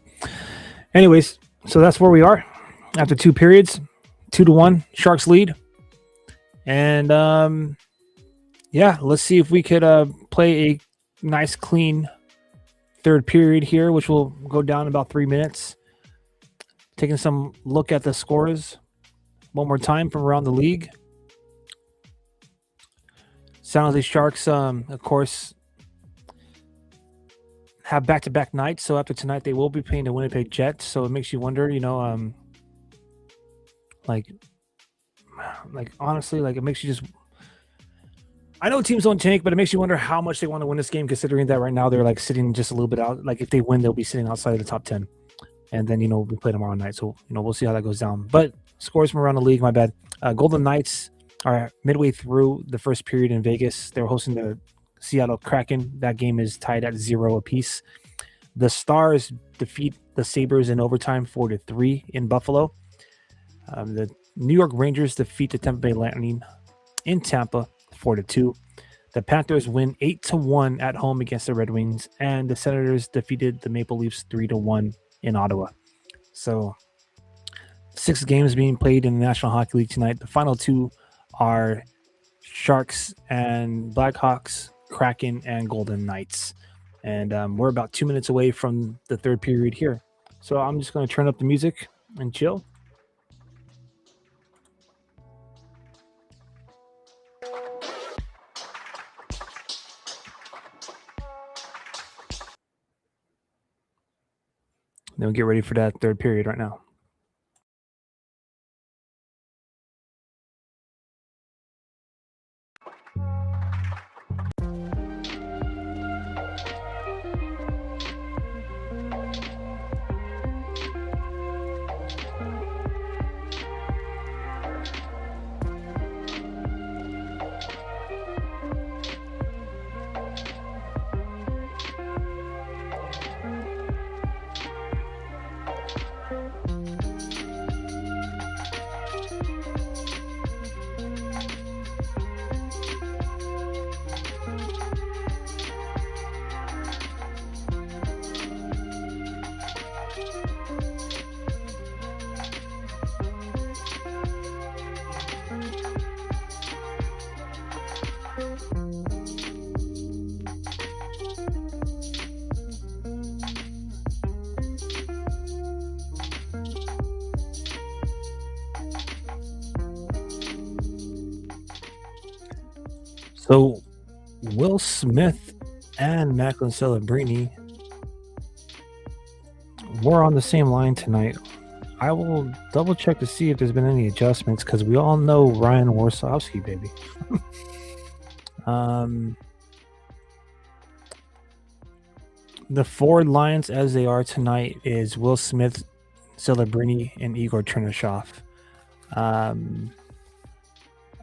Anyways, so that's where we are after 2 periods. 2-1, Sharks lead. And yeah, let's see if we could play a nice, clean third period here, which will go down about 3 minutes. Taking some look at the scores one more time from around the league. San Jose Sharks, of course, have back-to-back nights. So after tonight, they will be playing the Winnipeg Jets. So it makes you wonder, like honestly, like it makes you just. I know teams don't tank, but it makes you wonder how much they want to win this game, considering that right now they're like sitting just a little bit out. Like if they win, they'll be sitting outside of the top 10. and then we play tomorrow night. So we'll see how that goes down. But scores from around the league, my bad. Golden Knights are midway through the first period in Vegas. They're hosting the Seattle Kraken. That game is tied at 0 apiece. The Stars defeat the Sabres in overtime 4-3 in Buffalo. The New York Rangers defeat the Tampa Bay Lightning in Tampa 4-2. The Panthers win 8-1 at home against the Red Wings, and the Senators defeated the Maple Leafs 3-1 in Ottawa. So 6 games being played in the National Hockey League tonight. The final 2 are Sharks and Blackhawks, Kraken and Golden Knights. And we're about 2 minutes away from the third period here. So I'm just going to turn up the music and chill. Then we'll get ready for that third period right now. So Will Smith and Macklin Celebrini were on the same line tonight. I will double check to see if there's been any adjustments, because we all know Ryan Warsawski, baby. The forward lines as they are tonight is Will Smith, Celebrini, and Igor Chernyshov. I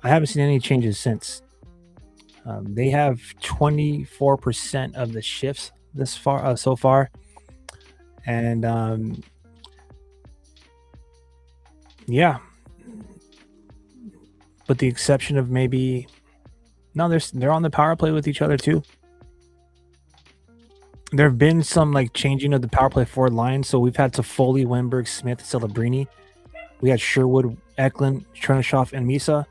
haven't seen any changes since. They have 24% of the shifts so far, and yeah, with the exception of maybe they're on the power play with each other too. There have been some changing of the power play forward line, so we've had Toffoli, Wenberg, Smith, Celebrini. We had Sherwood, Eklund, Chernyshov, and Misa.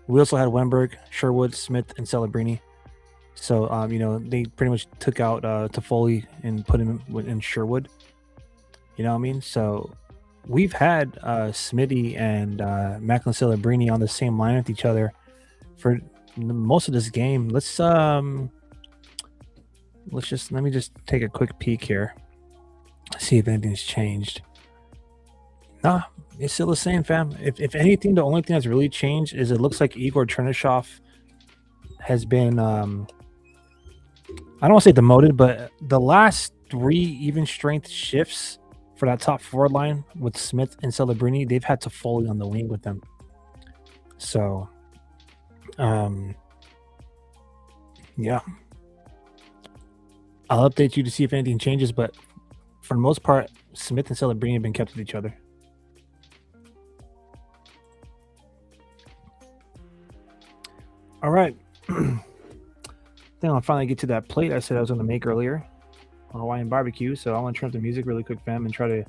We also had Wenberg, Sherwood, Smith, and Celebrini. So, they pretty much took out Toffoli and put him in Sherwood. You know what I mean? So, we've had Smitty and Macklin Celebrini on the same line with each other for most of this game. Let me just take a quick peek here. See if anything's changed. Nah, it's still the same, fam. If anything, the only thing that's really changed is it looks like Igor Chernyshov has been I don't want to say demoted, but the last 3 even strength shifts for that top forward line with Smith and Celebrini, they've had Toffoli on the wing with them. So yeah. I'll update you to see if anything changes, but for the most part, Smith and Celebrini have been kept with each other. All right. I think I'll finally get to that plate I said I was going to make earlier on Hawaiian barbecue. So I want to turn up the music really quick, fam, and try to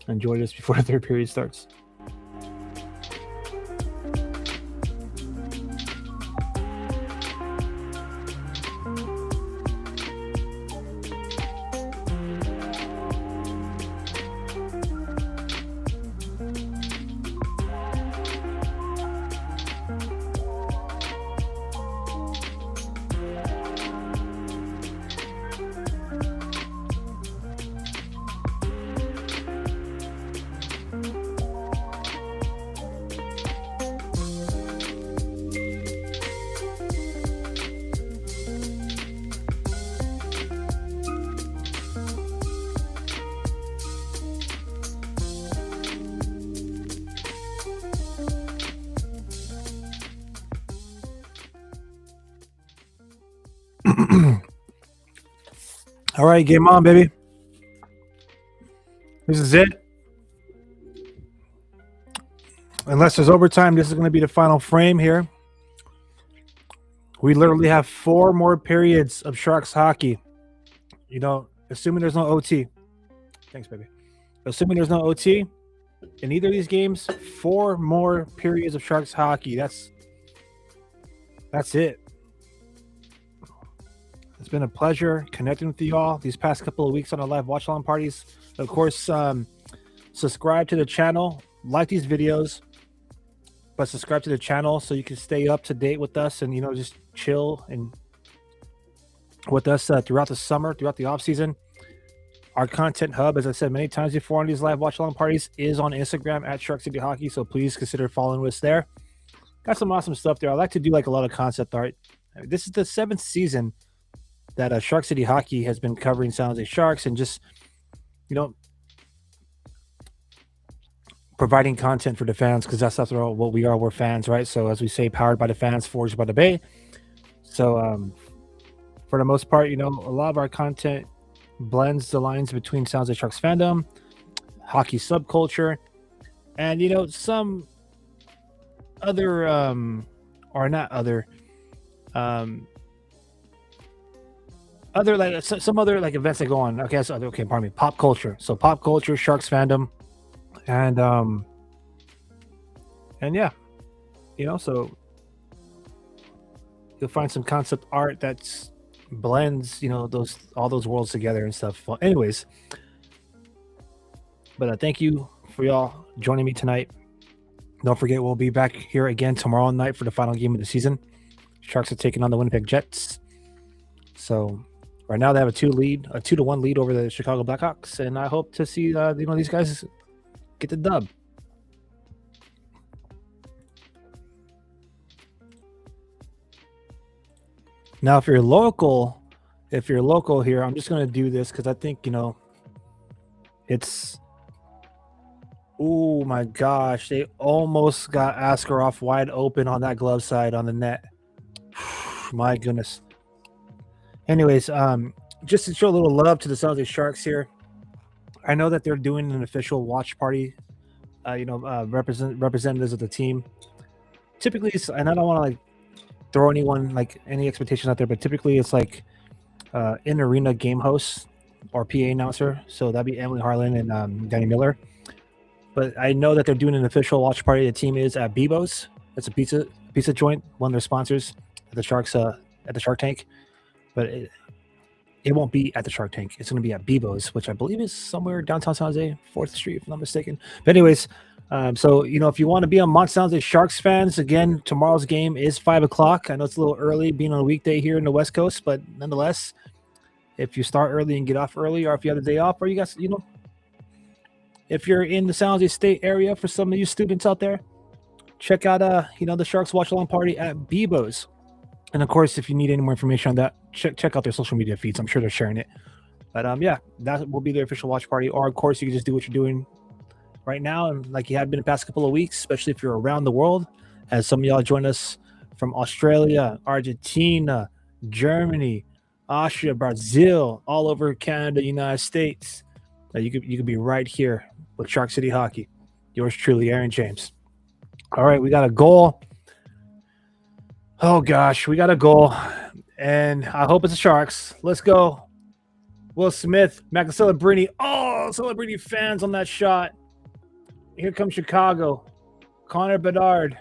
enjoy this before the third period starts. All right, game on, baby. This is it. Unless there's overtime, this is going to be the final frame here. We literally have 4 more periods of Sharks hockey. You know, assuming there's no OT. Thanks, baby. Assuming there's no OT in either of these games, 4 more periods of Sharks hockey. That's it. It's been a pleasure connecting with you all these past couple of weeks on our live watch along parties. Of course, subscribe to the channel, like these videos, but subscribe to the channel so you can stay up to date with us and, you know, just chill and with us throughout the summer, throughout the off season. Our content hub, as I said many times before on these live watch along parties, is on Instagram at Shark City Hockey. So please consider following us there. Got some awesome stuff there. I like to do like a lot of concept art. This is the 7th season that Shark City Hockey has been covering San Jose Sharks and just, you know, providing content for the fans, because that's after all what we are. We're fans, right? So as we say, powered by the fans, forged by the Bay. So for the most part, you know, a lot of our content blends the lines between San Jose Sharks fandom, hockey subculture, and, you know, some other or not other other like some other like events that go on. Okay, so okay, pardon me, pop culture. So pop culture, Sharks fandom, and yeah, you know, so you'll find some concept art that's blends, you know, all those worlds together and stuff. Well, anyways, but thank you for y'all joining me tonight. Don't forget, we'll be back here again tomorrow night for the final game of the season. Sharks are taking on the Winnipeg Jets. So right now they have a 2-1 lead over the Chicago Blackhawks, and I hope to see you know, these guys get the dub. Now, if you're local here, I'm just going to do this because I think, you know, it's, oh my gosh, they almost got Askarov wide open on that glove side on the net. My goodness. Anyways, just to show a little love to the San Jose Sharks here, I know that they're doing an official watch party, you know, representatives of the team. Typically, and I don't want to like throw anyone like any expectations out there, but typically it's like in arena game host or PA announcer. So that'd be Emily Harlan and Danny Miller. But I know that they're doing an official watch party. The team is at Bebo's. It's a pizza joint, one of their sponsors at the Sharks at the Shark Tank. But it won't be at the Shark Tank. It's going to be at Bebo's, which I believe is somewhere downtown San Jose, 4th Street, if I'm not mistaken. But anyways, so, you know, if you want to be on San Jose Sharks fans, again, tomorrow's game is 5 o'clock. I know it's a little early being on a weekday here in the West Coast, but nonetheless, if you start early and get off early, or if you have the day off, or you guys, you know, if you're in the San Jose State area, for some of you students out there, check out, you know, the Sharks Watch Along Party at Bebo's. And of course, if you need any more information on that, check out their social media feeds. I'm sure they're sharing it. But yeah, that will be their official watch party. Or of course, you can just do what you're doing right now, and like you have been the past couple of weeks, especially if you're around the world, as some of y'all join us from Australia, Argentina, Germany, Austria, Brazil, all over Canada, United States. You could be right here with Shark City Hockey. Yours truly, Aaron James. All right, we got a goal. Oh gosh, we got a goal, and I hope it's the Sharks. Let's go. Will Smith, Mac Celebrini. Oh, Celebrini fans on that shot. Here comes Chicago. Connor Bedard.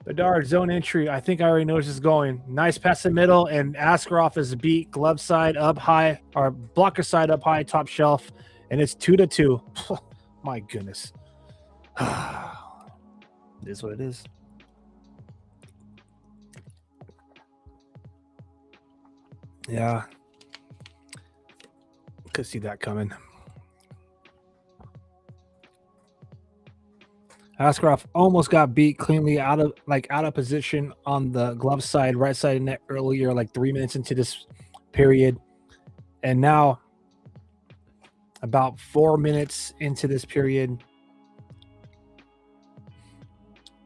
Bedard, zone entry. I think I already know where this is going. Nice pass in the middle, and Askarov is beat. Glove side up high, or blocker side up high, top shelf, and it's 2-2. My goodness. It is what it is. Yeah. Could see that coming. Askarov almost got beat cleanly out of position on the glove side, right side of net earlier, like 3 minutes into this period. And now, about 4 minutes into this period,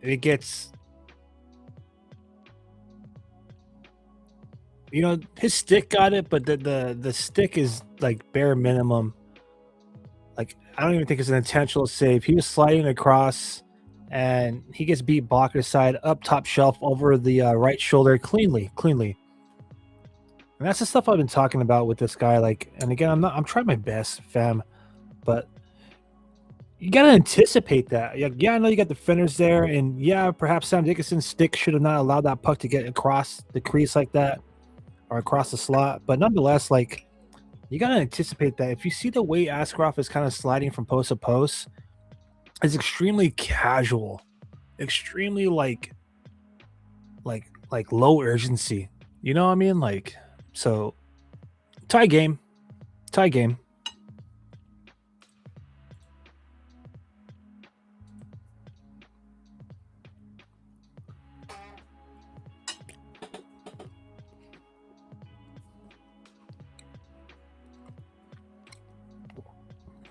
it gets, you know, his stick got it, but the stick is like bare minimum. Like, I don't even think it's an intentional save. He was sliding across, and he gets beat blocker side up top shelf over the right shoulder cleanly. And that's the stuff I've been talking about with this guy. Like, and again, I'm trying my best, fam, but you gotta anticipate that. Yeah, I know you got defenders there, and yeah, perhaps Sam Dickinson's stick should have not allowed that puck to get across the crease like that or across the slot. But nonetheless, like, you gotta anticipate that. If you see the way Askarov is kind of sliding from post to post, it's extremely casual, extremely like low urgency. You know what I mean? Like, so tie game.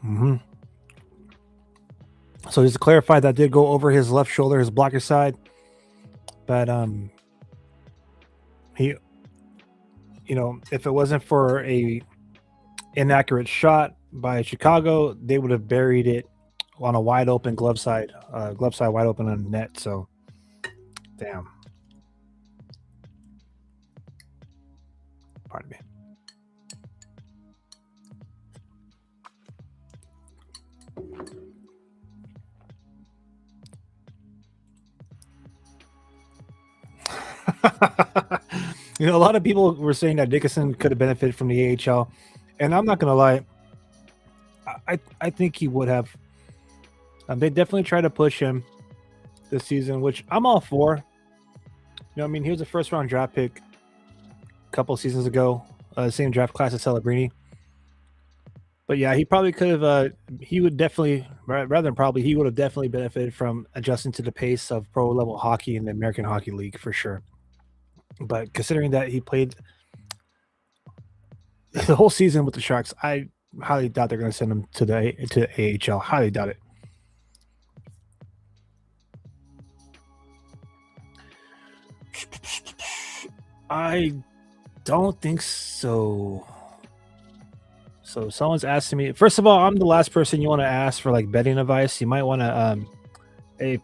Mm-hmm. So just to clarify, that did go over his left shoulder, his blocker side, but he, if it wasn't for a inaccurate shot by Chicago, they would have buried it on a wide open glove side wide open on net. So, damn. Pardon me. A lot of people were saying that Dickinson could have benefited from the AHL, and I'm not gonna lie, I think he would have. They definitely tried to push him this season, which I'm all for. I mean, he was a first round draft pick a couple seasons ago, same draft class as Celebrini. But yeah, he probably could have. He would definitely, rather than probably, he would have definitely benefited from adjusting to the pace of pro level hockey in the American Hockey League for sure. But considering that he played the whole season with the Sharks, I highly doubt they're going to send him to the AHL. Highly doubt it. I don't think so. So someone's asking me. First of all, I'm the last person you want to ask for like betting advice. You might want to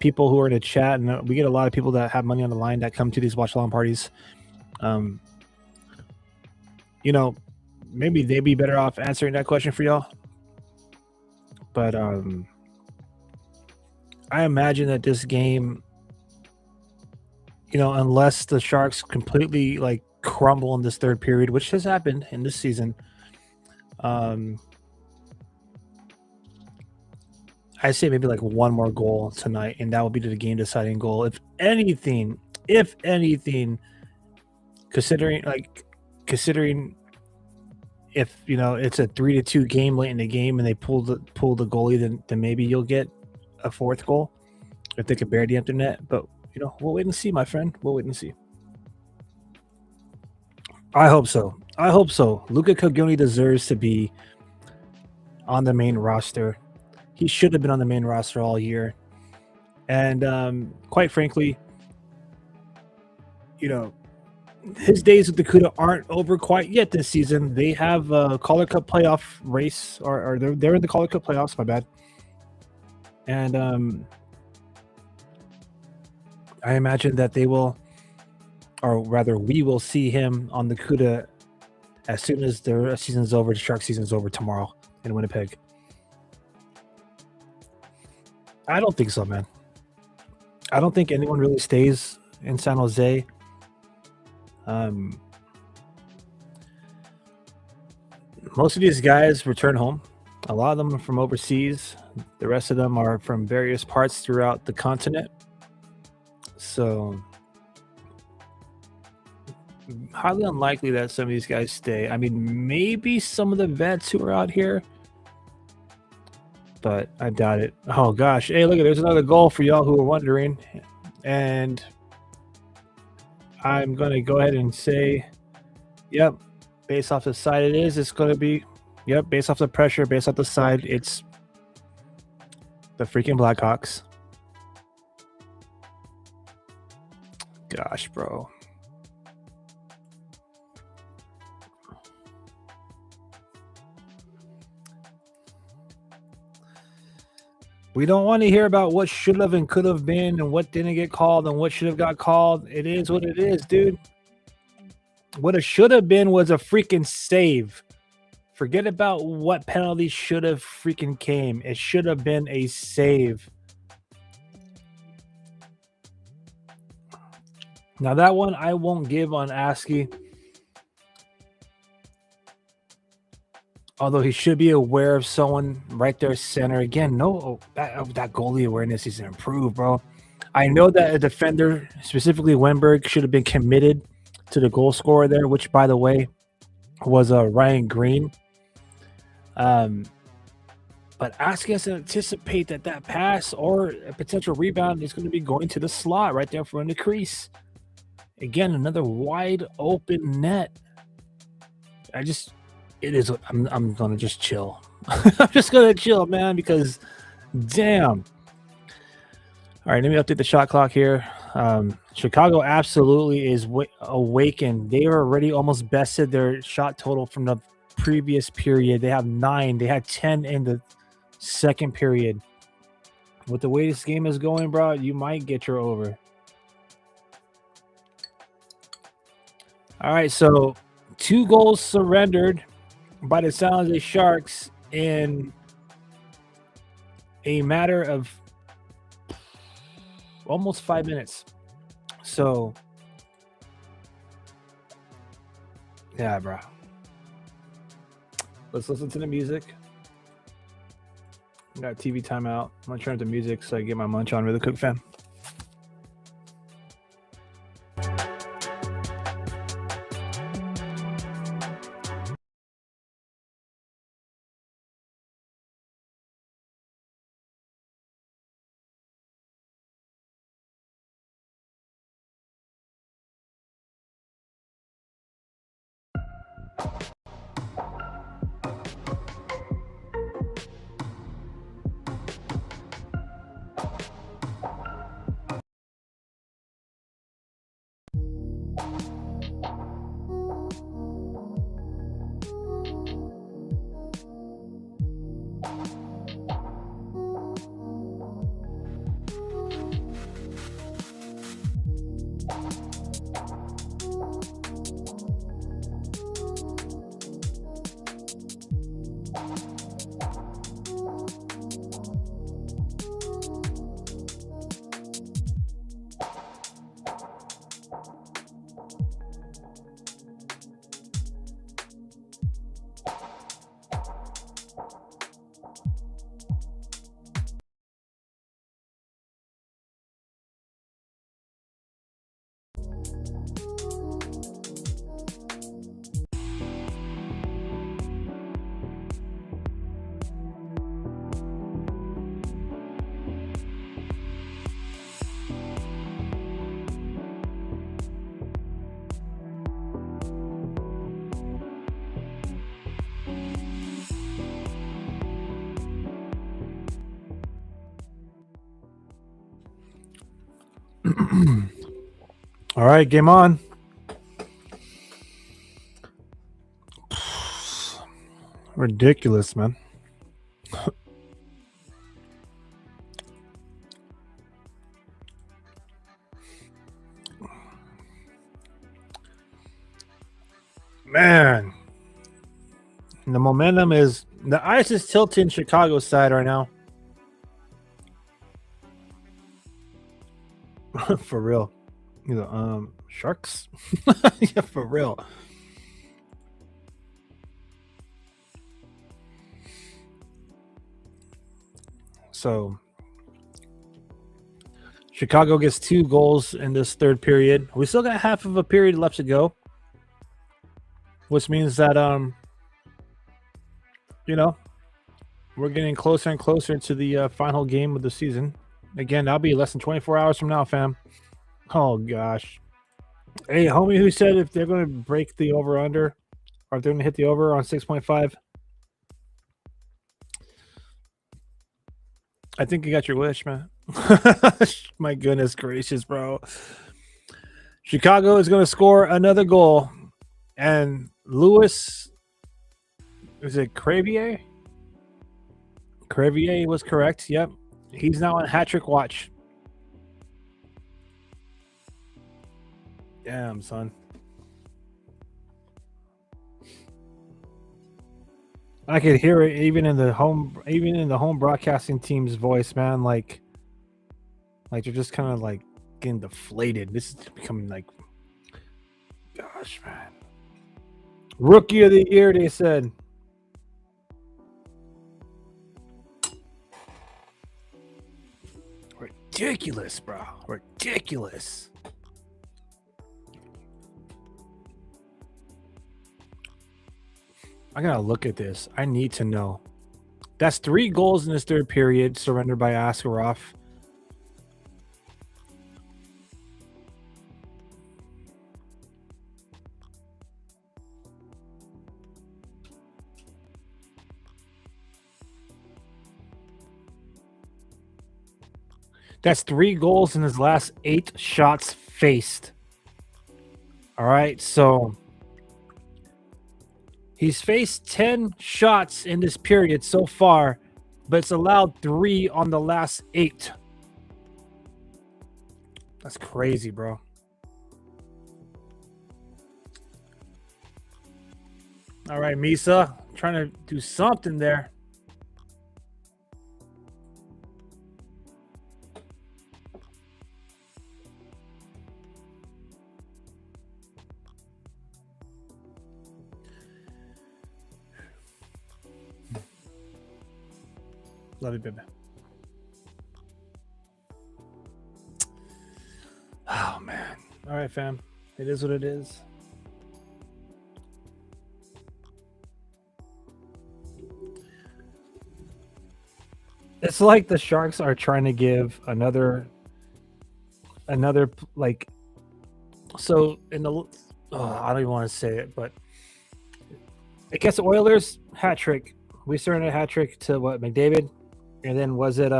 people who are in the chat, and we get a lot of people that have money on the line that come to these watch along parties. Maybe they'd be better off answering that question for y'all. But I imagine that this game, unless the Sharks completely like crumble in this third period, which has happened in this season, I say maybe like one more goal tonight, and that will be the game deciding goal. If anything, considering if it's a 3-2 game late in the game and they pull the goalie, then maybe you'll get a fourth goal if they can bear the empty net. But we'll wait and see, my friend. We'll wait and see. I hope so. Luka Koguni deserves to be on the main roster. He should have been on the main roster all year. And quite frankly, his days with the Cuda aren't over quite yet this season. They have a Calder Cup playoff race, or they're in the Calder Cup playoffs, my bad. And I imagine that they will, or rather we will see him on the Cuda as soon as the season's over, the Shark season's over tomorrow in Winnipeg. I don't think so, man. I don't think anyone really stays in San Jose. Most of these guys return home. A lot of them are from overseas. The rest of them are from various parts throughout the continent. So highly unlikely that some of these guys stay. I mean, maybe some of the vets who are out here, but I doubt it. Oh gosh. Hey, look, there's another goal for y'all who are wondering. And I'm going to go ahead and say, yep, based off the side it is, it's going to be, yep, based off the pressure, based off the side, it's the freaking Blackhawks. Gosh, bro. We don't want to hear about what should have and could have been and what didn't get called and what should have got called. It is what it is, dude. What it should have been was a freaking save. Forget about what penalty should have freaking came. It should have been a save. Now that one I won't give on ASCII. Although he should be aware of someone right there center. Again, that goalie awareness is improved, bro. I know that a defender, specifically Wenberg, should have been committed to the goal scorer there, which, by the way, was Ryan Green. But ASCII has to anticipate that pass or a potential rebound is going to be going to the slot right there in the crease. Again, another wide open net. I'm gonna just chill. I'm just gonna chill, man, because damn. All right, let me update the shot clock here. Chicago absolutely is awakened. They were already almost bested their shot total from the previous period. They have 9. They had 10 in the second period. With the way this game is going, bro, you might get your over. All right, so 2 goals surrendered by the San Jose Sharks in a matter of almost 5 minutes. So, yeah, bro. Let's listen to the music. Got TV timeout. I'm gonna turn up the music so I can get my munch on really quick, fam. All right, game on. Ridiculous, man. Man, the momentum is the ice is tilting Chicago's side right now. For real. You know, Sharks. Yeah, for real. So Chicago gets 2 goals in this third period. We still got half of a period left to go, which means that you know, we're getting closer and closer to the final game of the season. Again, that'll be less than 24 hours from now, fam. Oh gosh. Hey, homie, who said if they're going to break the over/under, or if they're going to hit the over on 6.5? I think you got your wish, man. My goodness gracious, bro. Chicago is going to score another goal, and Louis, is it Crevier? Crevier was correct. Yep. He's now on hat trick watch. Damn, son. I could hear it even in the home broadcasting team's voice, man. Like they're just kind of like getting deflated. This is becoming like, gosh, man. Rookie of the year, they said. Ridiculous, bro. Ridiculous. I gotta look at this. I need to know. That's 3 goals in this third period surrendered by Askarov. That's 3 goals in his last 8 shots faced. All right, so he's faced 10 shots in this period so far, but it's allowed 3 on the last 8. That's crazy, bro. All right, Misa, trying to do something there. Love you, baby. Oh, man. All right, fam. It is what it is. It's like the Sharks are trying to give another like, so in the I don't even want to say it, but against the Oilers, hat trick. We started a hat trick to what, McDavid? And then was it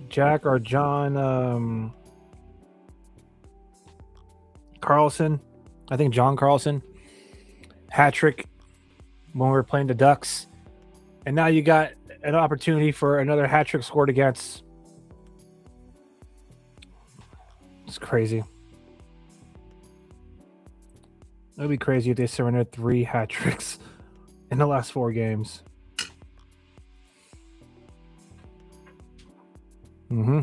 Jack or John Carlson? I think John Carlson. Hat trick when we were playing the Ducks. And now you got an opportunity for another hat trick scored against. It's crazy. It would be crazy if they surrendered 3 hat tricks in the last 4 games. Mm-hmm.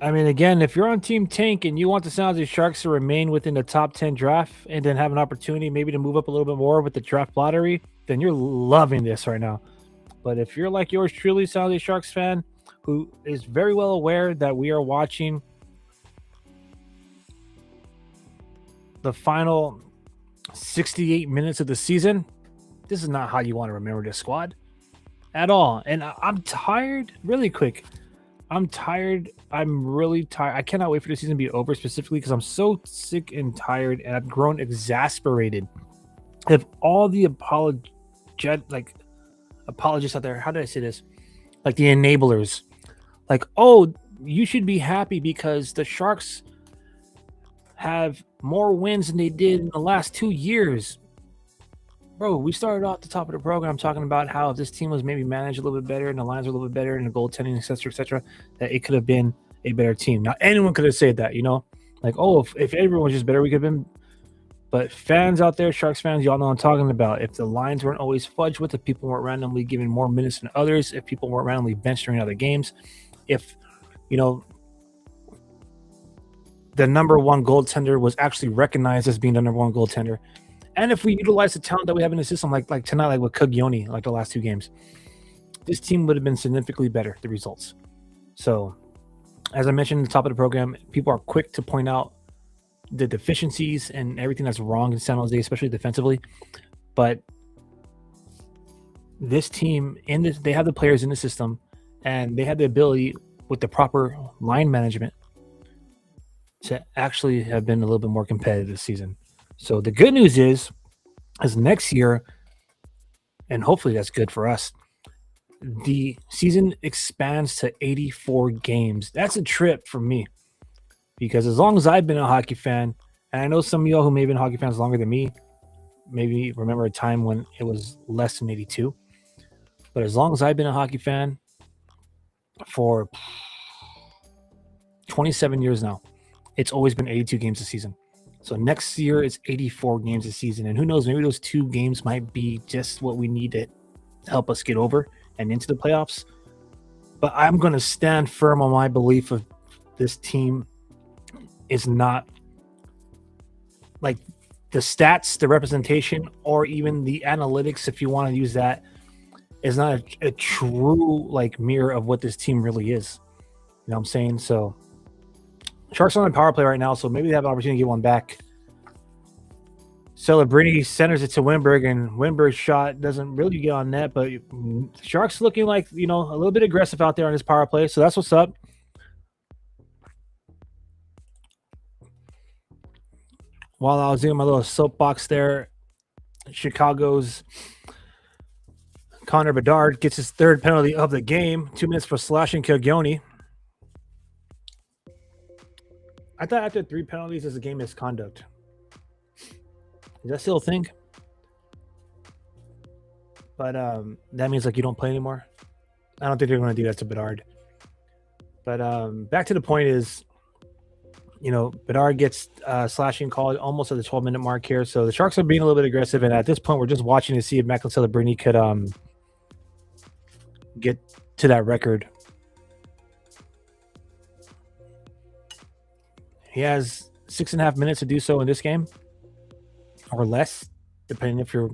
I mean, again, if you're on Team Tank and you want the San Jose Sharks to remain within the top 10 draft and then have an opportunity maybe to move up a little bit more with the draft lottery, then you're loving this right now. But if you're like yours truly, San Jose Sharks fan, who is very well aware that we are watching the final 68 minutes of the season, this is not how you want to remember this squad at all. And I'm tired, really quick. I'm tired. I'm really tired. I cannot wait for the season to be over, specifically because I'm so sick and tired, and I've grown exasperated of all the apologists out there. How did I say this? Like the enablers. Like, oh, you should be happy because the Sharks have more wins than they did in the last 2 years. Bro, we started off the top of the program talking about how if this team was maybe managed a little bit better and the lines were a little bit better and the goaltending, et cetera, that it could have been a better team. Now, anyone could have said that, you know? Like, oh, if everyone was just better, we could have been. But fans out there, Sharks fans, y'all know what I'm talking about. If the lines weren't always fudged with, if people weren't randomly given more minutes than others, if people weren't randomly benched during other games, if, you know, the number one goaltender was actually recognized as being the number one goaltender, and if we utilize the talent that we have in the system, like tonight, like with Coglione, like the last 2 games, this team would have been significantly better, the results. So, as I mentioned at the top of the program, people are quick to point out the deficiencies and everything that's wrong in San Jose, especially defensively. But this team, they have the players in the system, and they have the ability with the proper line management to actually have been a little bit more competitive this season. So the good news is next year, and hopefully that's good for us, the season expands to 84 games. That's a trip for me, because as long as I've been a hockey fan, and I know some of y'all who may have been hockey fans longer than me, maybe remember a time when it was less than 82. But as long as I've been a hockey fan for 27 years now, it's always been 82 games a season. So next year it's 84 games a season. And who knows, maybe those 2 games might be just what we need to help us get over and into the playoffs. But I'm going to stand firm on my belief of this team is not like the stats, the representation, or even the analytics, if you want to use that, is not a true like mirror of what this team really is. You know what I'm saying? So Sharks are on a power play right now, so maybe they have an opportunity to get one back. Celebrini centers it to Winberg, and Winberg's shot doesn't really get on net, but Sharks looking like, a little bit aggressive out there on his power play, so that's what's up. While I was doing my little soapbox there, Chicago's Connor Bedard gets his 3rd penalty of the game. 2 minutes for slashing Caglioni. I thought after 3 penalties is a game misconduct. Is that still a thing? But that means like you don't play anymore. I don't think they're going to do that to Bedard. But back to the point is, Bedard gets slashing called almost at the 12-minute mark here. So the Sharks are being a little bit aggressive. And at this point, we're just watching to see if Macklin Celebrini could get to that record. He has 6.5 minutes to do so in this game, or less, depending if you're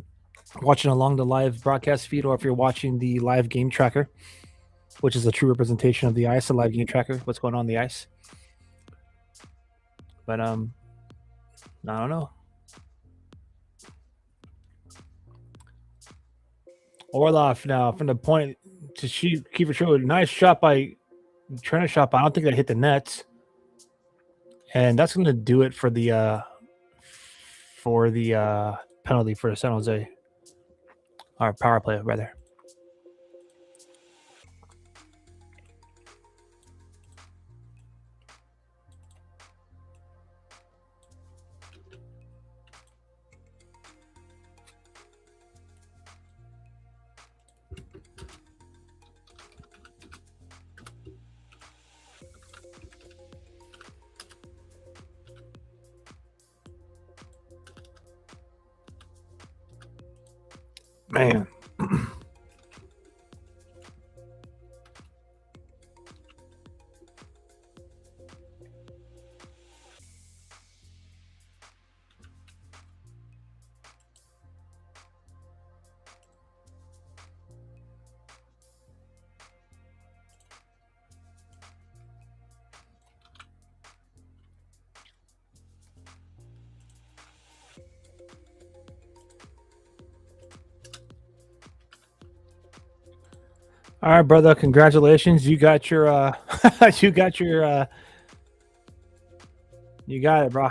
watching along the live broadcast feed or if you're watching the live game tracker, which is a true representation of the ice, the live game tracker, what's going on the ice. But I don't know. Orlov now from the point to keep it true. Nice shot by Trent shot, but I don't think that hit the net. And that's going to do it for the penalty for San Jose, or power play rather. Man. All right, brother. Congratulations. You got your you got it, bro.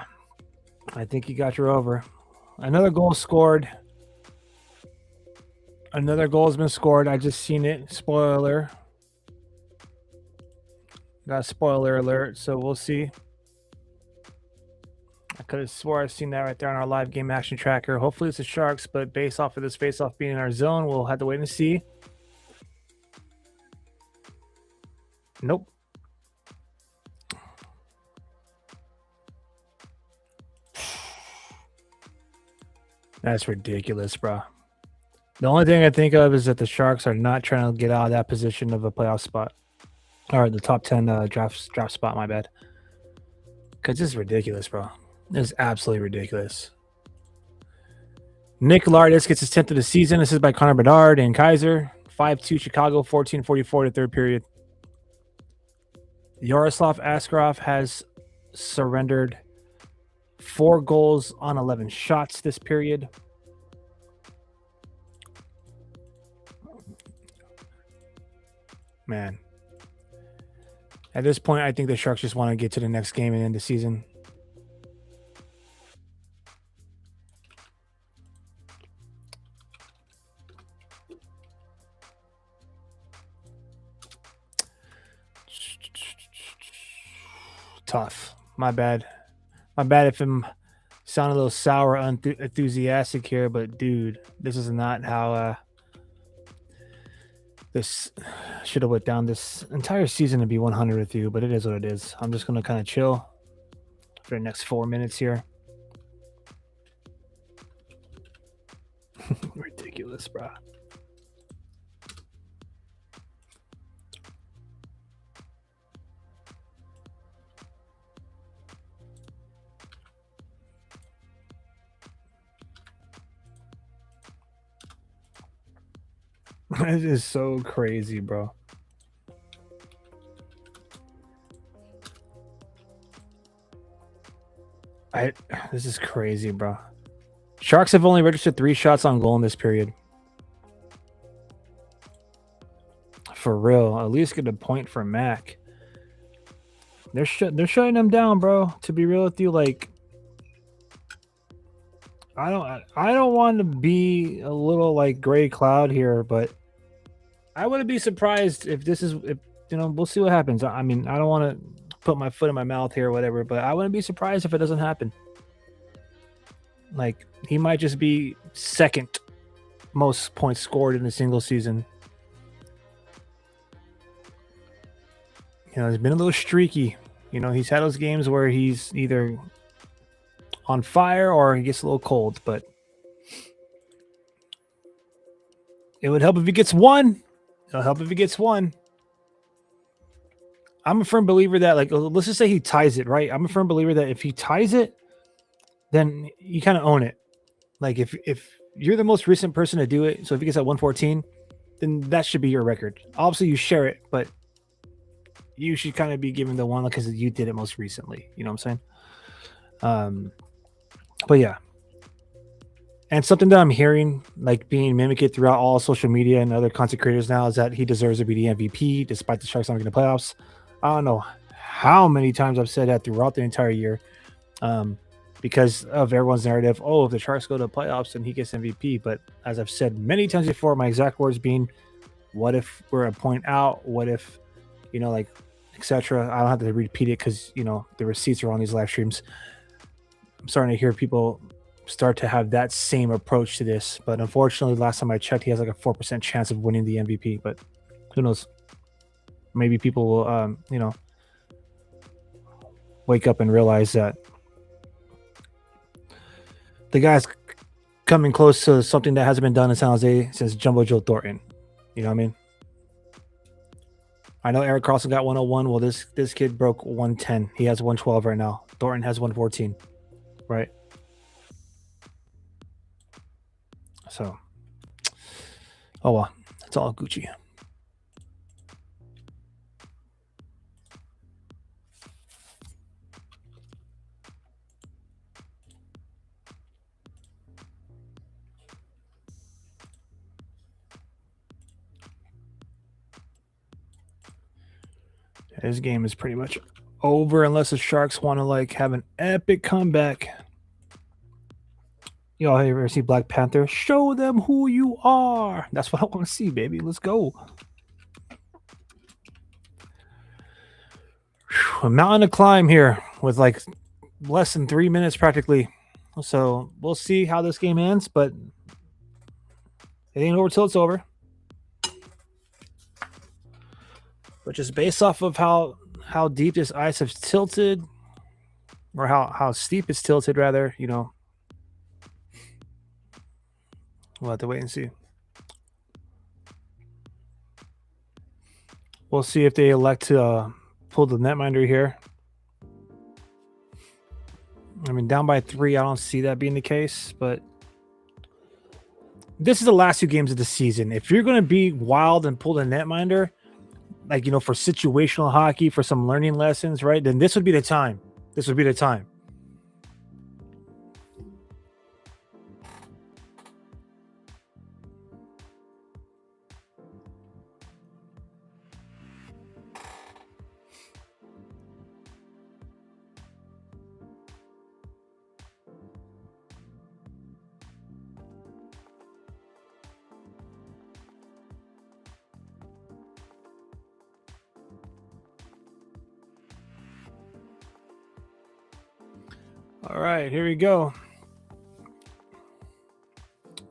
I think you got your over. Another goal scored. Another goal has been scored. I just seen it. Spoiler. Got a spoiler alert, so we'll see. I could have swore I've seen that right there on our live game action tracker. Hopefully it's the Sharks, but based off of this face-off being in our zone, we'll have to wait and see. Nope. That's ridiculous, bro. The only thing I think of is that the Sharks are not trying to get out of that position of a playoff spot. Or the top 10 draft spot, my bad. Because this is ridiculous, bro. This is absolutely ridiculous. Nick Lardis gets his 10th of the season. This is by Connor Bedard and Kaiser. 5-2 Chicago, 14:44 to third period. Yaroslav Askarov has surrendered 4 goals on 11 shots this period. Man. At this point, I think the Sharks just want to get to the next game and end the season. Tough. My bad. My bad if I'm sound a little sour, enthusiastic here, but dude, this is not how this should have went down. This entire season to be 100 with you, but it is what it is. I'm just gonna kind of chill for the next 4 minutes here. Ridiculous, bro. It is so crazy, bro. This is crazy, bro. Sharks have only registered 3 shots on goal in this period. For real, at least get a point for Mac. They're shutting them down, bro. To be real with you, like, I don't want to be a little like gray cloud here, but I wouldn't be surprised if this is, if you know, we'll see what happens. I mean, I don't want to put my foot in my mouth here or whatever, but I wouldn't be surprised if it doesn't happen. Like, he might just be second most points scored in a single season. You know, he's been a little streaky. You know, he's had those games where he's either on fire or he gets a little cold, but it would help if he gets one. It'll help if he gets one. I'm a firm believer that, like, let's just say he ties it, right? I'm a firm believer that if he ties it, then you kind of own it. Like, if you're the most recent person to do it, so if he gets at 114, then that should be your record. Obviously, you share it, but you should kind of be given the one because you did it most recently. You know what I'm saying? But yeah. And something that I'm hearing, like, being mimicked throughout all social media and other content creators now, is that he deserves to be the MVP despite the Sharks not making the playoffs. I don't know how many times I've said that throughout the entire year, because of everyone's narrative. Oh, if the Sharks go to the playoffs, then he gets MVP. But as I've said many times before, my exact words being, what if we're a point out? What if, you know, like, etc. I don't have to repeat it because, you know, the receipts are on these live streams. I'm starting to hear people start to have that same approach to this, but unfortunately, last time I checked, he has like a 4% chance of winning the MVP. But who knows? Maybe people will, you know, wake up and realize that the guy's coming close to something that hasn't been done in San Jose since Jumbo Joe Thornton. You know what I mean? I know Eric Carlson got 101. Well, this kid broke 110. He has 112 right now. Thornton has 114. Right? So, oh well, it's all Gucci. His game is pretty much over unless the Sharks want to, like, have an epic comeback. Y'all ever see Black Panther? Show them who you are. That's what I want to see, baby. Let's go. A mountain to climb here with like less than 3 minutes practically. So we'll see how this game ends, but it ain't over till it's over. But just based off of how deep this ice has tilted, or how steep it's tilted, rather, you know, we'll have to wait and see. We'll see if they elect to pull the netminder here. I mean, down by 3, I don't see that being the case, but this is the last 2 games of the season. If you're going to be wild and pull the netminder, like, you know, for situational hockey, for some learning lessons, right, then this would be the time. This would be the time. All right, here we go.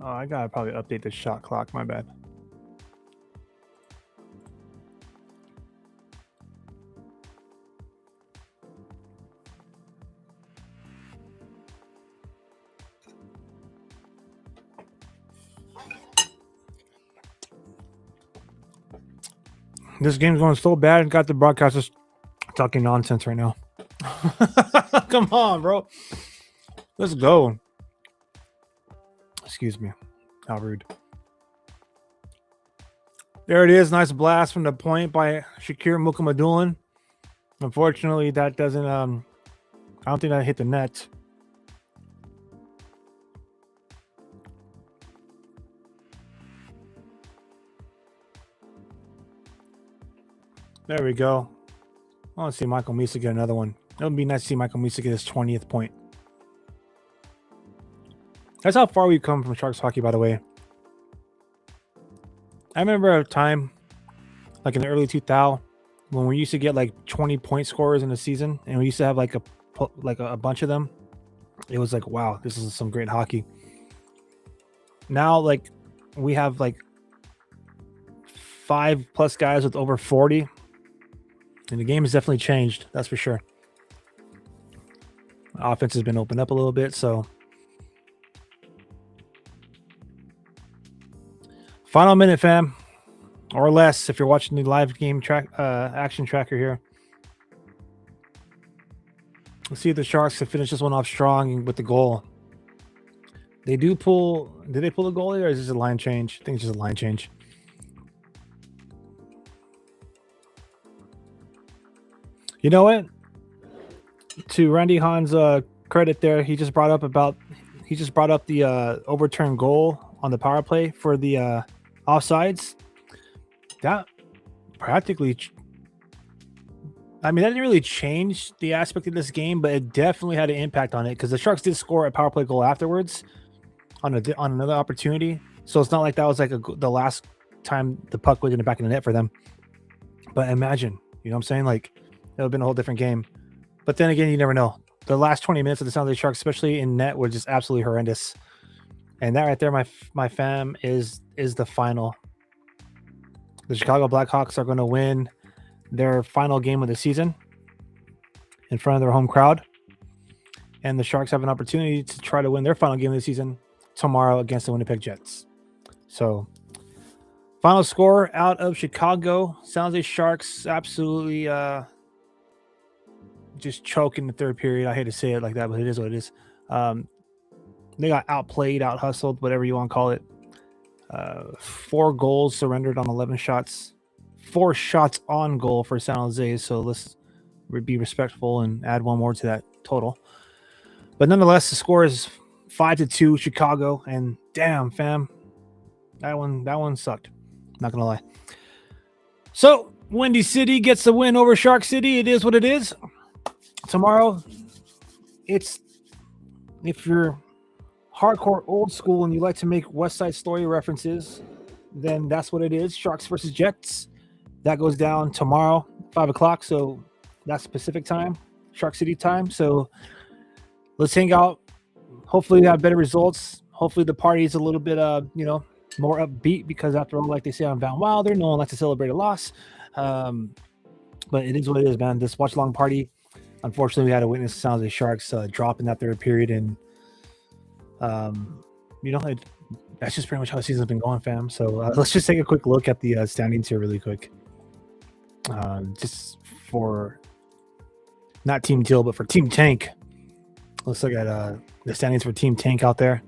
Oh, I gotta probably update the shot clock. My bad. This game's going so bad. Got the broadcasters talking nonsense right now. Come on, bro. Let's go. Excuse me. How rude. There it is. Nice blast from the point by Shakir Mukhamadullin. Unfortunately, that doesn't I don't think that hit the net. There we go. I want to see Michael Misa get another one. It would be nice to see Michael Misa get his 20th point. That's how far we've come from Sharks hockey, by the way. I remember a time, like in the early 2000s, when we used to get like 20 point scorers in a season, and we used to have like a bunch of them. It was like, wow, this is some great hockey. Now, like, we have like 5+ guys with over 40. And the game has definitely changed, that's for sure. Offense has been opened up a little bit, so. Final minute, fam. Or less if you're watching the live game track action tracker here. Let's see if the Sharks can finish this one off strong with the goal. They do pull. Did they pull the goalie, or is this a line change? I think it's just a line change. You know what? To Randy Hahn's credit, there, he just brought up the overturned goal on the power play for the offsides. That practically, I mean, that didn't really change the aspect of this game, but it definitely had an impact on it because the Sharks did score a power play goal afterwards on another opportunity. So it's not like that was like the last time the puck was in the back of the net for them. But imagine, you know what I'm saying? Like, it would have been a whole different game. But then again, you never know. The last 20 minutes of the San Jose Sharks, especially in net, were just absolutely horrendous. And that right there, my fam, is the final. The Chicago Blackhawks are going to win their final game of the season in front of their home crowd. And the Sharks have an opportunity to try to win their final game of the season tomorrow against the Winnipeg Jets. So, final score out of Chicago. San Jose Sharks absolutely just choking the third period. I hate to say it like that, but it is what it is. They got outplayed, out-hustled, whatever you want to call it. 4 goals surrendered on 11 shots. 4 shots on goal for San Jose, so let's be respectful and add one more to that total. But nonetheless, the score is 5-2 Chicago, and damn, fam, that one sucked. Not gonna lie. So, Windy City gets the win over Shark City. It is what it is. Tomorrow, if you're hardcore old school and you like to make West Side Story references, then that's what it is. Sharks versus Jets. That goes down tomorrow, 5 o'clock. So that's Pacific time, Shark City time. So let's hang out. Hopefully we have better results. Hopefully the party is a little bit, more upbeat because after all, like they say on Van Wilder, no one likes to celebrate a loss. But it is what it is, man. This watch long party. Unfortunately, we had to witness San Jose Sharks drop in that third period, and that's just pretty much how the season's been going, fam. So let's just take a quick look at the standings here really quick. Just for not Team Teal, but for Team Tank. Let's look at the standings for Team Tank out there.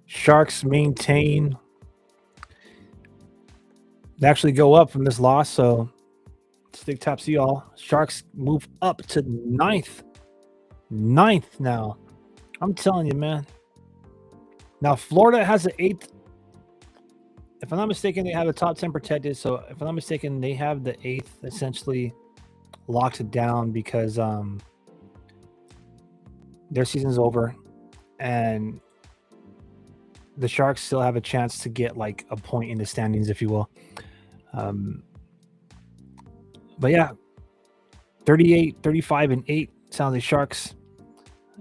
Sharks maintain. They actually go up from this loss, so stick taps y'all. Sharks move up to 9th. 9th now. I'm telling you, man. Now, Florida has the 8th. If I'm not mistaken, they have the top 10 protected. So, if I'm not mistaken, they have the 8th essentially locked down because their season's over. And the Sharks still have a chance to get like a point in the standings, if you will. But yeah, 38, 35, and 8 San Jose Sharks.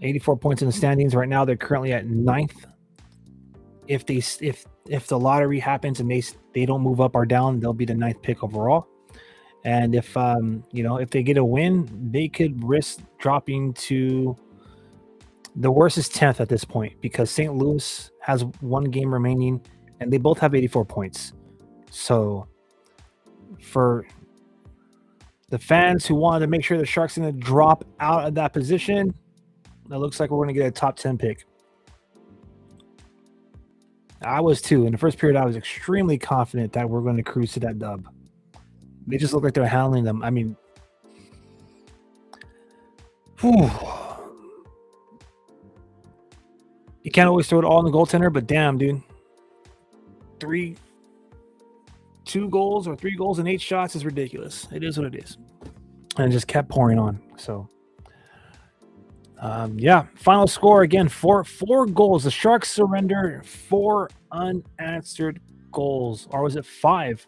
84 points in the standings. Right now, they're currently at 9th. If the lottery happens and they don't move up or down, they'll be the 9th pick overall. And if if they get a win, they could risk dropping to the worst is 10th at this point, because St. Louis has one game remaining and they both have 84 points. So for the fans who wanted to make sure the Sharks are going to drop out of that position, it looks like we're going to get a top 10 pick. I was too. In the first period, I was extremely confident that we're going to cruise to that dub. They just look like they're handling them. I mean, whew. You can't always throw it all in the goaltender, but damn, dude. 2 goals or 3 goals and 8 shots is ridiculous. It is what it is. And it just kept pouring on. So, final score again, 4 goals. The Sharks surrender 4 unanswered goals. Or was it 5?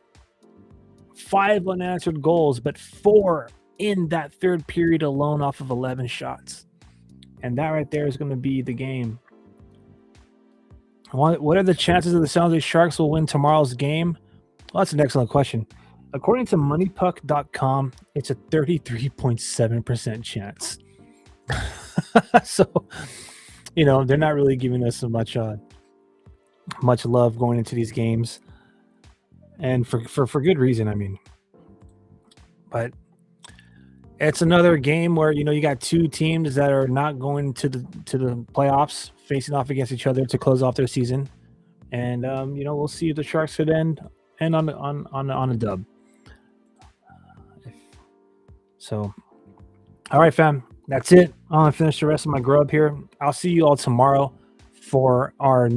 5 unanswered goals, but 4 in that third period alone off of 11 shots. And that right there is going to be the game. What are the chances of the San Jose Sharks will win tomorrow's game? Well, that's an excellent question. According to moneypuck.com, it's a 33.7% chance. So, they're not really giving us so much love going into these games. And for good reason, I mean. But it's another game where, you got 2 teams that are not going to the playoffs, facing off against each other to close off their season. And, we'll see if the Sharks could end on a dub. So, all right, fam. That's it. I'm going to finish the rest of my grub here. I'll see you all tomorrow for our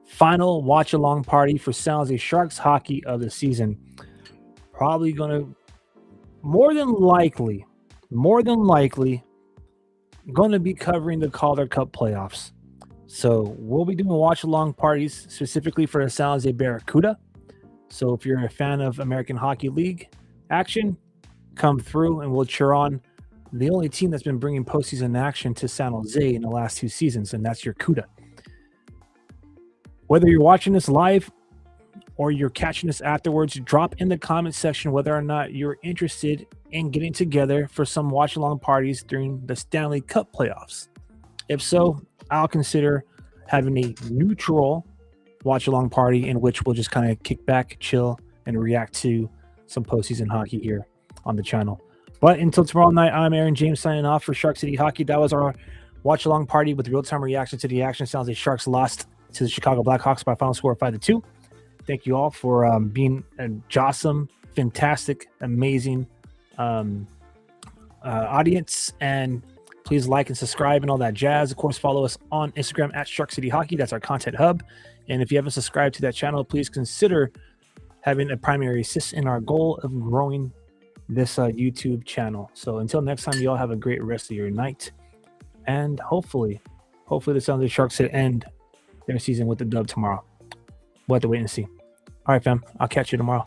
final watch-along party for San Jose Sharks hockey of the season. Probably going to, more than likely, going to be covering the Calder Cup playoffs. So we'll be doing watch-along parties specifically for the San Jose Barracuda. So if you're a fan of American Hockey League action, come through and we'll cheer on the only team that's been bringing postseason action to San Jose in the last 2 seasons, and that's your CUDA. Whether you're watching this live or you're catching this afterwards, drop in the comment section whether or not you're interested in getting together for some watch-along parties during the Stanley Cup playoffs. If so, I'll consider having a neutral watch-along party in which we'll just kind of kick back, chill, and react to some postseason hockey here on the channel. But until tomorrow night, I'm Aaron James signing off for Shark City Hockey. That was our watch-along party with real-time reaction to the action. Sounds like Sharks lost to the Chicago Blackhawks by a final score of 5-2. Thank you all for being an awesome, fantastic, amazing audience. And please like and subscribe and all that jazz. Of course, follow us on Instagram at Shark City Hockey. That's our content hub. And if you haven't subscribed to that channel, please consider having a primary assist in our goal of growing this YouTube channel. So until next time, you all have a great rest of your night. And hopefully the San Jose Sharks will end their season with the dub tomorrow. We'll have to wait and see. All right, fam. I'll catch you tomorrow.